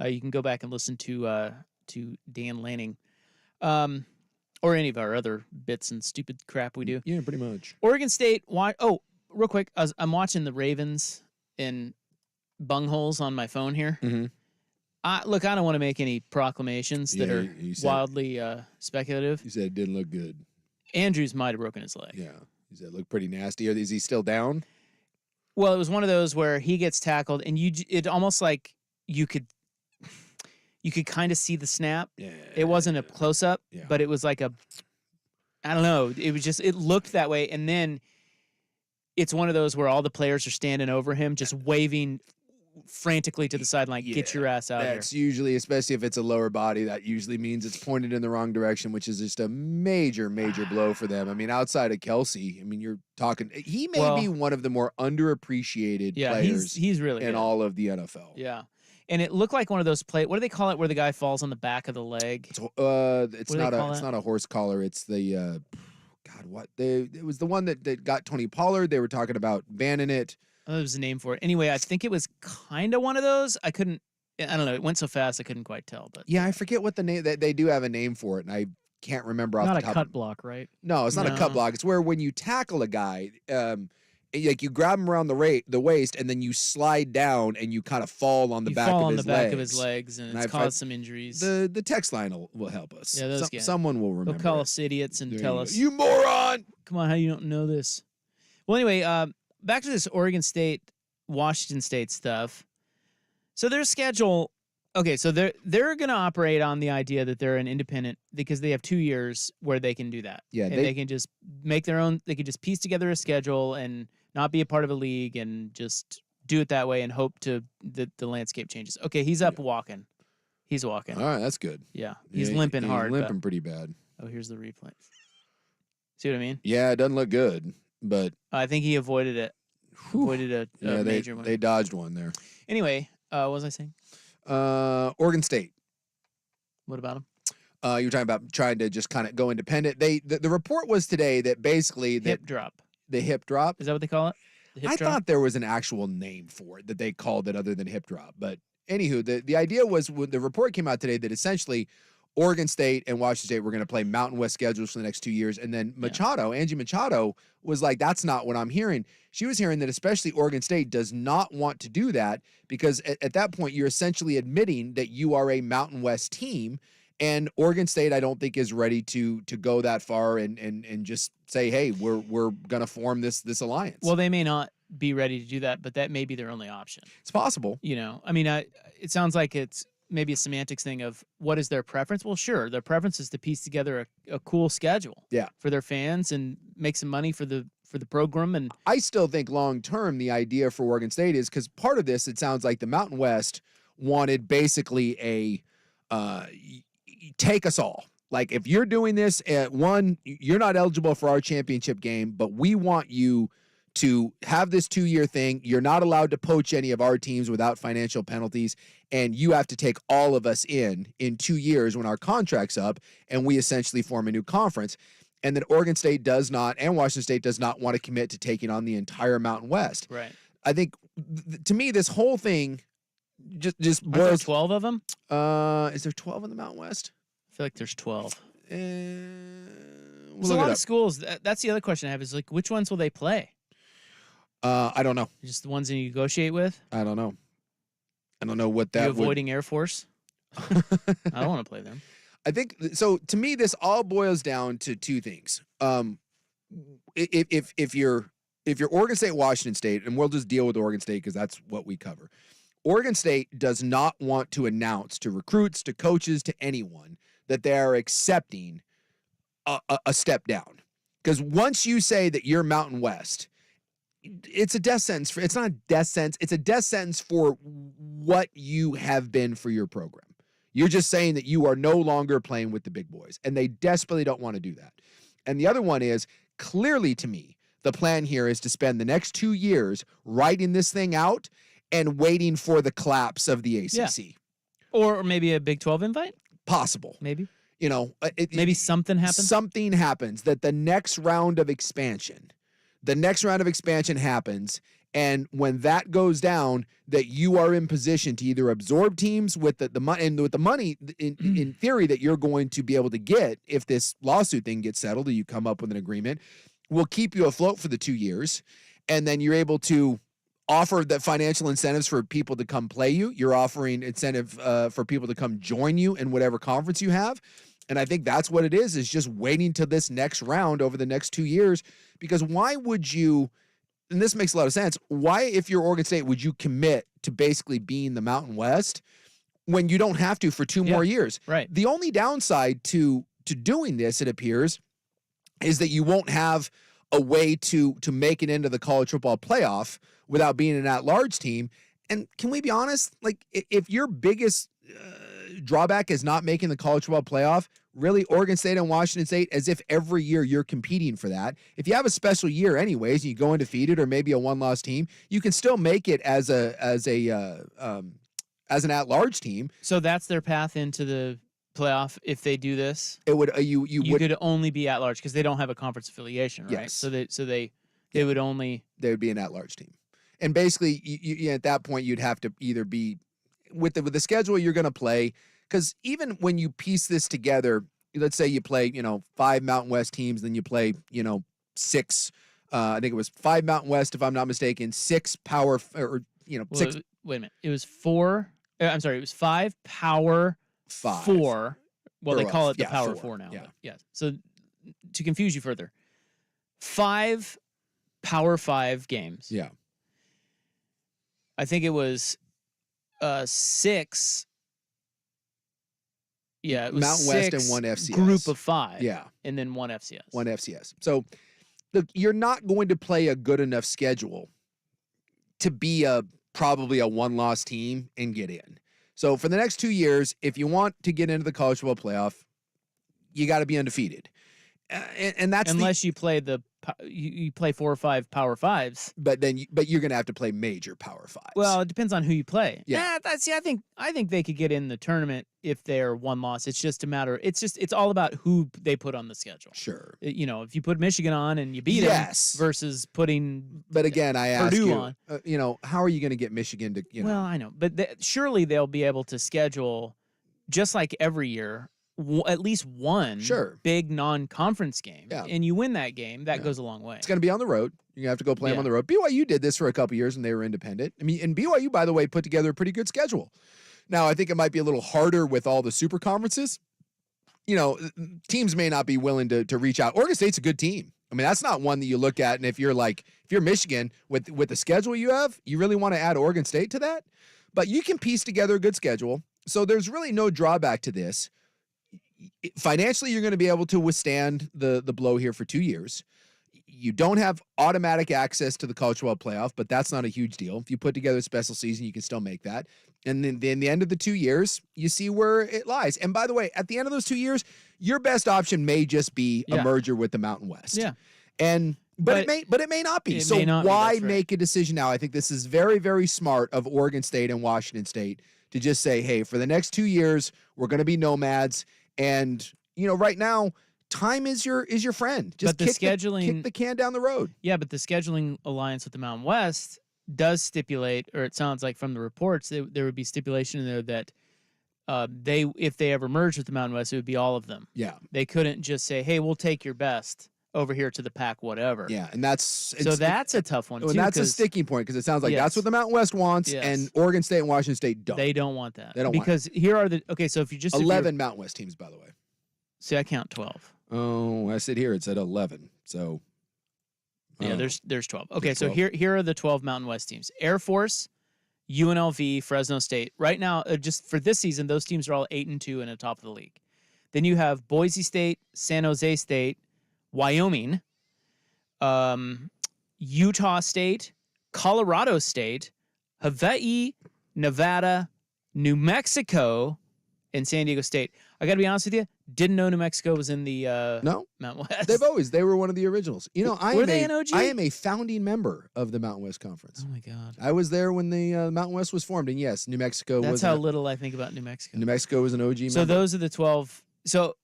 you can go back and listen to Dan Lanning. Or any of our other bits and stupid crap we do. Yeah, pretty much. Oregon State. Real quick. I'm watching the Ravens in bungholes on my phone here. Mm-hmm. I don't want to make any proclamations that are wildly speculative. You said it didn't look good. Andrews might have broken his leg. Yeah. You said it looked pretty nasty. Is he still down? Well, it was one of those where he gets tackled, and it almost like you could kind of see the snap. Yeah. It wasn't a close-up, but it was like I don't know. It was just, it looked that way. And then it's one of those where all the players are standing over him, just waving frantically to the sideline, get your ass out here. That's usually, especially if it's a lower body, that usually means it's pointed in the wrong direction, which is just a major, major blow for them. I mean, outside of Kelsey, you're talking, he may be one of the more underappreciated players he's really in good. all of the NFL. Yeah. And it looked like one of those what do they call it where the guy falls on the back of the leg? It's not a horse collar. It's the it was the one that got Tony Pollard. They were talking about banning it. Oh, there was a name for it. Anyway, I think it was kind of one of those. I don't know. It went so fast I couldn't quite tell. But yeah, I forget what the name. They do have a name for it, and I can't remember off the top. Not a cut block, right? No, it's not a cut block. It's where when you tackle a guy, like you grab him around the waist, and then you slide down, and you kind of fall on the back of his legs, and it's caused some injuries. The text line will help us. Yeah, those guys. Someone will remember. They'll call us idiots and tell us, "You moron! Come on, how you don't know this?" Well, anyway, back to this Oregon State, Washington State stuff. So their schedule. Okay, so they're going to operate on the idea that they're an independent because they have 2 years where they can do that. Yeah, and they can just make their own. They can just piece together a schedule and not be a part of a league and just do it that way and hope that the landscape changes. Okay, he's up walking. He's walking. All right, that's good. Yeah, he's limping hard. He's limping pretty bad. Oh, here's the replay. See what I mean? Yeah, it doesn't look good, but I think he avoided it. Avoided a major one. They dodged one there. Anyway, what was I saying? Oregon State. What about him? You were talking about trying to just kind of go independent. The report was today that basically hip drop. The hip drop. Is that what they call it? I thought there was an actual name for it that they called it other than hip drop. But anywho, the idea was when the report came out today that essentially Oregon State and Washington State were going to play Mountain West schedules for the next 2 years. And then Angie Machado was like, that's not what I'm hearing. She was hearing that especially Oregon State does not want to do that because at that point, you're essentially admitting that you are a Mountain West team. And Oregon State, I don't think, is ready to go that far and just say, hey, we're going to form this alliance. Well, they may not be ready to do that, but that may be their only option. It's possible. It sounds like it's maybe a semantics thing of what is their preference. Well, sure, their preference is to piece together a cool schedule for their fans and make some money for the program. And I still think long term the idea for Oregon State is because part of this, it sounds like the Mountain West wanted basically a take us all. Like if you're doing this at one, you're not eligible for our championship game, but we want you to have this 2-year thing. You're not allowed to poach any of our teams without financial penalties. And you have to take all of us in 2 years when our contract's up and we essentially form a new conference. And that Oregon State does not, and Washington State does not want to commit to taking on the entire Mountain West. Right. I think to me, this whole thing just boils. Are there 12 of them? Is there 12 in the Mountain West? I feel like there's 12. There's a lot of schools. That's the other question I have is like, which ones will they play? I don't know. Just the ones that you negotiate with? I don't know. I don't know what that. You avoiding Air Force? I don't want to play them. I think so. To me, this all boils down to two things. If you're Oregon State, Washington State, and we'll just deal with Oregon State because that's what we cover. Oregon State does not want to announce to recruits, to coaches, to anyone that they are accepting a step down. Because once you say that you're Mountain West, it's a death sentence. It's not a death sentence. It's a death sentence for what you have been for your program. You're just saying that you are no longer playing with the big boys, and they desperately don't want to do that. And the other one is, clearly to me, the plan here is to spend the next 2 years writing this thing out and waiting for the collapse of the ACC. Yeah. Or maybe a Big 12 invite? Possible. Maybe. Maybe something happens. Something happens that the next round of expansion happens, and when that goes down, that you are in position to either absorb teams with the money, and with the money in theory that you're going to be able to get if this lawsuit thing gets settled, or you come up with an agreement, will keep you afloat for the 2 years, and then you're able to offer the financial incentives for people to come play you. You're offering incentive for people to come join you in whatever conference you have. And I think that's what it is just waiting till this next round over the next 2 years. Because why would you, and this makes a lot of sense, why, if you're Oregon State, would you commit to basically being the Mountain West when you don't have to for 2 more years? Right. The only downside to doing this, it appears, is that you won't have a way to make it into the college football playoff without being an at-large team. And can we be honest? Like, if your biggest drawback is not making the college football playoff, really, Oregon State and Washington State, as if every year you're competing for that. If you have a special year anyways, and you go undefeated or maybe a one-loss team, you can still make it as an at-large team. So that's their path into the playoff if they do this. It would you could only be at large because they don't have a conference affiliation, right? Yes. So they would only be an at-large team, and basically you at that point you'd have to either be with the schedule you're going to play, because even when you piece this together, let's say you play 5 Mountain West teams, then you play 6. I think it was 5 Mountain West if I'm not mistaken, 6 Power 6. Wait a minute, it was 4. I'm sorry, it was 5 Power 5. 4. Well, they call it the Power 4. 4 now. Yeah. But yeah. So to confuse you further, 5 Power 5 games. Yeah. I think it was 6. Yeah, it was Mountain West and 1 FCS. Group of 5. Yeah. And then 1 FCS. 1 FCS. So look, you're not going to play a good enough schedule to be probably a one-loss team and get in. So for the next 2 years, if you want to get into the college football playoff, you got to be undefeated. And that's unless you play you play 4 or 5 Power 5s. But you're going to have to play major Power 5s. Well, it depends on who you play. Yeah. I think they could get in the tournament if they're one loss. It's just a matter. It's all about who they put on the schedule. Sure. If you put Michigan on and you beat them versus putting. But again, I ask Purdue you, on. How are you going to get Michigan to? Well, I know, but surely they'll be able to schedule, just like every year, at least one big non-conference game, and you win that game, that goes a long way. It's going to be on the road. You're going to have to go play them on the road. BYU did this for a couple years, and they were independent. I mean, and BYU, by the way, put together a pretty good schedule. Now, I think it might be a little harder with all the super conferences. Teams may not be willing to reach out. Oregon State's a good team. I mean, that's not one that you look at, and if you're Michigan with the schedule you have, you really want to add Oregon State to that? But you can piece together a good schedule, so there's really no drawback to this. Financially, you're going to be able to withstand the blow here for 2 years. You don't have automatic access to the college football playoff, but that's not a huge deal. If you put together a special season, you can still make that. And then the end of the 2 years, you see where it lies. And by the way, at the end of those 2 years, your best option may just be a merger with the Mountain West. Yeah. But it may not be. So why make a decision now? I think this is very, very smart of Oregon State and Washington State to just say, hey, for the next 2 years, we're going to be nomads. And, right now, time is your friend. Just kick the can down the road. Yeah, but the scheduling alliance with the Mountain West does stipulate, or it sounds like from the reports, there would be stipulation in there that if they ever merge with the Mountain West, it would be all of them. Yeah. They couldn't just say, hey, we'll take your best over here to the Pac whatever. Yeah, and that's a tough one, too. And that's a sticking point, because it sounds like that's what the Mountain West wants, and Oregon State and Washington State don't. They don't want that. They don't because want it. Here are the... Okay, so if you just... 11 Mountain West teams, by the way. See, I count 12. Oh, I sit here. It said 11, so... Yeah, there's 12. Okay, there's 12. So here are the 12 Mountain West teams. Air Force, UNLV, Fresno State. Right now, just for this season, those teams are all 8-2 and at top of the league. Then you have Boise State, San Jose State, Wyoming, Utah State, Colorado State, Hawaii, Nevada, New Mexico, and San Diego State. I got to be honest with you, didn't know New Mexico was in the Mountain West. They were one of the originals. You know, Were they an OG? I am a founding member of the Mountain West Conference. Oh my God. I was there when the Mountain West was formed, and yes, New Mexico was. That's how little I think about New Mexico. New Mexico was an OG So member. those are the 12. So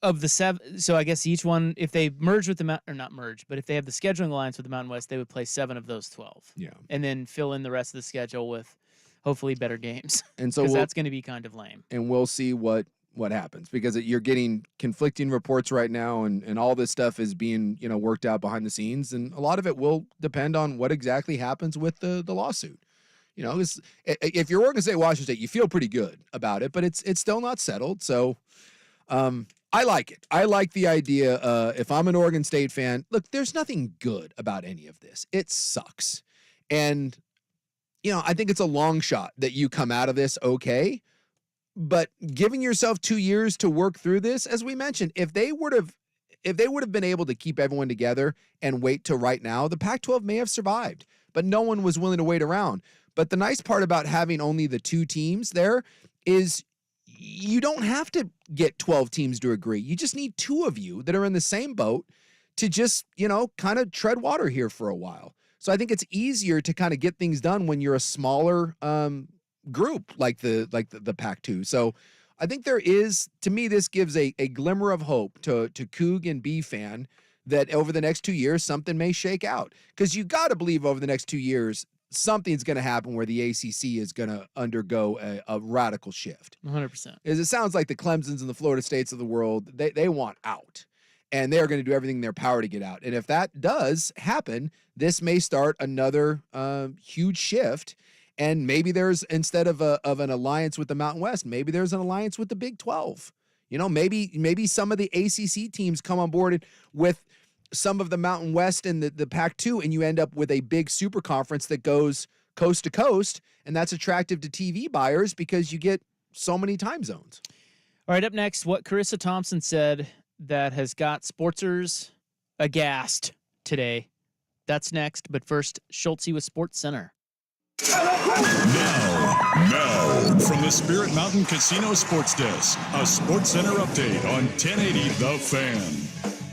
of the 7, so I guess each one, if they merge with or not merge, but if they have the scheduling alliance with the Mountain West, they would play 7 of those 12. Yeah. And then fill in the rest of the schedule with hopefully better games. And so because that's going to be kind of lame. And we'll see what happens, because you're getting conflicting reports right now, and all this stuff is being worked out behind the scenes, and a lot of it will depend on what exactly happens with the lawsuit. If you're Oregon State, Washington State, you feel pretty good about it, but it's still not settled. So I like it. I like the idea. If I'm an Oregon State fan, look, there's nothing good about any of this. It sucks. And, I think it's a long shot that you come out of this okay. But giving yourself 2 years to work through this, as we mentioned, if they would have been able to keep everyone together and wait till right now, the Pac-12 may have survived. But no one was willing to wait around. But the nice part about having only the 2 teams there is you don't have to get 12 teams to agree. You just need 2 of you that are in the same boat to just, kind of tread water here for a while. So I think it's easier to kind of get things done when you're a smaller group like the Pac-2. So I think there is, to me, this gives a glimmer of hope to Coug and B fan that over the next 2 years, something may shake out. Because you got to believe over the next 2 years, something's going to happen where the ACC is going to undergo a radical shift. 100%. As it sounds like the Clemsons and the Florida States of the world, they want out. And they're going to do everything in their power to get out. And if that does happen, this may start another huge shift. And maybe there's, instead of an alliance with the Mountain West, maybe there's an alliance with the Big 12. Maybe some of the ACC teams come on board with some of the Mountain West and the Pac-2, and you end up with a big super conference that goes coast to coast, and that's attractive to TV buyers because you get so many time zones. All right, up next, what Carissa Thompson said that has got sportsers aghast today. That's next, but first, Schultze with Sports Center. Now, from the Spirit Mountain Casino Sports Desk, a Sports Center update on 1080 The Fan.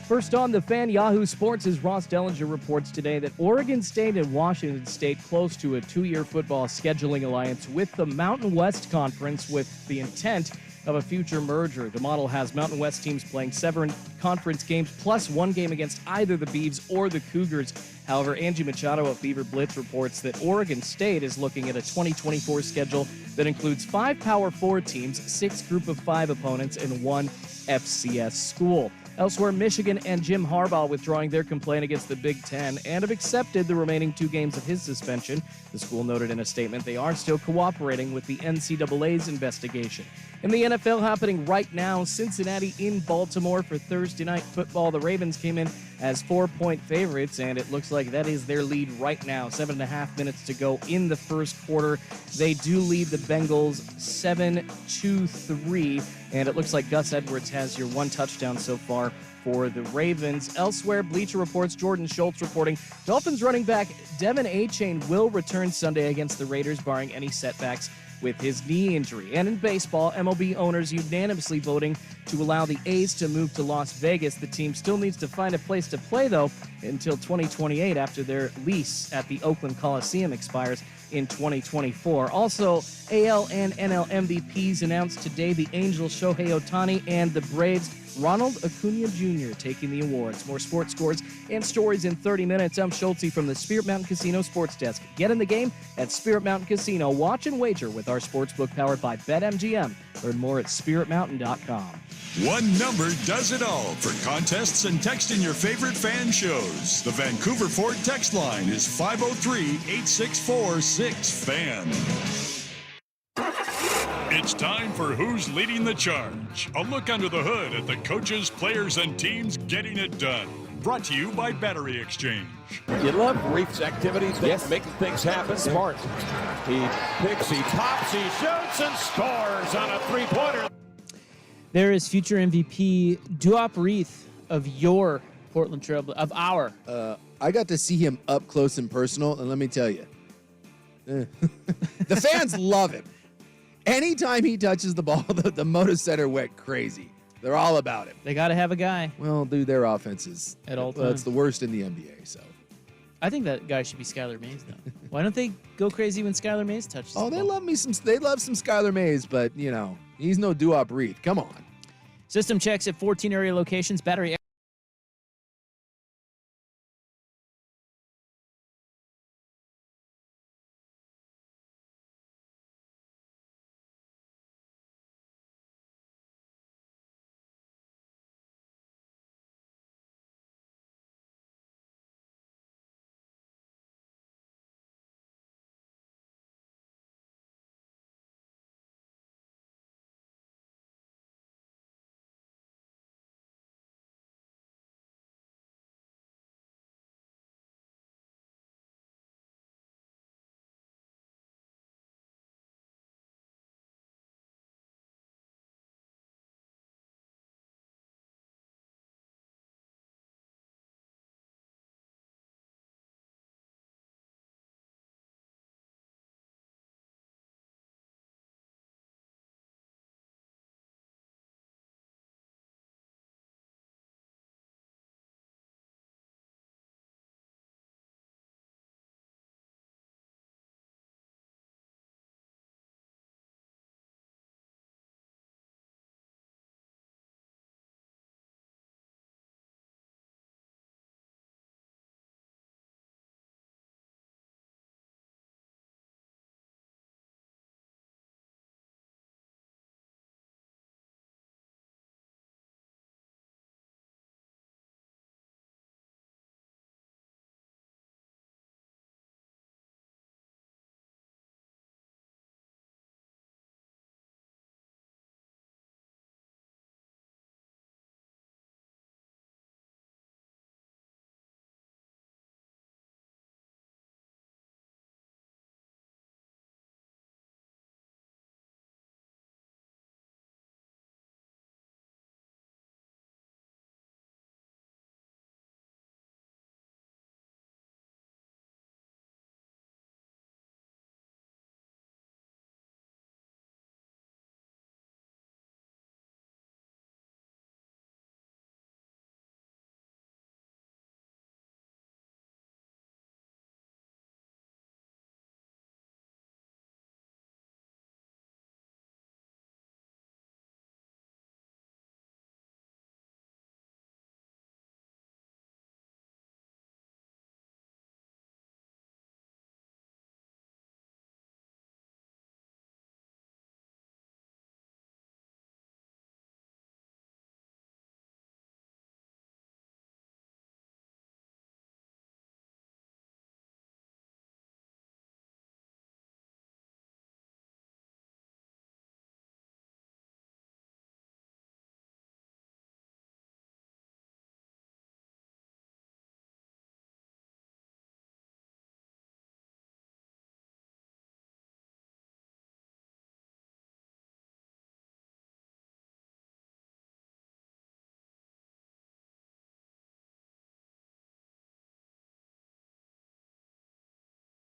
First on The Fan, Yahoo Sports' Ross Dellinger reports today that Oregon State and Washington State close to a 2-year football scheduling alliance with the Mountain West Conference with the intent of a future merger. The model has Mountain West teams playing 7 conference games plus 1 game against either the Beavs or the Cougars. However, Angie Machado of Beaver Blitz reports that Oregon State is looking at a 2024 schedule that includes 5 Power 4 teams, 6 Group of 5 opponents, and 1 FCS school. Elsewhere, Michigan and Jim Harbaugh withdrawing their complaint against the Big Ten and have accepted the remaining 2 games of his suspension. The school noted in a statement they are still cooperating with the NCAA's investigation. In the NFL happening right now, Cincinnati in Baltimore for Thursday Night Football. The Ravens came in as 4-point favorites, and it looks like that is their lead right now. 7.5 minutes to go in the first quarter. They do lead the Bengals 7-3, and it looks like Gus Edwards has your 1 touchdown so far for the Ravens. Elsewhere, Bleacher Report's Jordan Schultz reporting Dolphins running back Devin Achane will return Sunday against the Raiders, barring any setbacks with his knee injury. And in baseball, MLB owners unanimously voting to allow the A's to move to Las Vegas. The team still needs to find a place to play, though, until 2028 after their lease at the Oakland Coliseum expires in 2024. Also, AL and NL MVPs announced today. The Angels, Shohei Ohtani, and the Braves, Ronald Acuna Jr. taking the awards. More sports scores and stories in 30 minutes. I'm Schultze from the Spirit Mountain Casino Sports Desk. Get in the game at Spirit Mountain Casino. Watch and wager with our sportsbook powered by BetMGM. Learn more at spiritmountain.com. One number does it all for contests and texting your favorite fan shows. The Vancouver Ford text line is 503-864-6FAN. It's time for Who's Leading the Charge? A look under the hood at the coaches, players, and teams getting it done. Brought to you by Battery Exchange. You love Reef's activities, making things happen. Smart. He picks, he pops, he shoots, and scores on a 3-pointer. There is future MVP Duop Reith of your Portland Trail, of our I got to see him up close and personal, and let me tell you, the fans love him. Anytime he touches the ball, the Moda Center went crazy. They're all about him. They got to have a guy. Well, dude, their offense is at all times. It's the worst in the NBA. So, I think that guy should be Skylar Mays, though. Why don't they go crazy when Skylar Mays touches? Oh, the they ball? love me some. They love some Skylar Mays, but he's no do-up Reed. Come on. System checks at 14 area locations. Battery.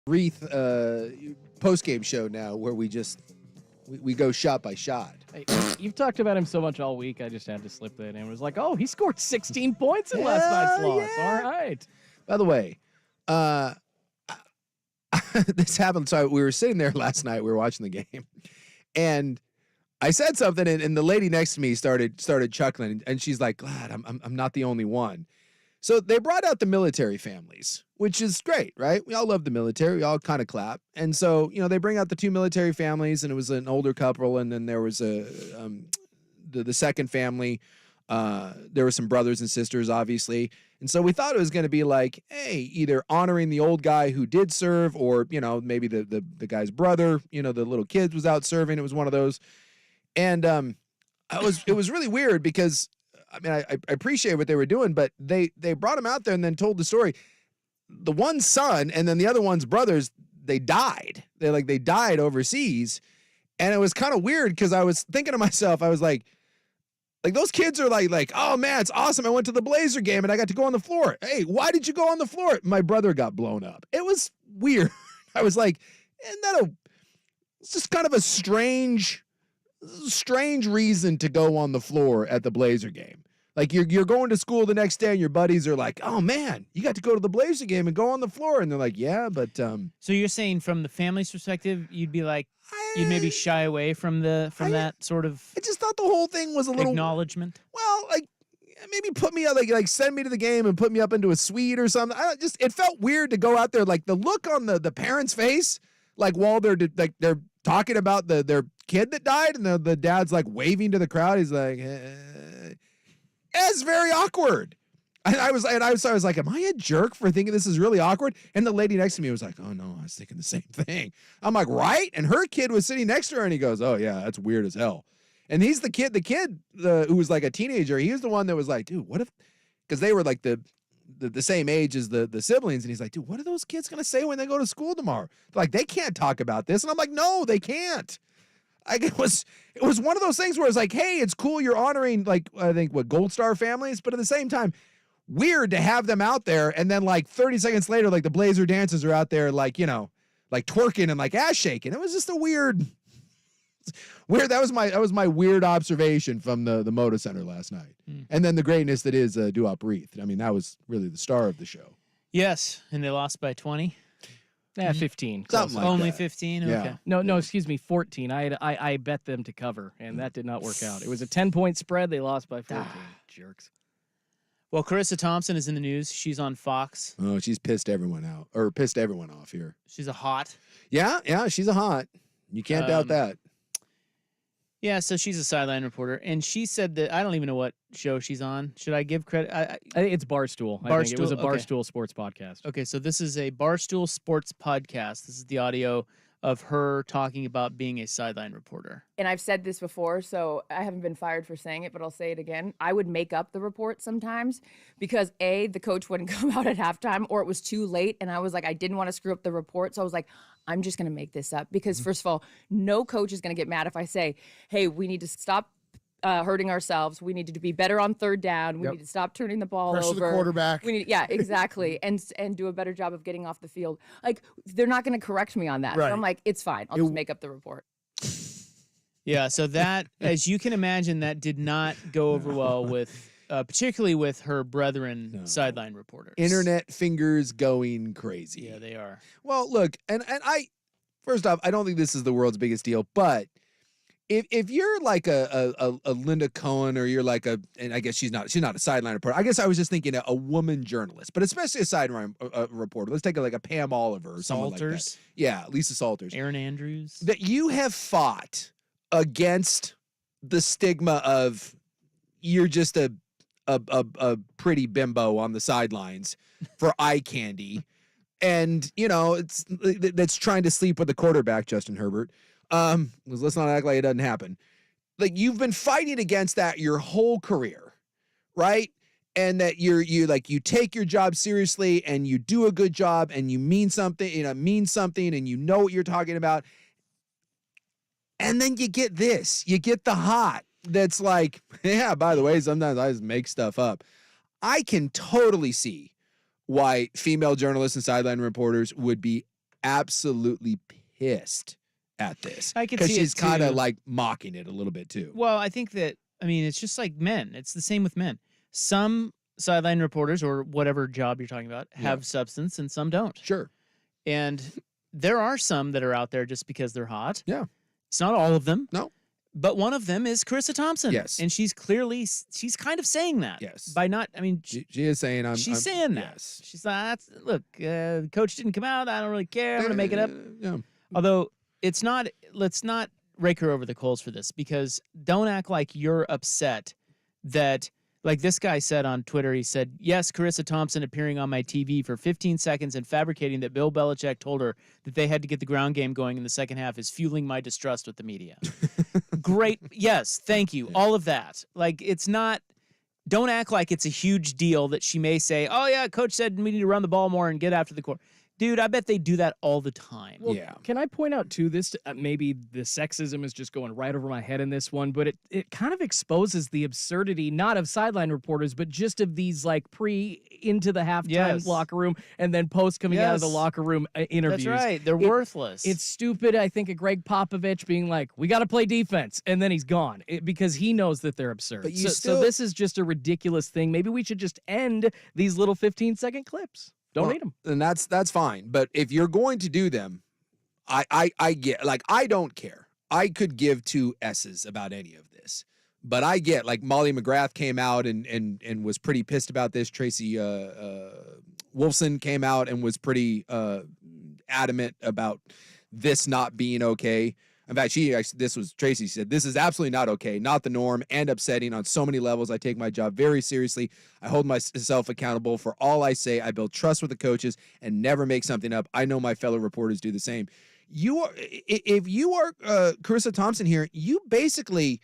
Wreath post-game show now where we go shot by shot. Hey, you've talked about him so much all week. I just had to slip that in. It was like, oh, he scored 16 points in last night's loss. Yeah. All right. By the way, this happened. So we were sitting there last night. We were watching the game, and I said something, and the lady next to me started chuckling, and she's like, "Glad I'm not the only one." So they brought out the military families, which is great, right? We all love the military. We all kind of clap. And so, they bring out the two military families, and it was an older couple, and then there was the second family. There were some brothers and sisters, obviously. And so we thought it was going to be like, hey, either honoring the old guy who did serve, or, maybe the guy's brother, the little kid was out serving. It was one of those. And it was really weird because I appreciate what they were doing, but they brought him out there and then told the story. The one son and then the other one's brothers, they died. They died overseas. And it was kind of weird because I was thinking to myself, I was like, Like those kids are like, oh man, it's awesome. I went to the Blazer game and I got to go on the floor. Hey, why did you go on the floor? My brother got blown up. It was weird. I was like, it's just kind of a strange reason to go on the floor at the Blazer game. Like you're going to school the next day and your buddies are like, oh man, you got to go to the Blazer game and go on the floor. And they're like, yeah, but So you're saying from the family's perspective, you'd be like, you'd maybe shy away from that sort of I just thought the whole thing was a little acknowledgement. Well, like maybe put me up, like send me to the game and put me up into a suite or something. It felt weird to go out there. Like the look on the parents' face, like while they're talking about their kid that died, and the dad's like waving to the crowd. He's like, it's very awkward. And I was like, am I a jerk for thinking this is really awkward? And the lady next to me was like, oh no, I was thinking the same thing. I'm like, right? And her kid was sitting next to her, and he goes, oh yeah, that's weird as hell. And he's the kid who was like a teenager. He was the one that was like, dude, what if? Because they were like the same age as the siblings, and he's like, dude, what are those kids gonna say when they go to school tomorrow? They're like, they can't talk about this, and I'm like, no, they can't. It was one of those things where it's like, hey, it's cool you're honoring, like, I think Gold Star families, but at the same time, weird to have them out there, and then like 30 seconds later, like the Blazer dancers are out there, like, like twerking and like ass shaking. It was just a weird. That was my weird observation from the Moda Center last night, and then the greatness that is Duop Reith. I mean, that was really the star of the show. Yes, and they lost by 20. Yeah, 15. Something like Only that. 15? Yeah. Okay. No, excuse me, 14. I bet them to cover, and that did not work out. It was a 10-point spread. They lost by 14. Jerks. Well, Carissa Thompson is in the news. She's on Fox. Oh, she's pissed everyone off here. She's a hot. Yeah, she's a hot. You can't doubt that. Yeah, so she's a sideline reporter, and she said that I don't even know what show she's on. Should I give credit? I think it's Barstool. I think it was a Barstool sports podcast. Okay, so this is a Barstool sports podcast. This is the audio of her talking about being a sideline reporter. And I've said this before, so I haven't been fired for saying it, but I'll say it again. I would make up the report sometimes because A, the coach wouldn't come out at halftime, or it was too late, and I was like, I didn't want to screw up the report, so I was like, I'm just going to make this up because, first of all, no coach is going to get mad if I say, hey, we need to stop hurting ourselves. We need to be better on third down. We need to stop turning the ball Pressure over. the quarterback. Yeah, exactly. and do a better job of getting off the field. Like, they're not going to correct me on that. Right. So I'm like, it's fine. I'll just make up the report. Yeah, so that, as you can imagine, that did not go over well with, particularly with her brethren sideline reporters. Internet fingers going crazy. Yeah, they are. Well, look, and first off, I don't think this is the world's biggest deal, but if you're like a Linda Cohen, or you're like and I guess she's not a sideline reporter. I guess I was just thinking a woman journalist, but especially a sideline reporter. Let's take like a Pam Oliver or someone like that. Yeah, Lisa Salters. Aaron Andrews. That you have fought against the stigma of you're just a pretty bimbo on the sidelines for eye candy, and that's trying to sleep with the quarterback, Justin Herbert. Let's not act like it doesn't happen. Like, you've been fighting against that your whole career, right? And that you take your job seriously, and you do a good job, and you mean something, and you know what you're talking about. And then you get this, you get the hot that's like, yeah, by the way, sometimes I just make stuff up. I can totally see why female journalists and sideline reporters would be absolutely pissed at this. I can see it, because she's kind of too. like mocking it a little bit too. Well, I think that, it's just like men. It's the same with men. Some sideline reporters, or whatever job you're talking about, have substance, and some don't. Sure. And there are some that are out there just because they're hot. Yeah. It's not all of them. No. But one of them is Carissa Thompson. Yes. And she's kind of saying that. Yes. By not, she is saying she's saying that. Yes. She's like, look, the coach didn't come out. I don't really care. I'm going to make it up. Yeah. Although let's not rake her over the coals for this, because don't act like you're upset that, like this guy said on Twitter, he said, yes, Carissa Thompson appearing on my TV for 15 seconds and fabricating that Bill Belichick told her that they had to get the ground game going in the second half is fueling my distrust with the media. Great. Yes. Thank you. All of that. Like, don't act like it's a huge deal that she may say, oh yeah, coach said we need to run the ball more and get after the court. Dude, I bet they do that all the time. Well, can I point out, too, this maybe the sexism is just going right over my head in this one, but it kind of exposes the absurdity, not of sideline reporters, but just of these, like, into the halftime locker room and then post coming out of the locker room interviews. That's right. They're worthless. It's stupid, I think, of Greg Popovich being like, we got to play defense, and then he's gone because he knows that they're absurd. But so this is just a ridiculous thing. Maybe we should just end these little 15-second clips. Don't need them. And that's fine. But if you're going to do them, I get, like, I don't care. I could give two S's about any of this. But I get, like, Molly McGrath came out and was pretty pissed about this. Tracy Wolfson came out and was pretty adamant about this not being okay. In fact, Tracy said, this is absolutely not okay, not the norm, and upsetting on so many levels. I take my job very seriously. I hold myself accountable for all I say. I build trust with the coaches and never make something up. I know my fellow reporters do the same. If you are Carissa Thompson here, you basically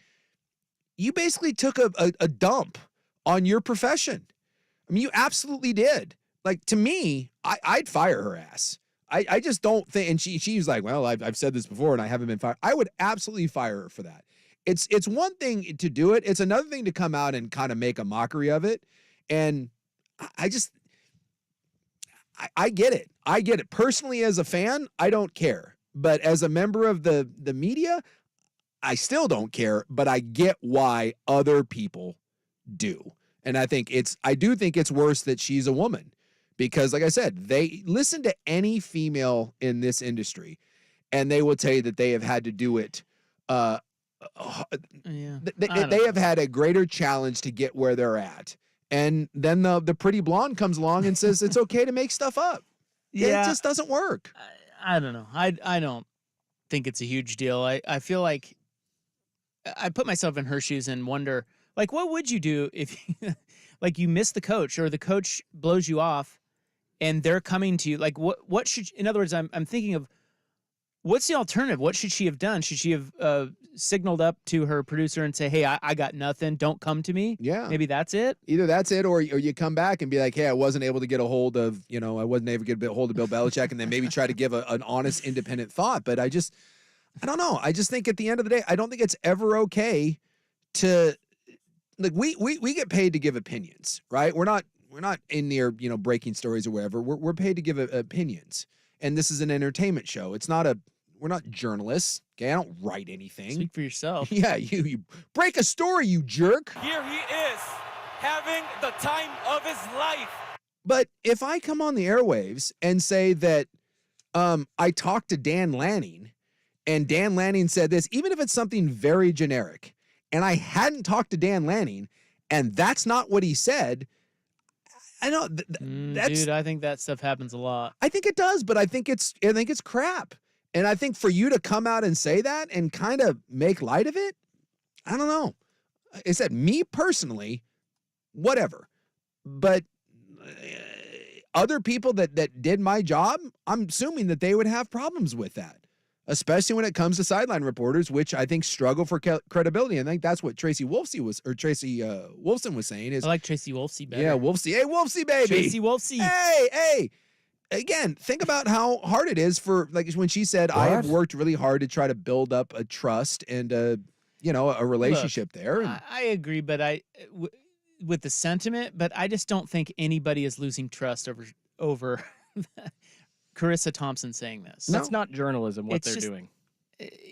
took a dump on your profession. I mean, you absolutely did. Like, to me, I'd fire her ass. I just don't think, and she's like, well, I've said this before and I haven't been fired. I would absolutely fire her for that. It's one thing to do it. It's another thing to come out and kind of make a mockery of it. And I get it. I get it. Personally, as a fan, I don't care. But as a member of the media, I still don't care, but I get why other people do. And I do think it's worse that she's a woman. Because, like I said, they listen to any female in this industry, and they will tell you that they have had to do it. They have had a greater challenge to get where they're at. And then the pretty blonde comes along and says it's okay to make stuff up. Yeah, it just doesn't work. I don't know. I don't think it's a huge deal. I feel like I put myself in her shoes and wonder, like, what would you do if like you miss the coach or the coach blows you off? And they're coming to you, like, what should, in other words, I'm thinking of, what's the alternative? What should she have done? Should she have signaled up to her producer and say, hey, I got nothing, don't come to me? Yeah. Maybe that's it? Either that's it, or you come back and be like, hey, I wasn't able to get a hold of, I wasn't able to get a hold of Bill Belichick, and then maybe try to give an honest, independent thought. But I don't know. I just think at the end of the day, I don't think it's ever okay to, like, we get paid to give opinions, right? We're not in there, breaking stories or whatever. We're paid to give opinions. And this is an entertainment show. We're not journalists. Okay. I don't write anything. Speak for yourself. Yeah. You break a story, you jerk. Here he is having the time of his life. But if I come on the airwaves and say that I talked to Dan Lanning and Dan Lanning said this, even if it's something very generic, and I hadn't talked to Dan Lanning and that's not what he said, I know dude, I think that stuff happens a lot. I think it does, but I think it's crap. And I think for you to come out and say that and kind of make light of it, I don't know. I said, me personally, whatever. But other people that did my job, I'm assuming that they would have problems with that. Especially when it comes to sideline reporters, which I think struggle for credibility. I think that's what Tracy Wolfson was saying. Is I like Tracy Wolfson better. Yeah, Wolfsy. Hey, Wolfsy, baby. Tracy Wolfson. Hey. Again, think about how hard it is for, like, when she said, I have worked really hard to try to build up a trust and a relationship there. And I agree, but with the sentiment, but I just don't think anybody is losing trust over Carissa Thompson saying this. That's not journalism, what they're doing.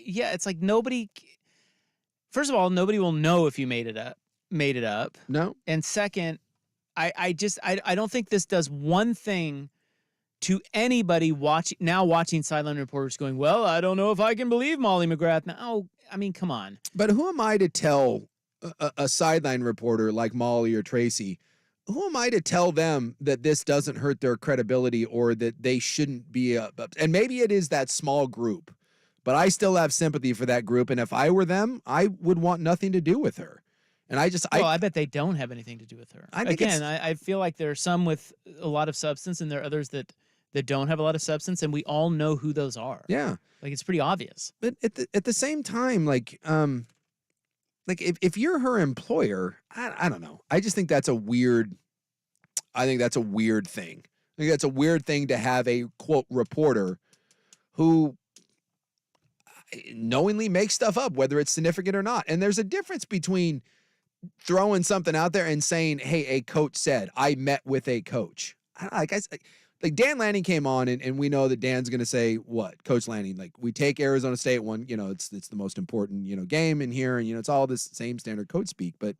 Yeah, it's like nobody. First of all, nobody will know if you made it up. No. And second, I don't think this does one thing to anybody watching sideline reporters going, well, I don't know if I can believe Molly McGrath. Now, I mean, come on. But who am I to tell a sideline reporter like Molly or Tracy? Who am I to tell them that this doesn't hurt their credibility or that they shouldn't be and maybe it is that small group, but I still have sympathy for that group. And if I were them, I would want nothing to do with her. And I bet they don't have anything to do with her. I feel like there are some with a lot of substance and there are others that don't have a lot of substance. And we all know who those are. Yeah. Like, it's pretty obvious. But at the same time, like if you're her employer, I don't know. I just think that's a weird thing. think that's a weird thing to have a, quote, reporter who knowingly makes stuff up, whether it's significant or not. And there's a difference between throwing something out there and saying, hey, a coach said, I met with a coach. Like Dan Lanning came on, and we know that Dan's going to say, what? Coach Lanning, like, we take Arizona State one, it's the most important, game in here, and, it's all this same standard coach speak. But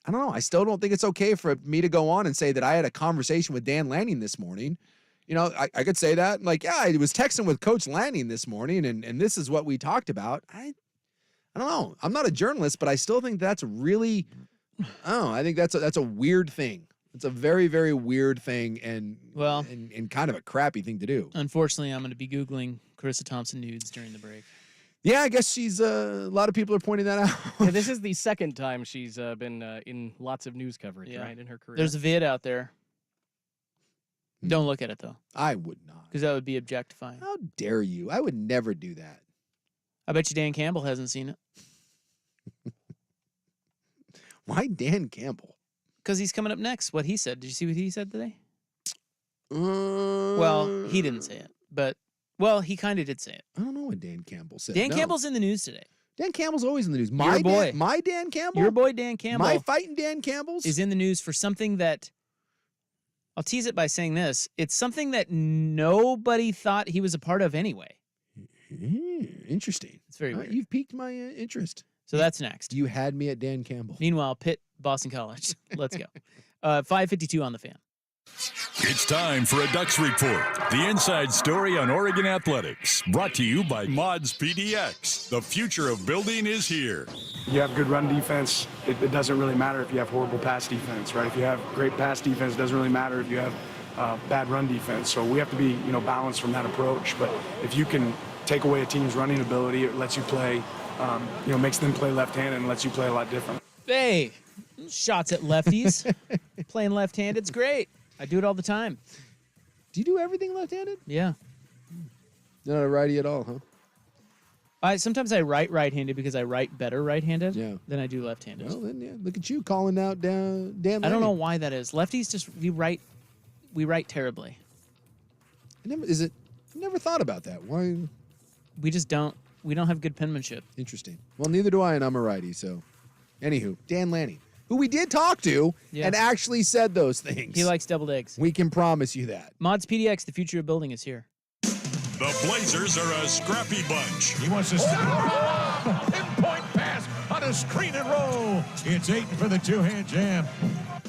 I don't know. I still don't think it's okay for me to go on and say that I had a conversation with Dan Lanning this morning. I could say that, like, yeah, I was texting with Coach Lanning this morning, and this is what we talked about. I don't know. I'm not a journalist, but I still think that's really, I think that's a weird thing. It's a very, very weird thing and kind of a crappy thing to do. Unfortunately, I'm going to be Googling Carissa Thompson nudes during the break. Yeah, I guess she's a lot of people are pointing that out. Yeah, this is the second time she's been in lots of news coverage, right, in her career. There's a vid out there. Don't look at it, though. I would not. Because that would be objectifying. How dare you? I would never do that. I bet you Dan Campbell hasn't seen it. Why Dan Campbell? Because he's coming up next. What he said. Did you see what he said today? Well, he didn't say it, but he kind of did say it. I don't know what Dan Campbell said. Dan Campbell's in the news today. Dan Campbell's always in the news. My boy. My Dan Campbell? Your boy Dan Campbell. My fighting Dan Campbell's? Is in the news for something that, I'll tease it by saying this. It's something that nobody thought he was a part of anyway. Interesting. It's very weird. You've piqued my interest. So that's next. You had me at Dan Campbell. Meanwhile, Pitt, Boston College. Let's go. 5:52 on the Fan. It's time for a Ducks Report, the inside story on Oregon athletics. Brought to you by Mods PDX. The future of building is here. You have good run defense. It doesn't really matter if you have horrible pass defense, right? If you have great pass defense, it doesn't really matter if you have bad run defense. So we have to be, balanced from that approach. But if you can take away a team's running ability, it lets you play, makes them play left-handed and lets you play a lot different. Hey, shots at lefties. Playing left-handed's great. I do it all the time. Do you do everything left-handed? Yeah. Not a righty at all, huh? Sometimes I write right-handed because I write better right-handed than I do left-handed. Well, then, yeah, look at you calling out Dan Lanning. I don't know why that is. Lefties just, we write terribly. I've never thought about that. Why? We just don't. We don't have good penmanship. Interesting. Well, neither do I, and I'm a righty, so. Anywho, Dan Lanning, who we did talk to and actually said those things. He likes deviled eggs. We can promise you that. Mods PDX, the future of building is here. The Blazers are a scrappy bunch. He wants to pinpoint pass on a screen and roll. It's Ayton for the two-hand jam.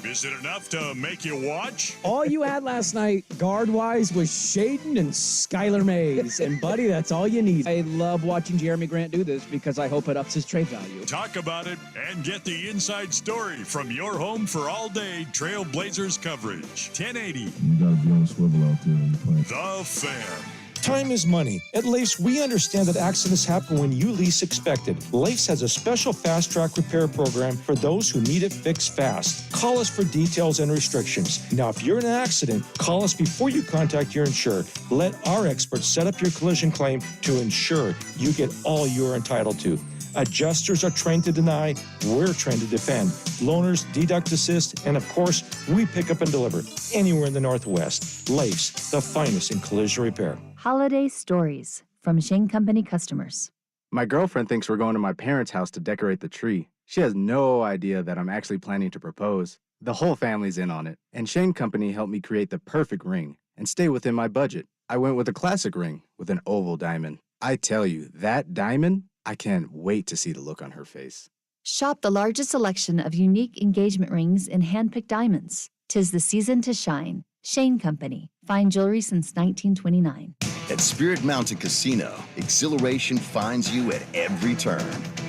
Is it enough to make you watch? All you had last night, guard-wise, was Shaden and Skylar Mays. And, buddy, that's all you need. I love watching Jeremy Grant do this because I hope it ups his trade value. Talk about it and get the inside story from your home for all-day Trailblazers coverage. 1080. You got to be on the swivel out there when you play. The Fan. Time is money. At Leafs, we understand that accidents happen when you least expect it. Leafs has a special fast-track repair program for those who need it fixed fast. Call us for details and restrictions. Now, if you're in an accident, call us before you contact your insured. Let our experts set up your collision claim to ensure you get all you're entitled to. Adjusters are trained to deny, we're trained to defend. Loaners deduct assist, and of course, we pick up and deliver anywhere in the Northwest. Leafs, the finest in collision repair. Holiday stories from Shane Company customers. My girlfriend thinks we're going to my parents' house to decorate the tree. She has no idea that I'm actually planning to propose. The whole family's in on it, and Shane Company helped me create the perfect ring and stay within my budget. I went with a classic ring with an oval diamond. I tell you, that diamond, I can't wait to see the look on her face. Shop the largest selection of unique engagement rings in hand-picked diamonds. 'Tis the season to shine. Shane Company. Fine jewelry since 1929. At Spirit Mountain Casino, exhilaration finds you at every turn,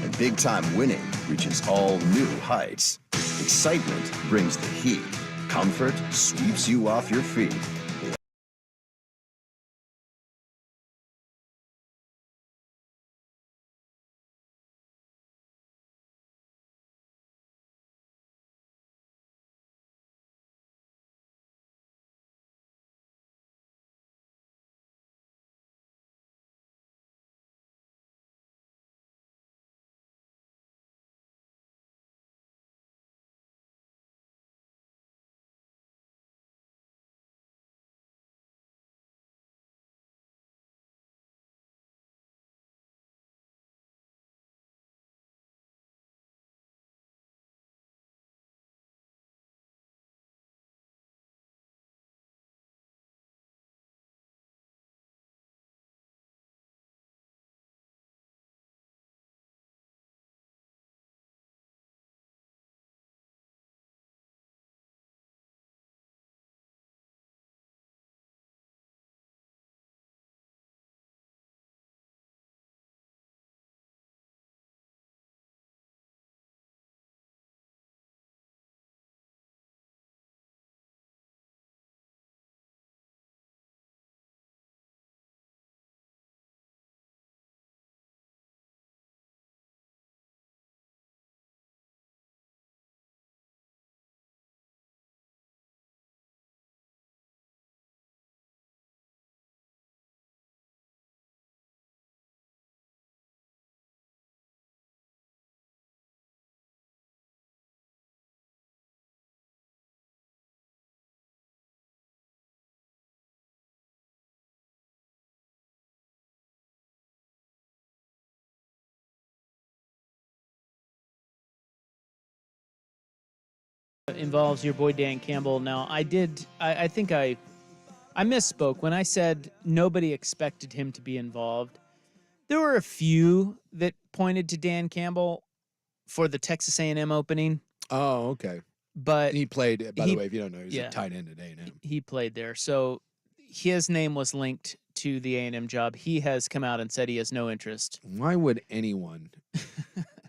and big-time winning reaches all new heights. Excitement brings the heat. Comfort sweeps you off your feet. involves your boy Dan Campbell. Now, I think I misspoke when I said nobody expected him to be involved. There were a few that pointed to Dan Campbell for the Texas A&M opening. Oh, okay. But he played, by the way, if you don't know, he's yeah, a tight end at A&M. He played there. So his name was linked to the A&M job. He has come out and said he has no interest. Why would anyone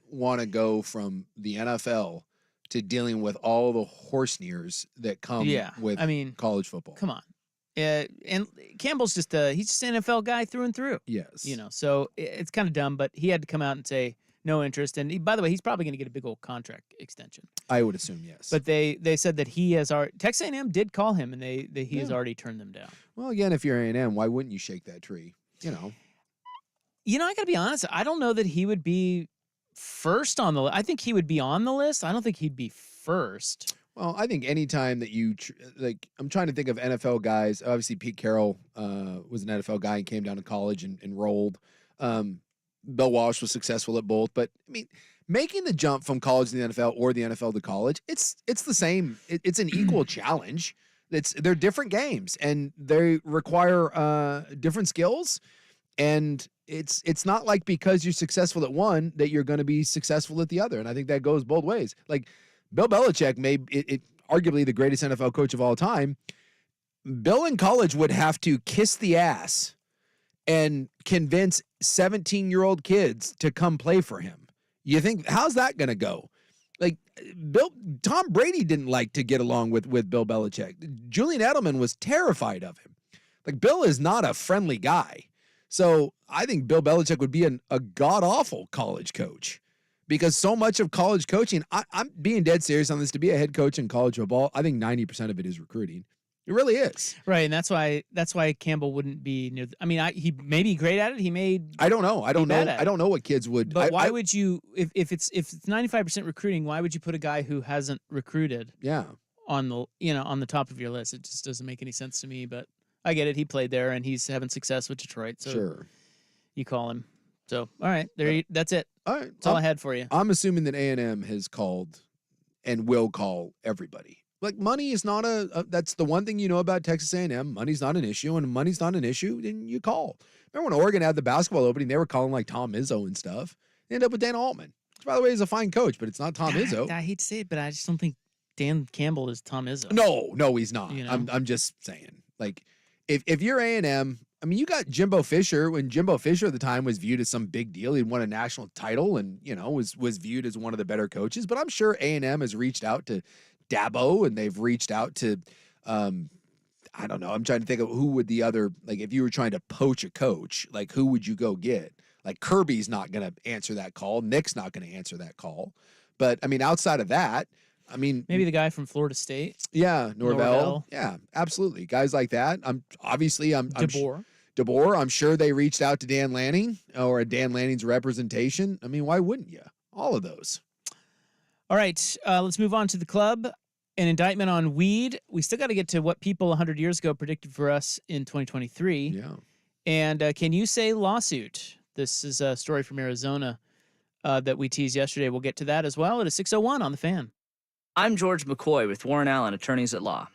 want to go from the NFL to dealing with all the horse nears that come with college football? Come on. And Campbell's he's just an NFL guy through and through. Yes. So it's kind of dumb, but he had to come out and say no interest. And by the way, he's probably going to get a big old contract extension. I would assume yes. But they said that he has Texas A&M did call him, and he has already turned them down. Well, again, if you're A&M, why wouldn't you shake that tree? I got to be honest. I don't know that he would be first on the list. I think he would be on the list. I don't think he'd be first. Well, I think anytime that you I'm trying to think of NFL guys. Obviously, Pete Carroll was an NFL guy and came down to college and enrolled. Bill Walsh was successful at both, but I mean, making the jump from college to the NFL or the NFL to college, it's the same. It's an equal challenge. They're different games and they require different skills. And it's not like because you're successful at one that you're going to be successful at the other. And I think that goes both ways. Like Bill Belichick, arguably the greatest NFL coach of all time. Bill in college would have to kiss the ass and convince 17-year-old kids to come play for him. You think, how's that going to go? Like Tom Brady didn't like to get along with Bill Belichick. Julian Edelman was terrified of him. Like Bill is not a friendly guy. So I think Bill Belichick would be a god-awful college coach because so much of college coaching, I'm being dead serious on this, to be a head coach in college football, I think 90% of it is recruiting. It really is. Right, and that's why Campbell wouldn't be near. He may be great at it. He may. I don't know. I don't know what kids would. But why would you, if it's 95% recruiting, why would you put a guy who hasn't recruited? Yeah. On the top of your list, it just doesn't make any sense to me. But I get it. He played there, and he's having success with Detroit. So sure. You call him. So all right, that's it. All right, that's all I had for you. I'm assuming that A&M has called and will call everybody. Like money is not that's the one thing you know about Texas A&M. Money's not an issue, and money's not an issue, then you call. Remember when Oregon had the basketball opening, they were calling like Tom Izzo and stuff. They ended up with Dan Altman, which by the way is a fine coach, but it's not Tom Izzo. I hate to say it, but I just don't think Dan Campbell is Tom Izzo. No, he's not. I'm just saying. Like if you're A&M, I mean, you got Jimbo Fisher. When Jimbo Fisher at the time was viewed as some big deal, he won a national title and was viewed as one of the better coaches. But I'm sure A&M has reached out to Dabo, and they've reached out to, I don't know. I'm trying to think of who would the other, like if you were trying to poach a coach, like who would you go get? Like Kirby's not going to answer that call. Nick's not going to answer that call. But I mean, outside of that, I mean, maybe the guy from Florida State. Yeah, Norvell. Yeah, absolutely. Guys like that. I'm DeBoer. I'm sure they reached out to Dan Lanning or Dan Lanning's representation. I mean, why wouldn't you? All of those. All right, let's move on to the club. An indictment on weed. We still got to get to what people 100 years ago predicted for us in 2023. Yeah. And can you say lawsuit? This is a story from Arizona that we teased yesterday. We'll get to that as well. It is 6:01 on The Fan. I'm George McCoy with Warren Allen, Attorneys at Law.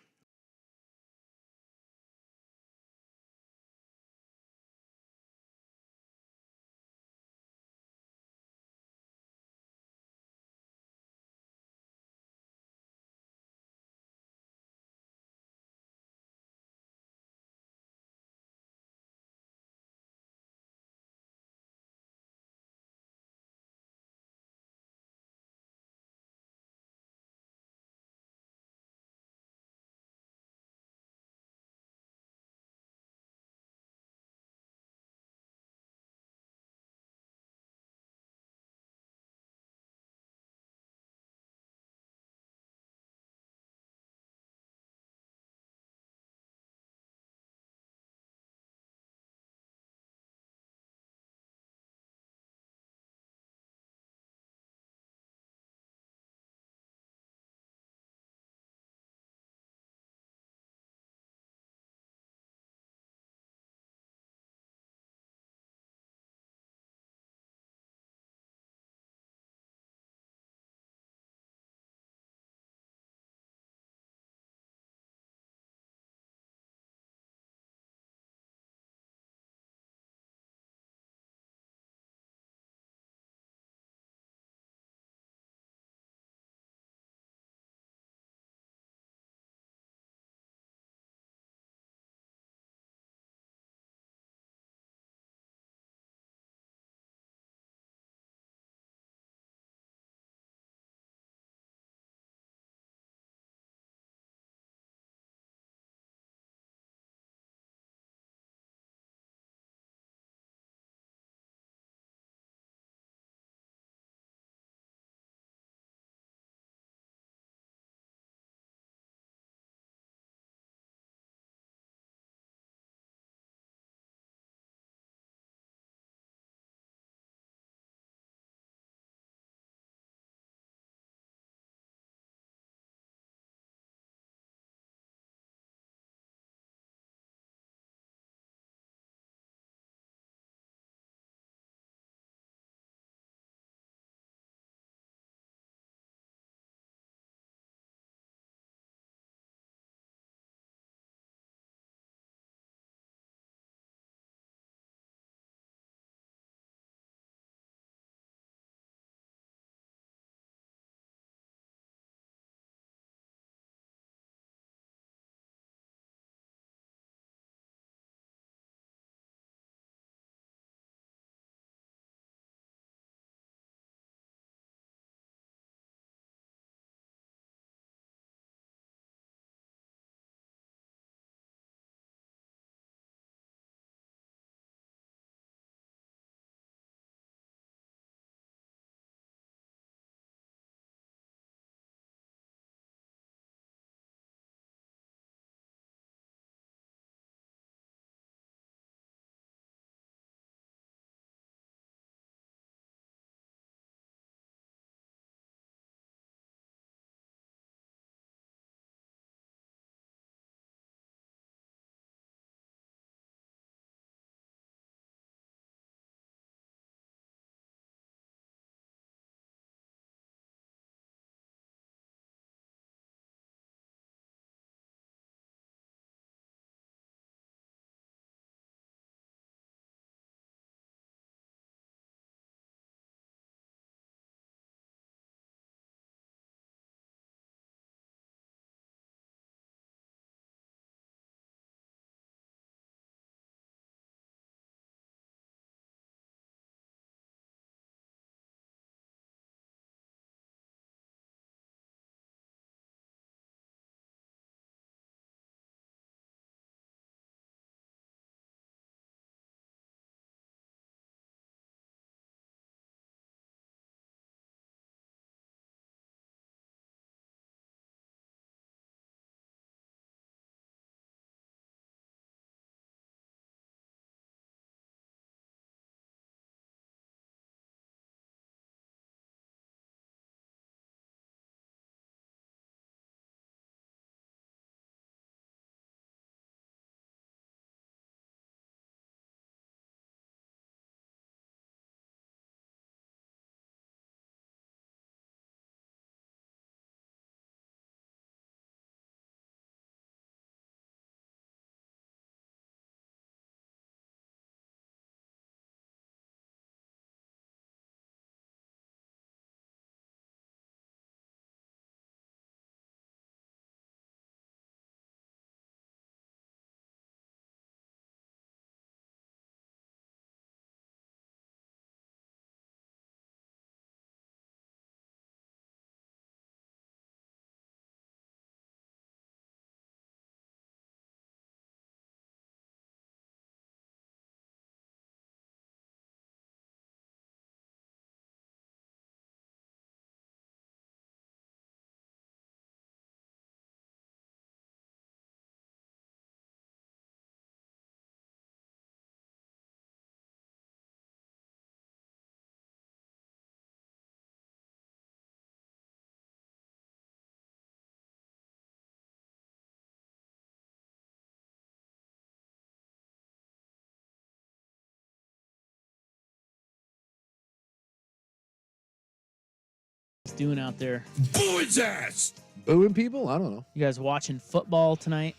doing out there? Boo his ass! Booing people? I don't know. You guys watching football tonight?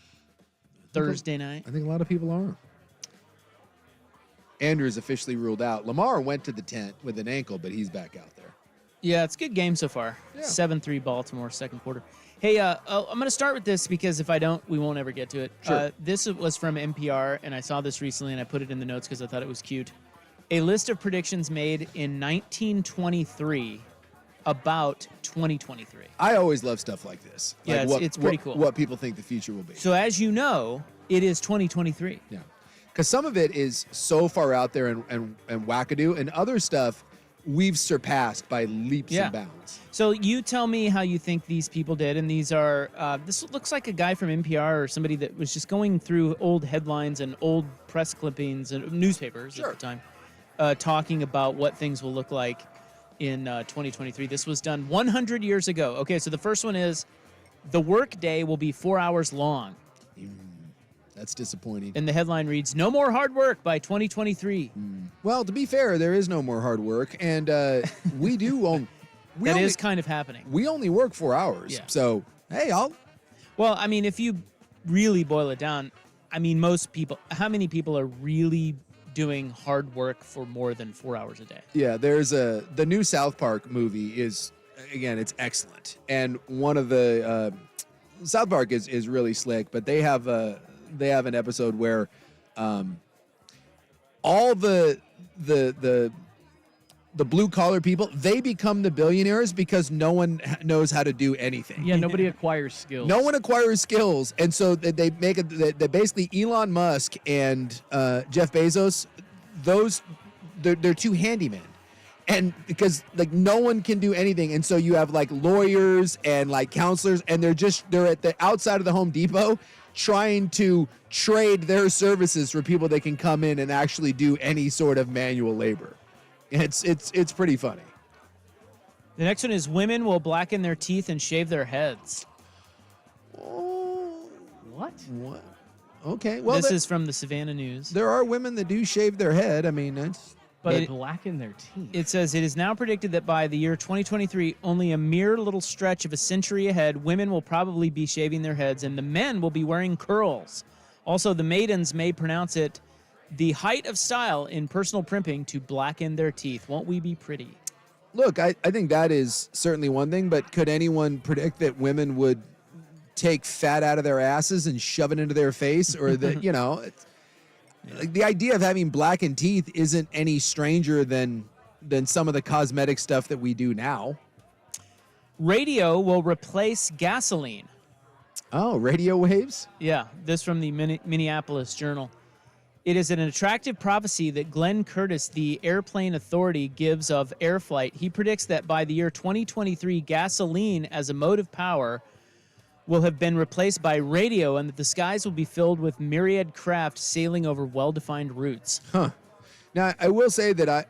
Thursday night? I think a lot of people are. Andrew is officially ruled out. Lamar went to the tent with an ankle, but he's back out there. Yeah, it's a good game so far. Yeah. 7-3 Baltimore, second quarter. Hey, I'm going to start with this because if I don't, we won't ever get to it. Sure. This was from NPR, and I saw this recently, and I put it in the notes because I thought it was cute. A list of predictions made in 1923 about 2023. I always love stuff like this. Yeah, it's pretty cool. What people think the future will be. So as you know, it is 2023. Yeah. Because some of it is so far out there and wackadoo, and other stuff we've surpassed by leaps and bounds. So you tell me how you think these people did, and these are, this looks like a guy from NPR or somebody that was just going through old headlines and old press clippings and newspapers at the time, talking about what things will look like in 2023. This was done 100 years ago. Okay, so the first one is the work day will be 4 hours long. That's disappointing. And the headline reads, "No more hard work by 2023." Well, to be fair, there is no more hard work, and we do own. That is kind of happening. We only work 4 hours, so hey, Well, I mean, if you really boil it down, I mean, most people. How many people are really doing hard work for more than 4 hours a day? Yeah, there's the new South Park movie is, again, it's excellent, and one of the South Park is really slick, but they have an episode where all the blue collar people, they become the billionaires because no one knows how to do anything. Yeah, nobody acquires skills. No one acquires skills, and so they make it that basically Elon Musk and Jeff Bezos, they're two handymen. And because like no one can do anything, and so you have like lawyers and like counselors, and they're at the outside of the Home Depot trying to trade their services for people that can come in and actually do any sort of manual labor. It's pretty funny. The next one is women will blacken their teeth and shave their heads. What? Okay. Well, this is from the Savannah News. There are women that do shave their head. I mean, that's. But blacken their teeth. It says it is now predicted that by the year 2023, only a mere little stretch of a century ahead, women will probably be shaving their heads and the men will be wearing curls. Also, the maidens may pronounce it the height of style in personal primping to blacken their teeth. Won't we be pretty? Look, I think that is certainly one thing, but could anyone predict that women would take fat out of their asses and shove it into their face, or that, you know, like the idea of having blackened teeth isn't any stranger than some of the cosmetic stuff that we do now. Radio will replace gasoline. Oh, radio waves? Yeah, this from the Minneapolis Journal. It is an attractive prophecy that Glenn Curtis, the airplane authority, gives of air flight. He predicts that by the year 2023, gasoline as a mode of power will have been replaced by radio, and that the skies will be filled with myriad craft sailing over well-defined routes. Huh. Now, I will say that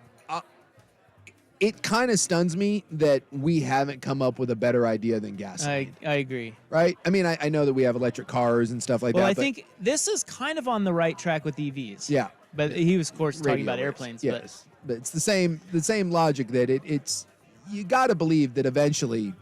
it kind of stuns me that we haven't come up with a better idea than gasoline. I agree. Right? I mean, I know that we have electric cars and stuff like that. Well, I think this is kind of on the right track with EVs. Yeah. But he was, of course, talking Radio about waves. airplanes. Yes. But it's the same logic that it's you got to believe that eventually,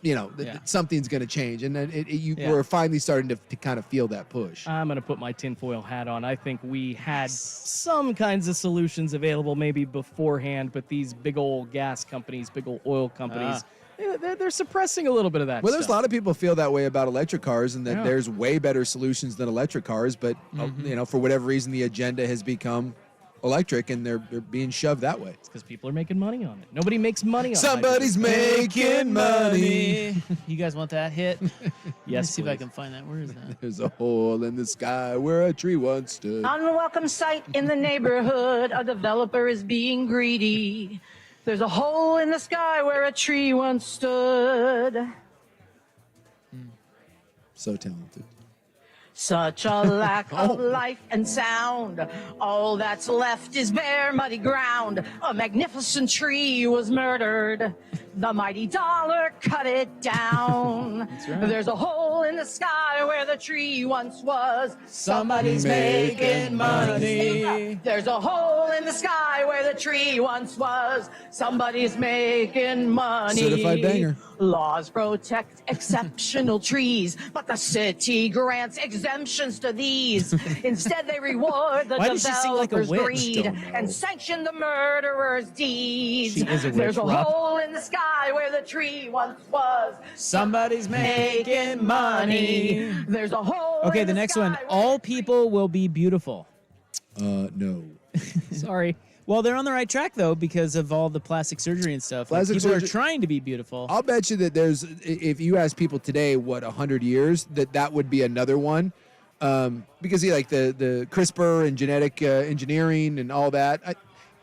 you know, something's going to change, and then we're finally starting to kind of feel that push. I'm going to put my tinfoil hat on. I think we had some kinds of solutions available maybe beforehand, but these big old gas companies, big old oil companies, they're suppressing a little bit of that Well, there's a stuff. lot of people feel that way about electric cars, and that Yeah. there's way better solutions than electric cars, but you know, for whatever reason, the agenda has become electric, and they're being shoved that way. It's because people are making money on it. Nobody makes money on Somebody's hydrogen. making money. You guys want that hit? Yes, Let's see if I please. can find that. Where is that? There's a hole in the sky where a tree once stood. Unwelcome sight in the neighborhood. A developer is being greedy. There's a hole in the sky where a tree once stood. So talented. Such a lack of life and sound. All that's left is bare, muddy ground. A magnificent tree was murdered. The mighty dollar cut it down. right. There's a hole in the sky where the tree once was. Somebody's making money. There's a hole in the sky where the tree once was. Somebody's making money. Certified banger. Laws protect exceptional trees, but the city grants exemptions to these. Instead, they reward the Why does she sing like a developer's witch? greed Don't know. and sanction the murderer's deeds. She is a witch, There's a Rob. hole in the sky where the tree once was. Somebody's making money. There's a hole. Okay, in the next one. All people will be beautiful. No. Sorry. Well, they're on the right track, though, because of all the plastic surgery and stuff. Like, Plastic people are surgery- trying to be beautiful. I'll bet you that if you ask people today, 100 years, that would be another one. Because like the CRISPR and genetic engineering and all that.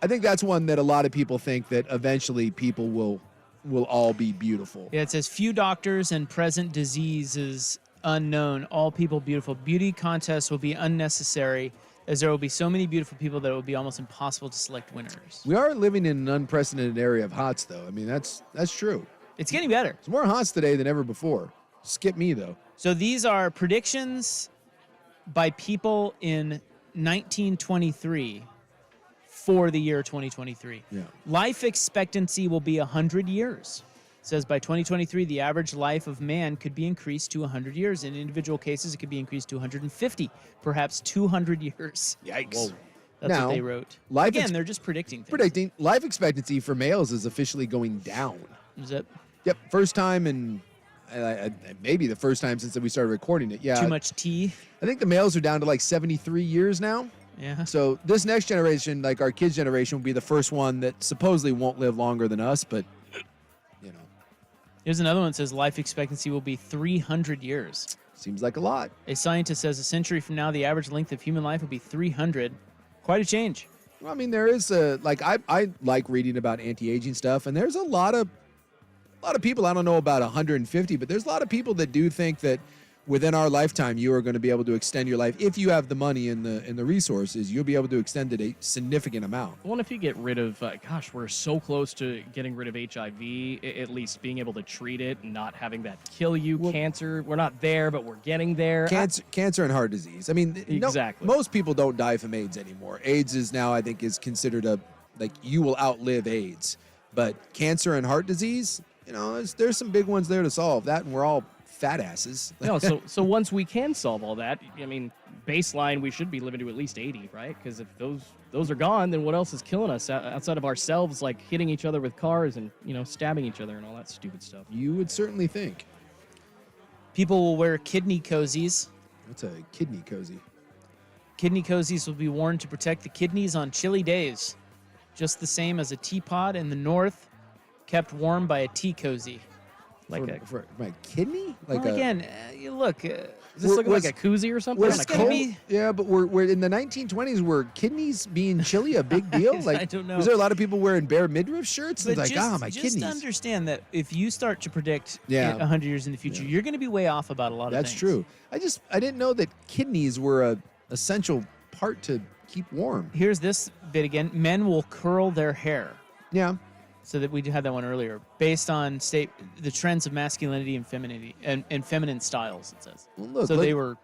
I think that's one that a lot of people think that eventually people will all be beautiful. Yeah, it says few doctors and present diseases unknown. All people beautiful. Beauty contests will be unnecessary, as there will be so many beautiful people that it will be almost impossible to select winners. We are living in an unprecedented area of hots, though. I mean, that's true. It's getting better. It's more hots today than ever before. Skip me, though. So these are predictions by people in 1923 for the year 2023. Yeah. Life expectancy will be 100 years. It says by 2023, the average life of man could be increased to 100 years. In individual cases, it could be increased to 150, perhaps 200 years. Yikes. Whoa. That's Now, what they wrote. life Again, ex- they're just predicting things. Predicting life expectancy for males is officially going down. Is it? Yep, first time in maybe the first time since we started recording it. Yeah. Too much tea? I think the males are down to like 73 years now. Yeah. So this next generation, like our kids' generation, will be the first one that supposedly won't live longer than us, but you know. Here's another one that says life expectancy will be 300 years. Seems like a lot. A scientist says a century from now, the average length of human life will be 300. Quite a change. Well, I mean, there is I like reading about anti-aging stuff, and there's a lot of people. I don't know about 150, but there's a lot of people that do think that within our lifetime, you are going to be able to extend your life. If you have the money and the resources, you'll be able to extend it a significant amount. Well, if you get rid of, we're so close to getting rid of HIV, at least being able to treat it and not having that kill you. Cancer, we're not there, but we're getting there. Cancer and heart disease. I mean, Exactly. most people don't die from AIDS anymore. AIDS is now, I think, is considered you will outlive AIDS. But cancer and heart disease, there's some big ones there to solve. That, and we're all fat asses. No, so once we can solve all that, I mean, baseline, we should be living to at least 80, right? Because if those are gone, then what else is killing us outside of ourselves, like hitting each other with cars and, stabbing each other and all that stupid stuff? You would certainly think. People will wear kidney cozies. What's a kidney cozy? Kidney cozies will be worn to protect the kidneys on chilly days, just the same as a teapot in the north kept warm by a tea cozy. For my kidney? You look. Does this look like a koozie or something? Was yeah, but we're in the 1920s. Were kidneys being chilly a big deal? I don't know. Was there a lot of people wearing bare midriff shirts? But It's like, my just kidneys. understand that if you start to predict Yeah. 100 years in the future, you're going to be way off about a lot of That's things. true. I didn't know that kidneys were a essential part to keep warm. Here's this bit again. Men will curl their hair. Yeah. So that we had that one earlier, based on the trends of masculinity and femininity and feminine styles. It says. Well, they were.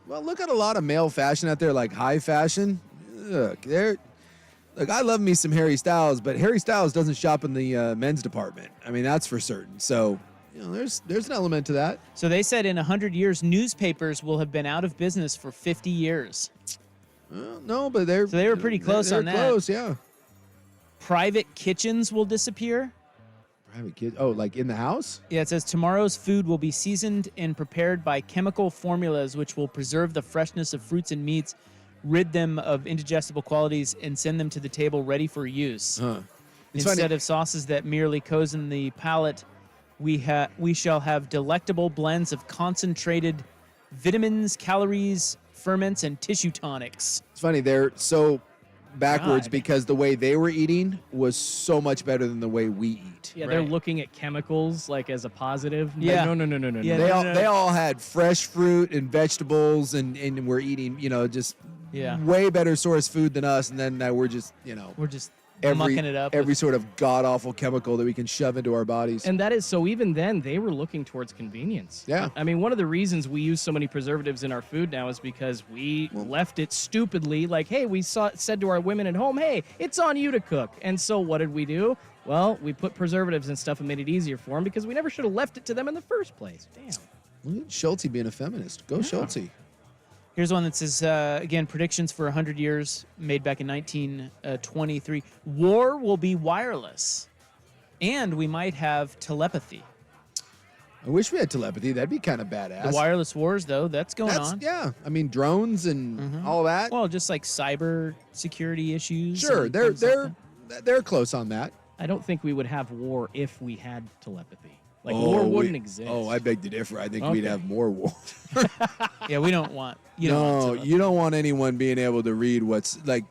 Well, look at a lot of male fashion out there, like high fashion. Look, I love me some Harry Styles, but Harry Styles doesn't shop in the men's department. I mean, that's for certain. So, there's an element to that. So they said in 100 years, newspapers will have been out of business for 50 years. No, but they were pretty close on that. Close, yeah. Private kitchens will disappear. Private kids? Oh, like in the house? Yeah, it says tomorrow's food will be seasoned and prepared by chemical formulas which will preserve the freshness of fruits and meats, rid them of indigestible qualities, and send them to the table ready for use. Instead of sauces that merely cozen the palate, we shall have delectable blends of concentrated vitamins, calories, ferments, and tissue tonics. It's funny, backwards God. because the way they were eating was so much better than the way we eat. Yeah, they're looking at chemicals like as a positive. Yeah. No. Yeah, They all had fresh fruit and vegetables and we're eating, just way better source food than us. And then we're just, we're just every, mucking it up. every sort of god-awful chemical that we can shove into our bodies. And that is, so even then, they were looking towards convenience. Yeah. I mean, one of the reasons we use so many preservatives in our food now is because we left it stupidly. Like, hey, we said to our women at home, hey, it's on you to cook. And so what did we do? Well, we put preservatives and stuff and made it easier for them because we never should have left it to them in the first place. Damn. Look at Schulte being a feminist. Go Schulte. Here's one that says, again, predictions for 100 years made back in 1923. War will be wireless, and we might have telepathy. I wish we had telepathy. That'd be kind of badass. The wireless wars, though, that's going on. Yeah. I mean, drones and all that. Well, just like cyber security issues. Sure, and they're things like that. they're close on that. I don't think we would have war if we had telepathy. Like, war wouldn't exist. Oh, I beg to differ. I think we'd have more war. Yeah, we don't want. You don't want anyone being able to read what's like.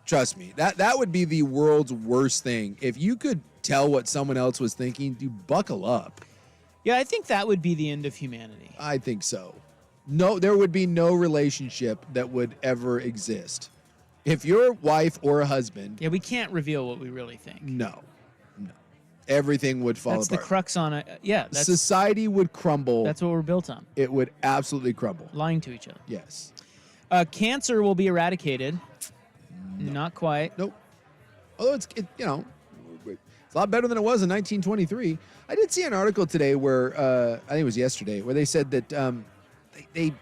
Trust me, that would be the world's worst thing. If you could tell what someone else was thinking, you buckle up. Yeah, I think that would be the end of humanity. I think so. No, there would be no relationship that would ever exist. If your wife or husband. Yeah, we can't reveal what we really think. No. Everything would fall That's apart. the crux on it. Yeah. Society would crumble. That's what we're built on. It would absolutely crumble. Lying to each other. Yes. Cancer will be eradicated. No. Not quite. Nope. Although it's a lot better than it was in 1923. I did see an article today where I think it was yesterday where they said that they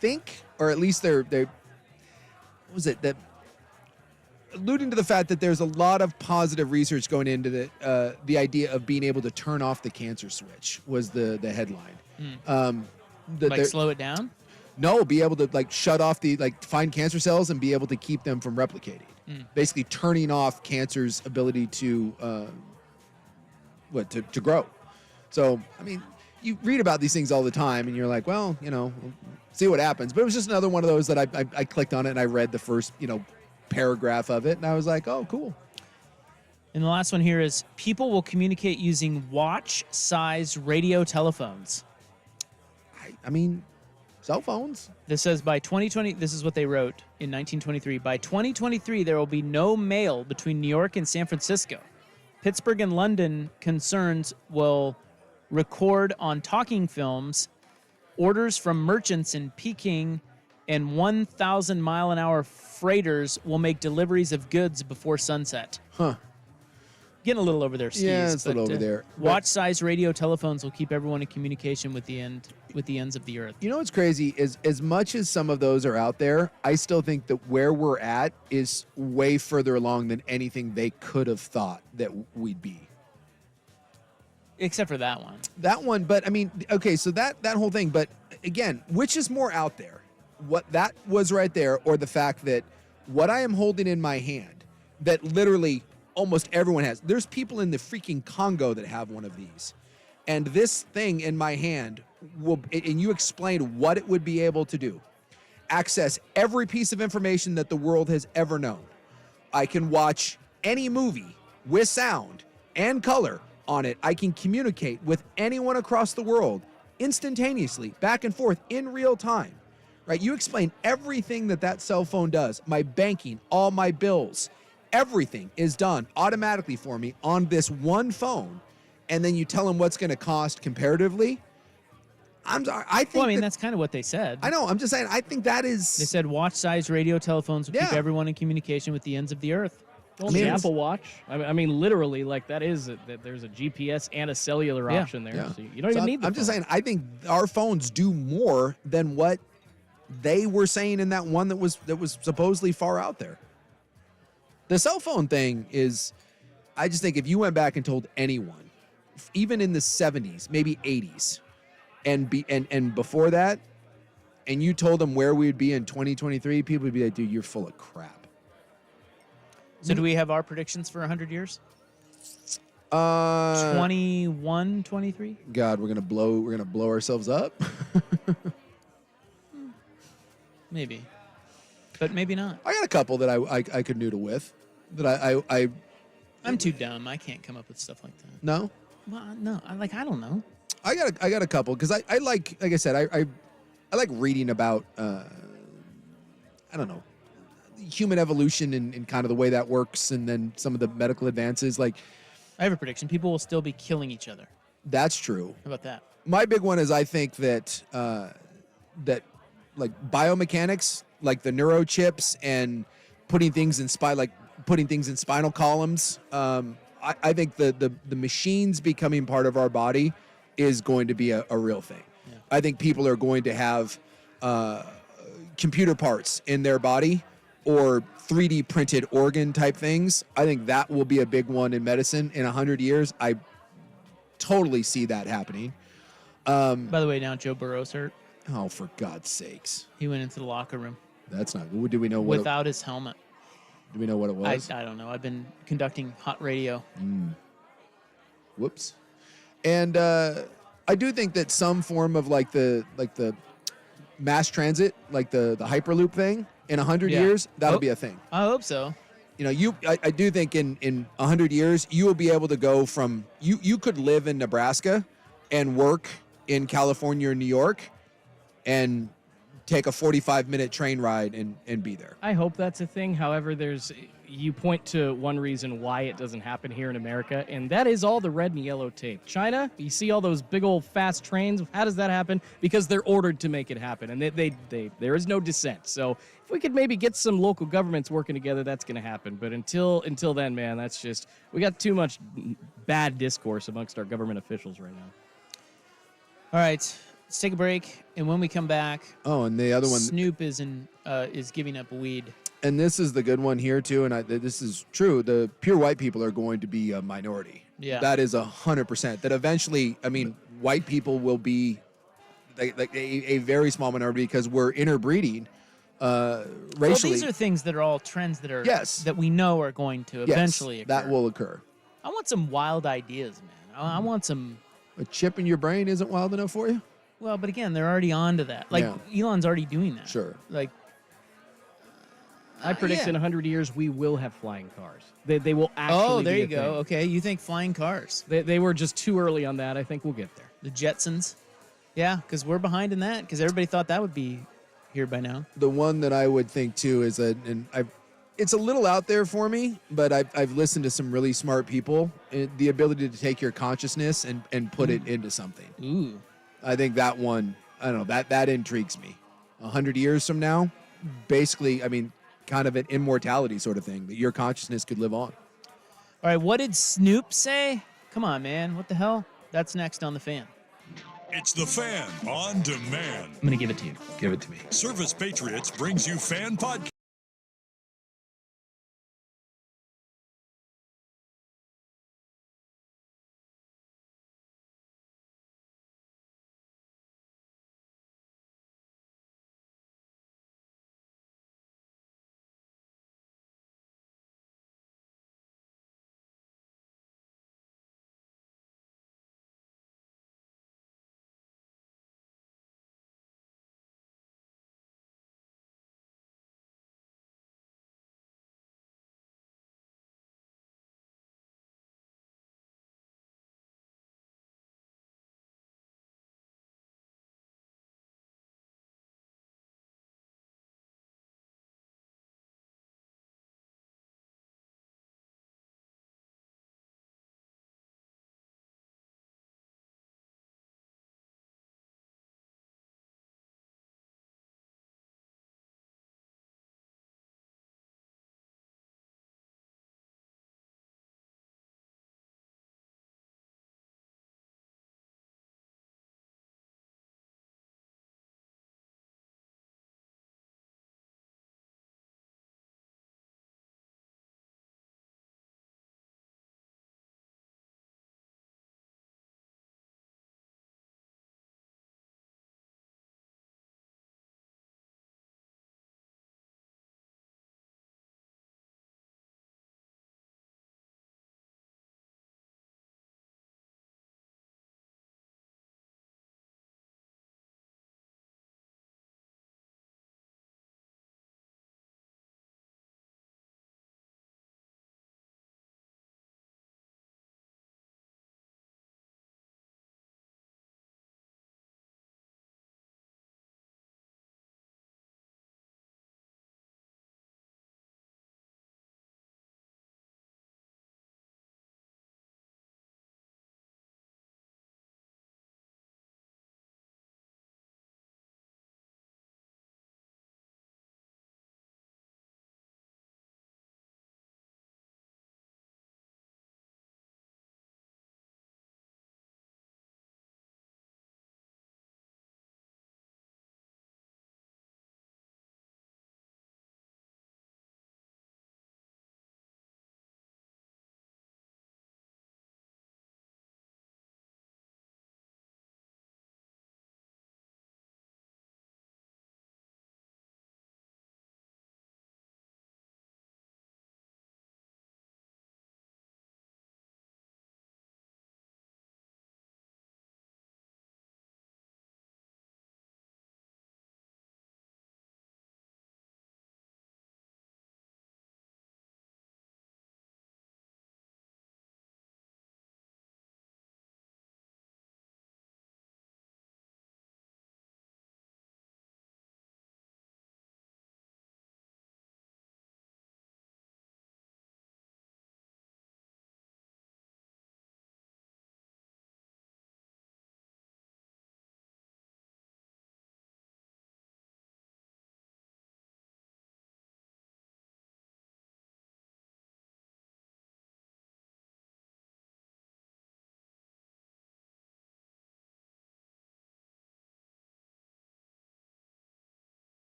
think, or at least they're what was it that alluding to the fact that there's a lot of positive research going into the idea of being able to turn off the cancer switch was the headline. Slow it down? No, be able to shut off find cancer cells and be able to keep them from replicating. Basically turning off cancer's ability to grow. So, I mean, you read about these things all the time and you're like, well, see what happens. But it was just another one of those that I clicked on it and I read the first, paragraph of it and I was like, oh, cool. And the last one here is people will communicate using watch-size radio telephones. I mean, cell phones. This says by 2020, this is what they wrote in 1923. By 2023, there will be no mail between New York and San Francisco. Pittsburgh and London concerns will record on talking films orders from merchants in Peking, and 1,000-mile-an-hour freighters will make deliveries of goods before sunset. Huh. Getting a little over their skis. Yeah, it's a little over there. Watch-size radio telephones will keep everyone in communication with the ends of the earth. You know what's crazy is as much as some of those are out there, I still think that where we're at is way further along than anything they could have thought that we'd be. Except for that one. That one, but I mean, okay, so that whole thing, but again, which is more out there? What that was right there, or the fact that what I am holding in my hand that literally almost everyone has. There's people in the freaking Congo that have one of these. And this thing in my hand and you explained what it would be able to do. Access every piece of information that the world has ever known. I can watch any movie with sound and color on it. I can communicate with anyone across the world instantaneously, back and forth in real time. Right? You explain everything that cell phone does. My banking, all my bills, everything is done automatically for me on this one phone. And then you tell them what's going to cost comparatively. I think that's kind of what they said. I know. I'm just saying. I think that is. They said watch-size radio telephones will keep everyone in communication with the ends of the earth. Well, the Apple Watch. I mean, literally, that is that there's a GPS and a cellular option there. Yeah. So you don't even need the I'm just saying. I think our phones do more than what they were saying in that one that was supposedly far out there. The cell phone thing is, I just think if you went back and told anyone, even in the 70s, maybe 80s, and before that, and you told them where we'd be in 2023, people would be like, dude, you're full of crap. So do we have our predictions for 100 years? 21, 23? God, we're gonna blow ourselves up. Maybe. but maybe not. I got a couple that I could noodle with. That I'm too dumb. I can't come up with stuff like that. No? Well, no. I don't know. I got a couple because I like I said, I like reading about I don't know, human evolution and kind of the way that works, and then some of the medical advances. Like, I have a prediction. People will still be killing each other. That's true. How about that? My big one is I think that that like biomechanics, like the neurochips and putting things in spinal columns. I think the machines becoming part of our body is going to be a real thing. Yeah. I think people are going to have computer parts in their body or 3D printed organ type things. I think that will be a big one in medicine in 100 years. I totally see that happening. By the way, now Joe Burrow's hurt. Oh, for God's sakes. He went into the locker room. That's not good. Do we know what? Without his helmet. Do we know what it was? I don't know. I've been conducting hot radio. Whoops. And I do think that some form of like the mass transit, like the Hyperloop thing, in 100 years, that'll be a thing. I hope so. You know, I do think in 100 years, you will be able to go from, you could live in Nebraska and work in California or New York and take a 45-minute train ride and be there. I hope that's a thing. However, you point to one reason why it doesn't happen here in America, and that is all the red and yellow tape. China, you see all those big old fast trains. How does that happen? Because they're ordered to make it happen, and there is no dissent. So if we could maybe get some local governments working together, that's going to happen. But until then, man, that's just, we got too much bad discourse amongst our government officials right now. All right, let's take a break, and when we come back, and the other one, Snoop is giving up weed. And this is the good one here too, and this is true. The pure white people are going to be a minority. Yeah, that is 100%. That eventually, I mean, white people will be like a very small minority because we're interbreeding racially. Well, these are things that are all trends that are that we know are going to eventually occur. That will occur. I want some wild ideas, man. I want some. A chip in your brain isn't wild enough for you? Well, but again, they're already on to that. Like, Elon's already doing that. Sure. Like, I predict in 100 years we will have flying cars. They will actually. Oh, there be you go. thing. Okay, you think flying cars? They were just too early on that. I think we'll get there. The Jetsons. Yeah, because we're behind in that. Because everybody thought that would be here by now. The one that I would think too is it's a little out there for me, but I've listened to some really smart people. The ability to take your consciousness and put it into something. Ooh. I think that one, I don't know, that intrigues me. 100 years from now, basically, I mean, kind of an immortality sort of thing that your consciousness could live on. All right, what did Snoop say? Come on, man. What the hell? That's next on The Fan. It's The Fan on demand. I'm going to give it to you. Give it to me. Service Patriots brings you Fan Podcast.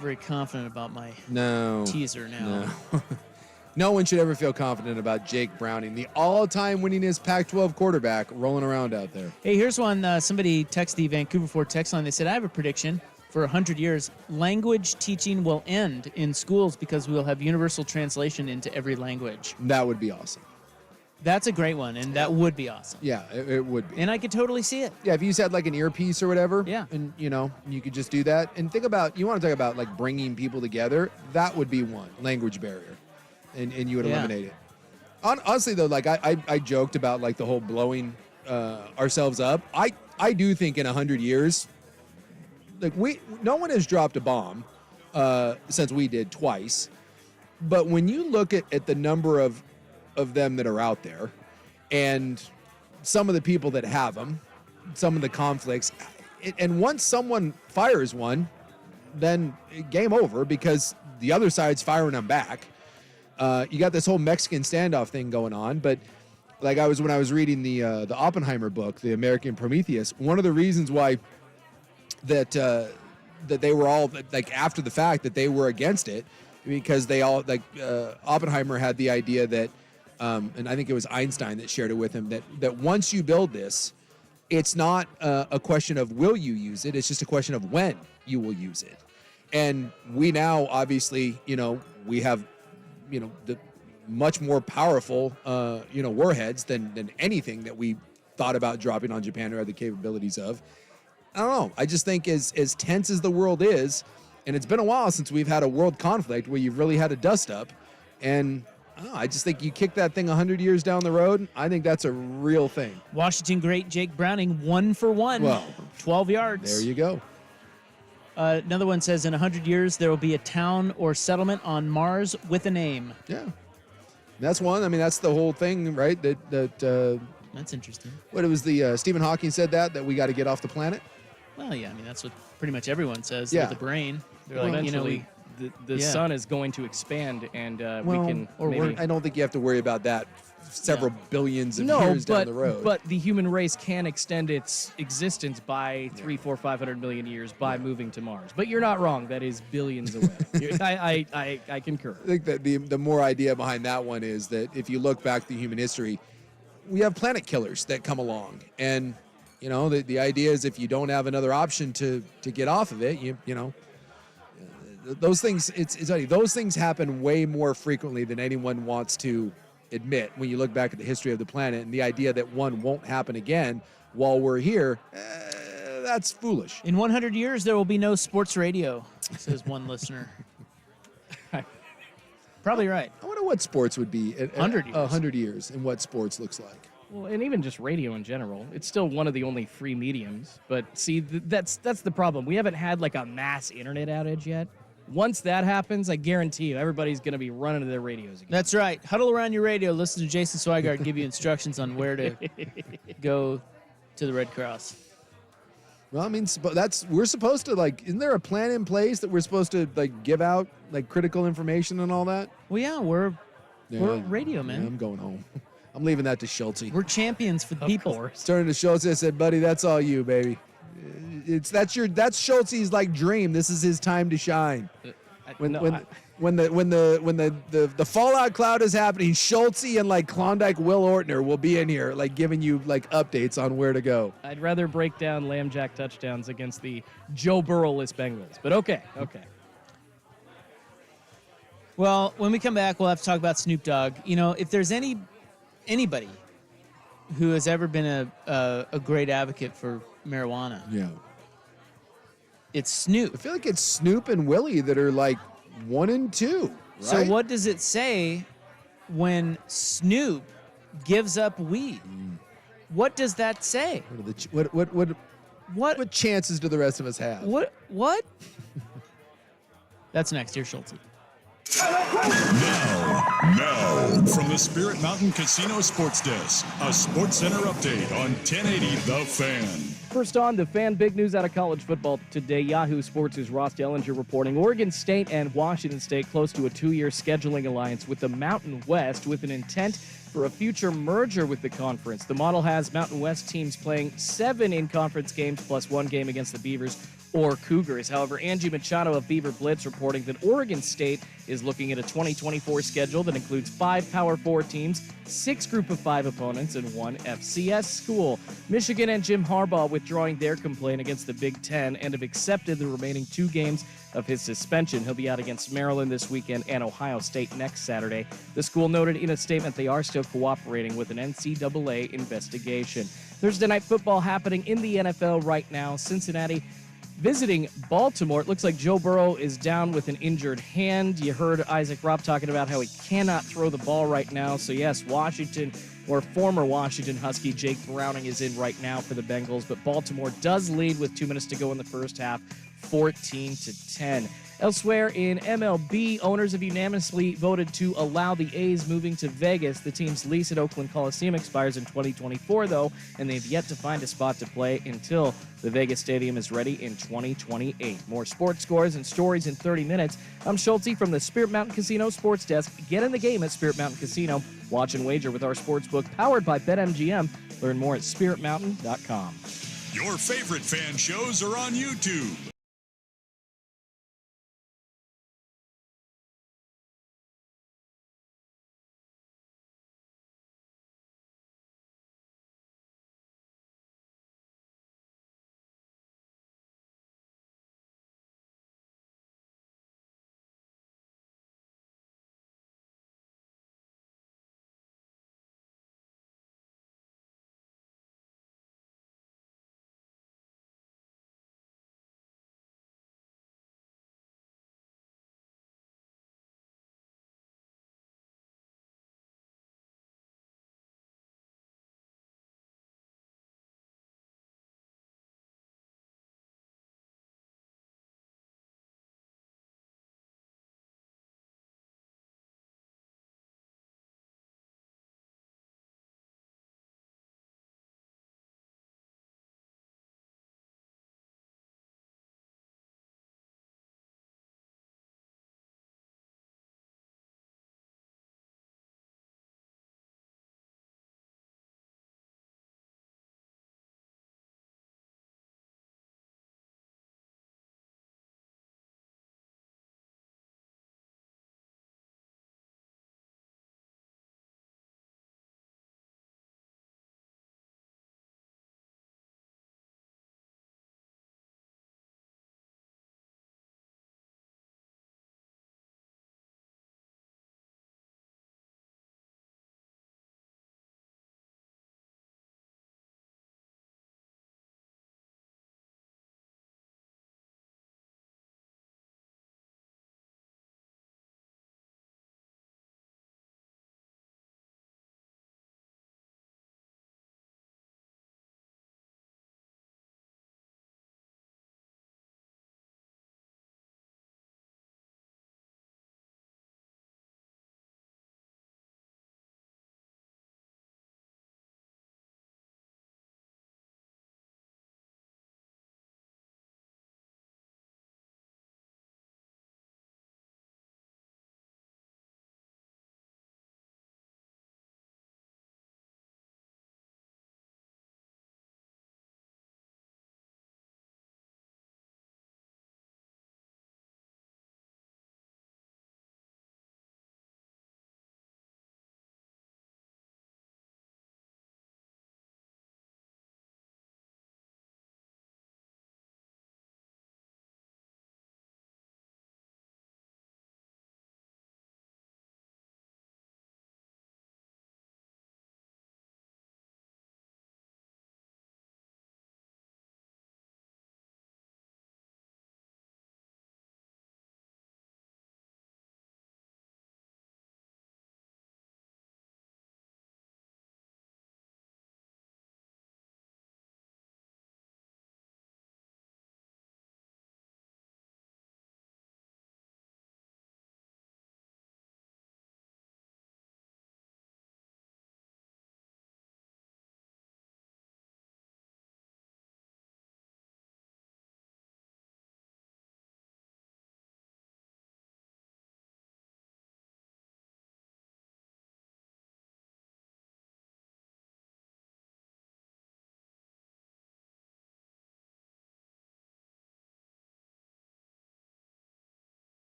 very confident about my No. teaser now. No. No one should ever feel confident about Jake Browning, the all-time winningest Pac-12 quarterback rolling around out there. Hey, here's one. Somebody texted the Vancouver Ford text line. They said, I have a prediction. For 100 years, language teaching will end in schools because we'll have universal translation into every language. That would be awesome. That's a great one, and that would be awesome. Yeah, it would be. And I could totally see it. Yeah, if you had like an earpiece or whatever. Yeah. And, you could just do that. And think about, you want to talk about like bringing people together, that would be one, language barrier. And you would eliminate it. Honestly, though, like I joked about like the whole blowing ourselves up. I do think in 100 years, like no one has dropped a bomb since we did twice. But when you look at the number of them that are out there and some of the people that have them, some of the conflicts, and once someone fires one, then game over because the other side's firing them back. You got this whole Mexican standoff thing going on, but like when I was reading the Oppenheimer book, The American Prometheus, one of the reasons why that they were all like after the fact that they were against it, because they all like Oppenheimer had the idea that, and I think it was Einstein that shared it with him, that once you build this, it's not a question of will you use it, it's just a question of when you will use it. And we now obviously, we have the much more powerful, warheads than anything that we thought about dropping on Japan or had the capabilities of. I don't know. I just think as tense as the world is, and it's been a while since we've had a world conflict where you've really had a dust up, and I just think you kick that thing 100 years down the road, I think that's a real thing. Washington great Jake Browning, 1 for 1, well, 12 yards. There you go. Another one says, in 100 years, there will be a town or settlement on Mars with a name. Yeah. That's one. I mean, that's the whole thing, right? That's interesting. What it was Stephen Hawking said that we got to get off the planet? Well, yeah, I mean, that's what pretty much everyone says with the brain. They're Well, like, eventually, the sun is going to expand, and we can I don't think you have to worry about that several billions of years down the road. But the human race can extend its existence by 500 million years by moving to Mars. But you're not wrong. That is billions away. I concur. I think that the more idea behind that one is that if you look back to human history, we have planet killers that come along. And, the idea is if you don't have another option to get off of it, those things, it's funny. Those things happen way more frequently than anyone wants to admit when you look back at the history of the planet, and the idea that one won't happen again while we're here, that's foolish. In 100 years, there will be no sports radio, says one listener. Probably right. I wonder what sports would be 100 years. 100 years and what sports looks like. Well, and even just radio in general, it's still one of the only free mediums. But see, that's the problem. We haven't had like a mass internet outage yet. Once that happens, I guarantee you, everybody's going to be running to their radios again. That's right. Huddle around your radio. Listen to Jason Swigart give you instructions on where to go to the Red Cross. Well, I mean, we're supposed to isn't there a plan in place that we're supposed to give out critical information and all that? Well, yeah, we're radio, man. Yeah, I'm going home. I'm leaving that to Schulte. We're champions for the people. Turning to Schulte, I said, buddy, that's all you, baby. That's Schulte's dream. This is his time to shine. When the fallout cloud is happening, Schulte and Klondike Will Ortner will be in here giving you updates on where to go. I'd rather break down Lambjack touchdowns against the Joe Burrow-less Bengals, but okay. Well, when we come back, we'll have to talk about Snoop Dogg. If there's anybody who has ever been a great advocate for marijuana, it's Snoop. I feel like it's Snoop and Willie that are 1 and 2. Right? So what does it say when Snoop gives up weed? What does that say? What chances do the rest of us have? What? That's next. Here's Schulte. Now, from the Spirit Mountain Casino Sports Desk, a Sports Center update on 1080 The Fan. First on The Fan, big news out of college football today. Yahoo Sports' Ross Dellinger reporting Oregon State and Washington State close to a 2-year scheduling alliance with the Mountain West with an intent for a future merger with the conference. The model has Mountain West teams playing 7 in-conference games plus 1 game against the Beavers or Cougars. However, Angie Machado of Beaver Blitz reporting that Oregon State is looking at a 2024 schedule that includes 5 Power 4 teams, 6 Group of 5 opponents, and 1 FCS school. Michigan and Jim Harbaugh withdrawing their complaint against the Big Ten and have accepted the remaining 2 games of his suspension. He'll be out against Maryland this weekend and Ohio State next Saturday. The school noted in a statement they are still cooperating with an NCAA investigation. Thursday night football happening in the NFL right now. Cincinnati visiting Baltimore. It looks like Joe Burrow is down with an injured hand. You heard Isaac Robb talking about how he cannot throw the ball right now. So yes, Washington, or former Washington Husky Jake Browning, is in right now for the Bengals, but Baltimore does lead with 2 minutes to go in the first half, 14-10. Elsewhere in MLB, owners have unanimously voted to allow the A's moving to Vegas. The team's lease at Oakland Coliseum expires in 2024, though, and they've yet to find a spot to play until the Vegas Stadium is ready in 2028. More sports scores and stories in 30 minutes. I'm Schulte from the Spirit Mountain Casino Sports Desk. Get in the game at Spirit Mountain Casino. Watch and wager with our sportsbook powered by BetMGM. Learn more at spiritmountain.com. Your favorite fan shows are on YouTube.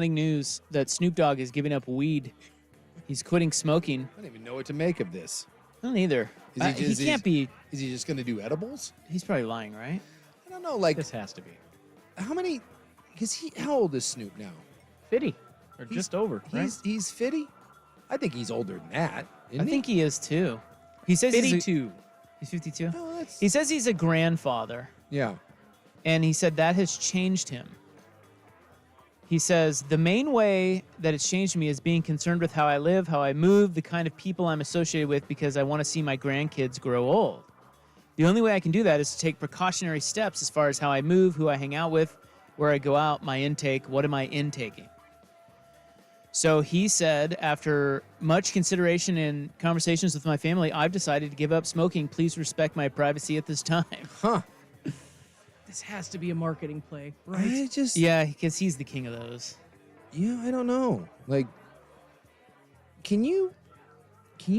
News that Snoop Dogg is giving up weed. He's quitting smoking. I don't even know what to make of this. I don't either. He can't be. Is he just going to do edibles? He's probably lying, right? I don't know. Like, This has to be. how many? Because how old is Snoop now? 50 or just over, right? He's 50. I think he's older than that. I think he is too. He says 52. He's 52. Oh, He says he's a grandfather, yeah. and he said that has changed him. He says, the main way that it's changed me is being concerned with how I live, how I move, the kind of people I'm associated with, because I want to see my grandkids grow old. The only way I can do that is to take precautionary steps as far as how I move, who I hang out with, where I go out, my intake, what am I intaking? So he said, after much consideration and conversations with my family, I've decided to give up smoking. Please respect my privacy at this time. Huh. This has to be a marketing play, I right? just. Yeah, because he's the king of those. Yeah, I don't know. Like, can you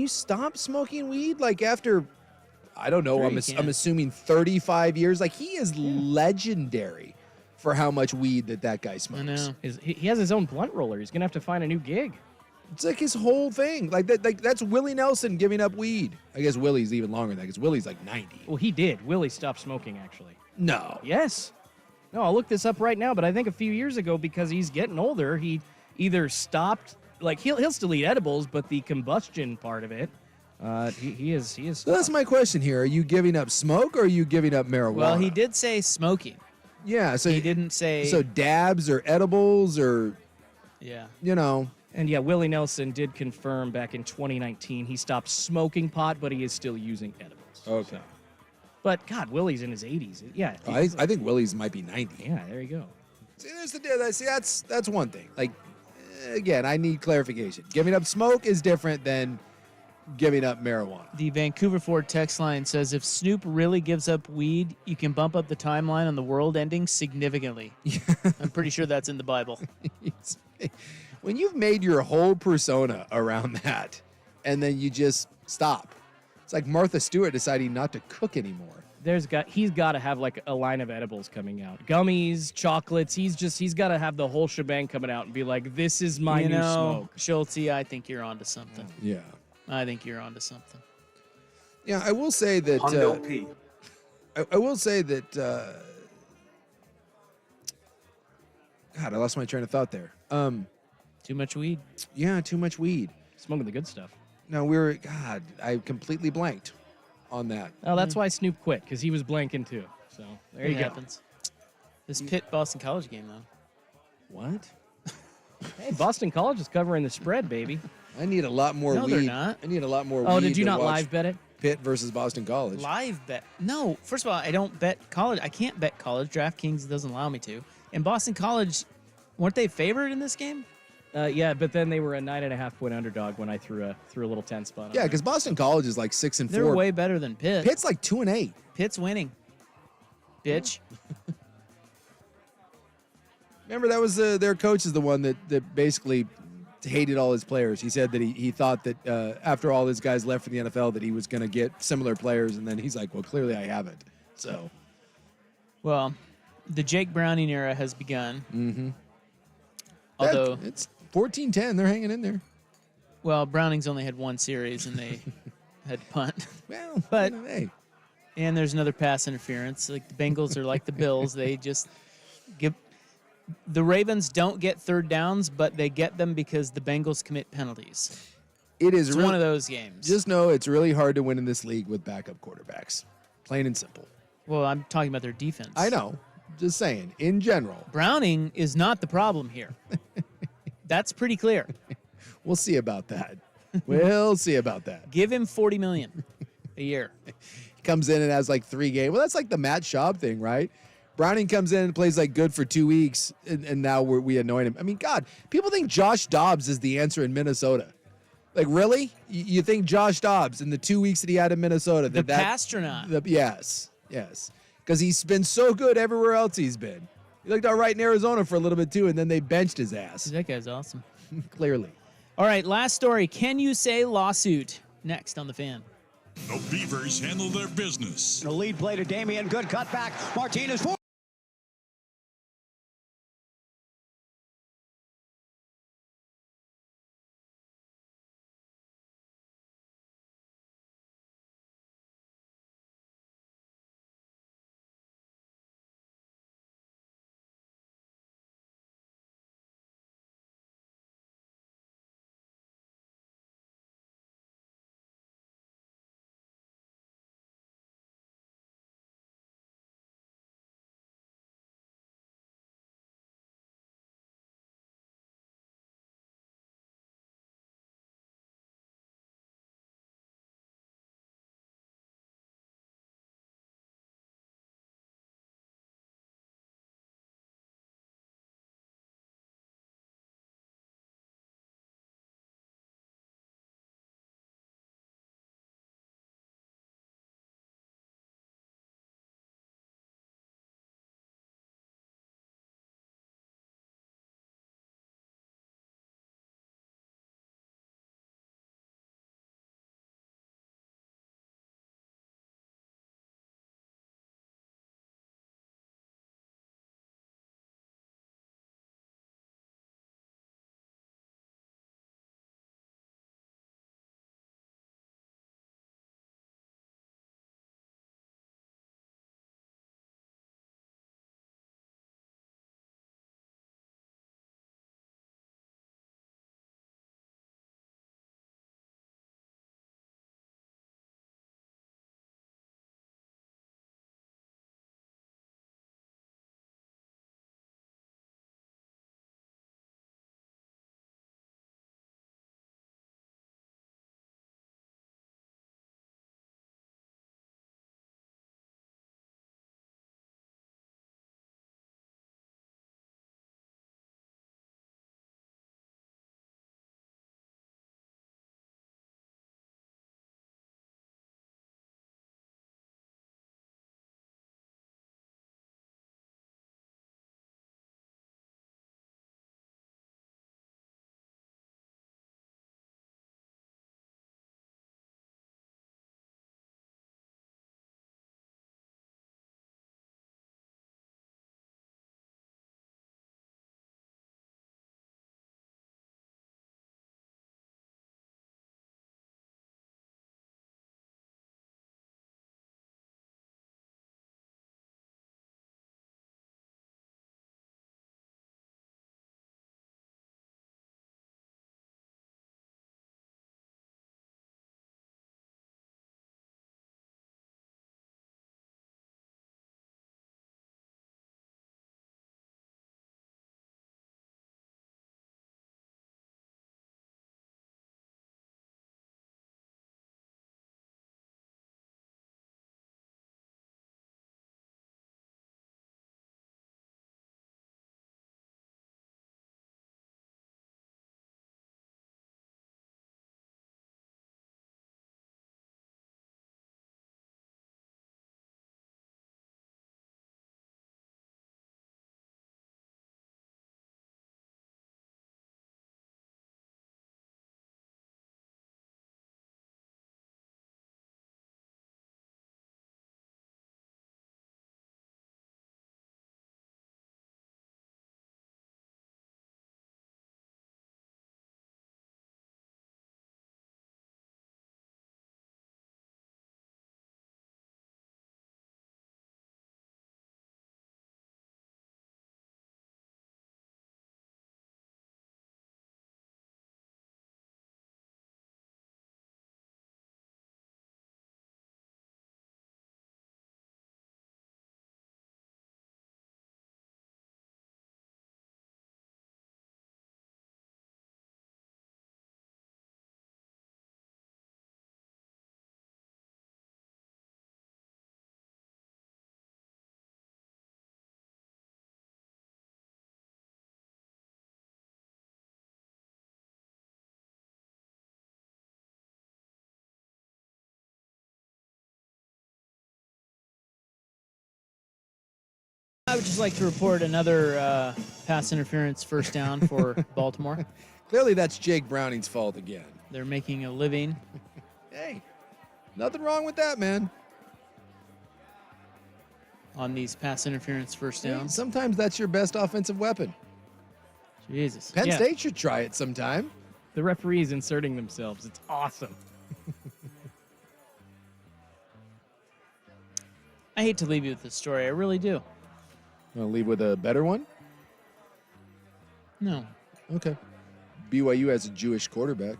stop smoking weed? Like after, I don't know. Sure I'm you can. assuming 35 years. Like he is legendary for how much weed that guy smokes. I know. He has his own blunt roller. He's gonna have to find a new gig. It's like his whole thing. Like that. Like that's Willie Nelson giving up weed. I guess Willie's even longer than that because Willie's like 90. Well, he did. Willie stopped smoking, actually. No. Yes. No, I'll look this up right now, but I think a few years ago, because he's getting older, he either stopped, like he'll still eat edibles, but the combustion part of it, he is. So that's my question here. Are you giving up smoke or are you giving up marijuana? Well, he did say smoking. Yeah. So He didn't say. So dabs or edibles or, Yeah. you know. And yeah, Willie Nelson did confirm back in 2019 he stopped smoking pot, but he is still using edibles. Okay. So. But God, Willie's in his 80s. Yeah. I think Willie's might be 90. Yeah, there you go. See, there's the deal. See, that's one thing. Like, again, I need clarification. Giving up smoke is different than giving up marijuana. The Vancouver Ford text line says, if Snoop really gives up weed, you can bump up the timeline on the world ending significantly. I'm pretty sure that's in the Bible. When you've made your whole persona around that, and then you just stop. It's like Martha Stewart deciding not to cook anymore. He's got to have like a line of edibles coming out, gummies, chocolates. He's got to have the whole shebang coming out and be like, this is my new smoke. Schulte, I think you're onto something. Yeah. I think you're onto something. Yeah, I will say that. I will say that. God, I lost my train of thought there. Too much weed. Yeah, too much weed. Smoking the good stuff. No, God, I completely blanked on that. Oh, that's why Snoop quit, because he was blanking too. So there you go. Happens. This Pitt Boston College game, though. What? Hey, Boston College is covering the spread, baby. I need a lot more No, weed. they're not. I need a lot more weed. Oh, did you to not watch live bet it? Pitt versus Boston College. Live bet. No, first of all, I don't bet college. I can't bet college. DraftKings doesn't allow me to. And Boston College, weren't they favored in this game? Yeah, but then they were a 9.5-point underdog when I threw a little 10 spot on. Yeah, because Boston College is like 6-4. They're way better than Pitt. Pitt's like 2-8. Pitt's winning. Bitch. Remember, that was their coach is the one that basically hated all his players. He said that he thought that after all his guys left for the NFL that he was going to get similar players, and then he's like, well, clearly I haven't. So, Well, the Jake Browning era has begun. Mm-hmm. Although it's 14-10, they're hanging in there. Well, Browning's only had one series and they had to punt. Well, but hey. And there's another pass interference. Like the Bengals are like the Bills. They just give the Ravens don't get third downs, but they get them because the Bengals commit penalties. It's one of those games. Just know it's really hard to win in this league with backup quarterbacks. Plain and simple. Well, I'm talking about their defense. I know. Just saying, in general. Browning is not the problem here. That's pretty clear. We'll see about that. We'll see about that. Give him $40 million a year. He comes in and has like 3 games. Well, that's like the Matt Schaub thing, right? Browning comes in and plays like good for 2 weeks, and now we anoint him. I mean, God, people think Josh Dobbs is the answer in Minnesota. Like, really? You think Josh Dobbs in the 2 weeks that he had in Minnesota? The Pastronaut. Yes. Because he's been so good everywhere else he's been. He looked all right in Arizona for a little bit, too, and then they benched his ass. That guy's awesome. Clearly. All right, last story. Can you say lawsuit? Next on The Fan. The Beavers handle their business. The lead play to Damian. Good cutback. Martinez. I would just like to report another pass interference first down for Baltimore. Clearly, that's Jake Browning's fault again. They're making a living. Hey, nothing wrong with that, man. On these pass interference first Hey, downs. sometimes that's your best offensive weapon. Jesus. Penn State should try it sometime. The referees inserting themselves. It's awesome. I hate to leave you with this story. I really do. Want to leave with a better one? No. Okay. BYU has a Jewish quarterback.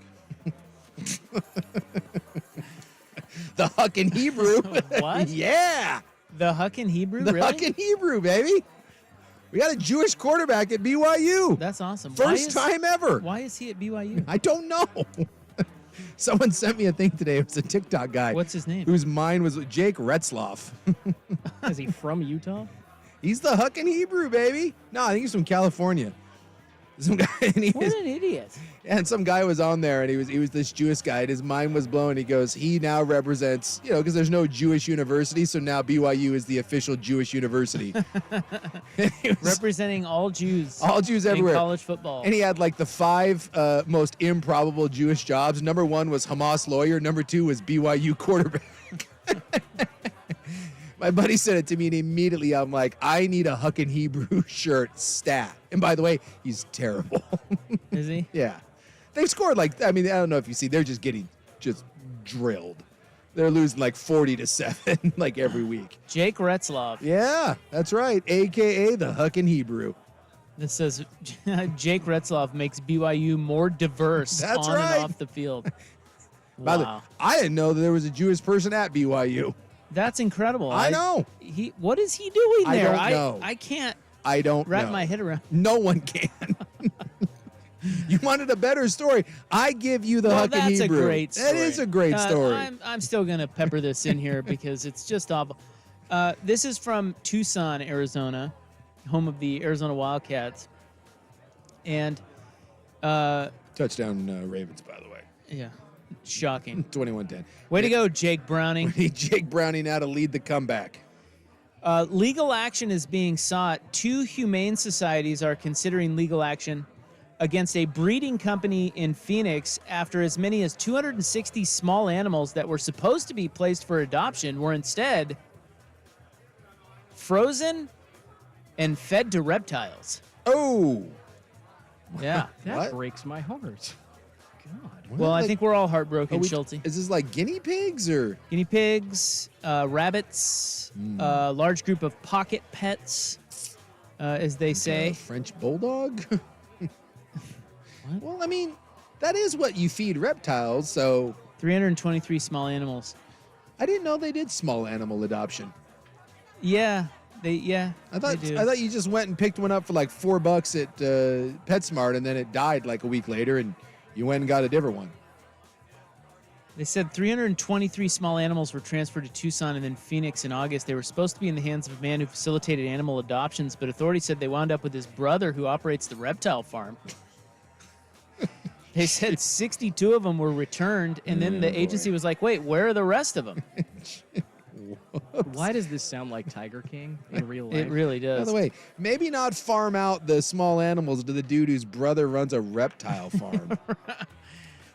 The Huckin' Hebrew. What? Yeah. The Huckin' Hebrew? The Really? Huckin' Hebrew, baby. We got a Jewish quarterback at BYU. That's awesome. First time ever. Why is he at BYU? I don't know. Someone sent me a thing today. It was a TikTok guy. What's his name? Whose mind was Jake Retzloff. Is he from Utah? He's the Huckin' Hebrew, baby. No, I think he's from California. Some guy, and he What was, an idiot. and some guy was on there, and he was this Jewish guy, and his mind was blown. He goes, he now represents, because there's no Jewish university, so now BYU is the official Jewish university. Representing all Jews. All Jews everywhere. In college football. And he had like the 5 most improbable Jewish jobs. Number 1 was Hamas lawyer. Number 2 was BYU quarterback. My buddy said it to me, and immediately I'm like, I need a Huckin' Hebrew shirt stat. And by the way, he's terrible. Is he? Yeah. They've scored I don't know if you see, they're just getting drilled. They're losing 40-7 like every week. Jake Retzloff. Yeah, that's right. AKA the Huckin' Hebrew. This says Jake Retzloff makes BYU more diverse That's on right. and off the field. By the way, Wow. I didn't know that there was a Jewish person at BYU. That's incredible. I know. What is he doing I there? don't know. I can't I don't wrap know. my head around. No one can. You wanted a better story. I give you the Huckin' That's Hebrew. a great story. That is a great story. I'm still going to pepper this in here because it's just awful. This is from Tucson, Arizona, home of the Arizona Wildcats. And touchdown Ravens, by the way. Yeah, shocking. 21-10. Way to go, Jake Browning. We need Jake Browning now to lead the comeback. Legal action is being sought. 2 humane societies are considering legal action against a breeding company in Phoenix after as many as 260 small animals that were supposed to be placed for adoption were instead frozen and fed to reptiles. Oh. Yeah. That breaks my heart. God. Well, I think we're all heartbroken, Schulte. Is this like guinea pigs or? Guinea pigs, rabbits, large group of pocket pets, as they say. French bulldog? Well, I mean, that is what you feed reptiles, so. 323 small animals. I didn't know they did small animal adoption. Yeah, I thought they do. I thought you just went and picked one up for like $4 at PetSmart, and then it died like a week later, and you went and got a different one. They said 323 small animals were transferred to Tucson and then Phoenix in August. They were supposed to be in the hands of a man who facilitated animal adoptions, but authorities said they wound up with his brother who operates the reptile farm. They said 62 of them were returned, and then the agency was like, wait, where are the rest of them? Why does this sound like Tiger King in real life? It really does. By the way, maybe not farm out the small animals to the dude whose brother runs a reptile farm.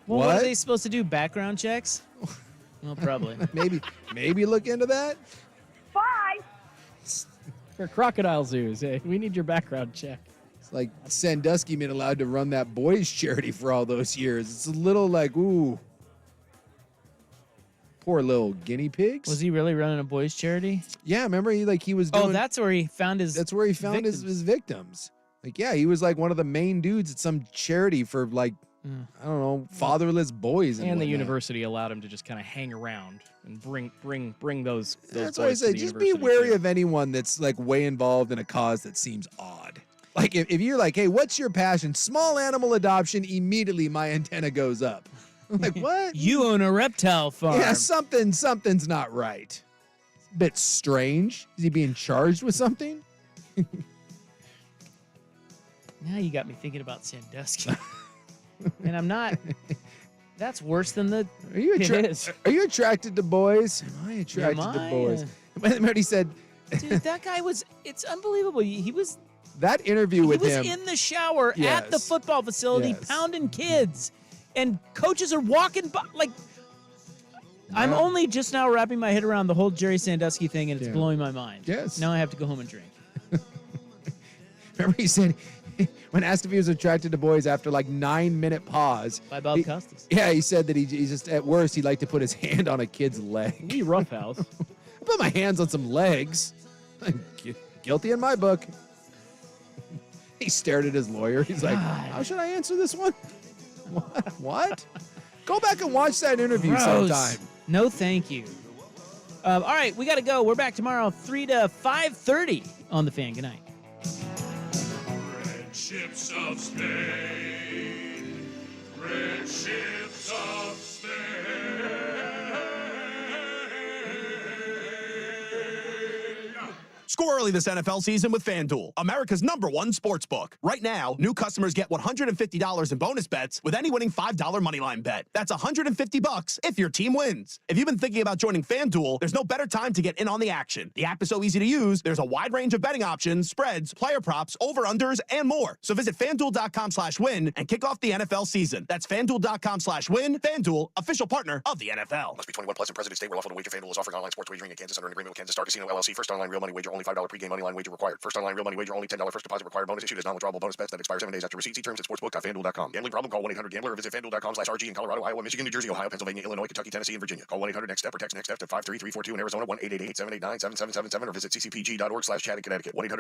Well, what are they supposed to do? Background checks? Well, probably. Maybe look into that. Bye. For crocodile zoos, hey, we need your background check. It's like Sandusky been allowed to run that boys' charity for all those years. It's a little like, ooh. Poor little guinea pigs. Was he really running a boys' charity? Yeah, remember he was doing. Oh, that's where he found his. That's where he found his victims. Like, yeah, he was like one of the main dudes at some charity for like, I don't know, fatherless boys. And the whatnot. university allowed him to just kind of hang around and bring those That's boys why I to say, the just be university, wary too. of anyone that's like way involved in a cause that seems odd. Like if you're like, hey, what's your passion? Small animal adoption. Immediately my antenna goes up. I'm like, what? You own a reptile farm. Yeah, something's not right. Bit strange. Is he being charged with something? Now you got me thinking about Sandusky. And I'm not. That's worse than the. Are you it is. Are you attracted to boys? Am I attracted to boys? Remember he said, Dude, that guy it's unbelievable. He was That interview with him. He was in the shower at the football facility pounding kids, and coaches are walking by. Like, I'm only just now wrapping my head around the whole Jerry Sandusky thing, and it's blowing my mind. Yes. Now I have to go home and drink. Remember he said, when asked if he was attracted to boys after like 9-minute pause. By Bob Costas. Yeah, he said that he just, at worst, he'd like to put his hand on a kid's leg. We roughhouse. I put my hands on some legs. I'm guilty in my book. He stared at his lawyer. He's like, how should I answer this one? What? Go back and watch that interview sometime. No, thank you. All right, we got to go. We're back tomorrow, 3 to 5:30 on The Fan. Good night. Red ships of Spain. Red ships of Spain. Score early this NFL season with FanDuel, America's #1 sportsbook. Right now, new customers get $150 in bonus bets with any winning $5 moneyline bet. That's $150 if your team wins. If you've been thinking about joining FanDuel, there's no better time to get in on the action. The app is so easy to use, there's a wide range of betting options, spreads, player props, over-unders, and more. So visit FanDuel.com/win and kick off the NFL season. That's FanDuel.com/win. FanDuel, official partner of the NFL. Must be 21 plus in President State where lawful to wager. FanDuel is offering online sports wagering in Kansas under an agreement with Kansas Star Casino LLC. First online real money wager only $5 pregame moneyline wager required. First online real money wager only $10 first deposit required. Bonus issued as non-withdrawable bonus bets that expire 7 days after receipt. See terms at sportsbook.fanduel.com. Gambling problem? Call 1-800-GAMBLER or visit FanDuel.com/RG in Colorado, Iowa, Michigan, New Jersey, Ohio, Pennsylvania, Illinois, Kentucky, Tennessee, and Virginia. Call 1-800-NEXT-STEP or text NEXT-STEP to 53342 in Arizona, 1-888-789-7777 or visit ccpg.org/chat in Connecticut. 1-800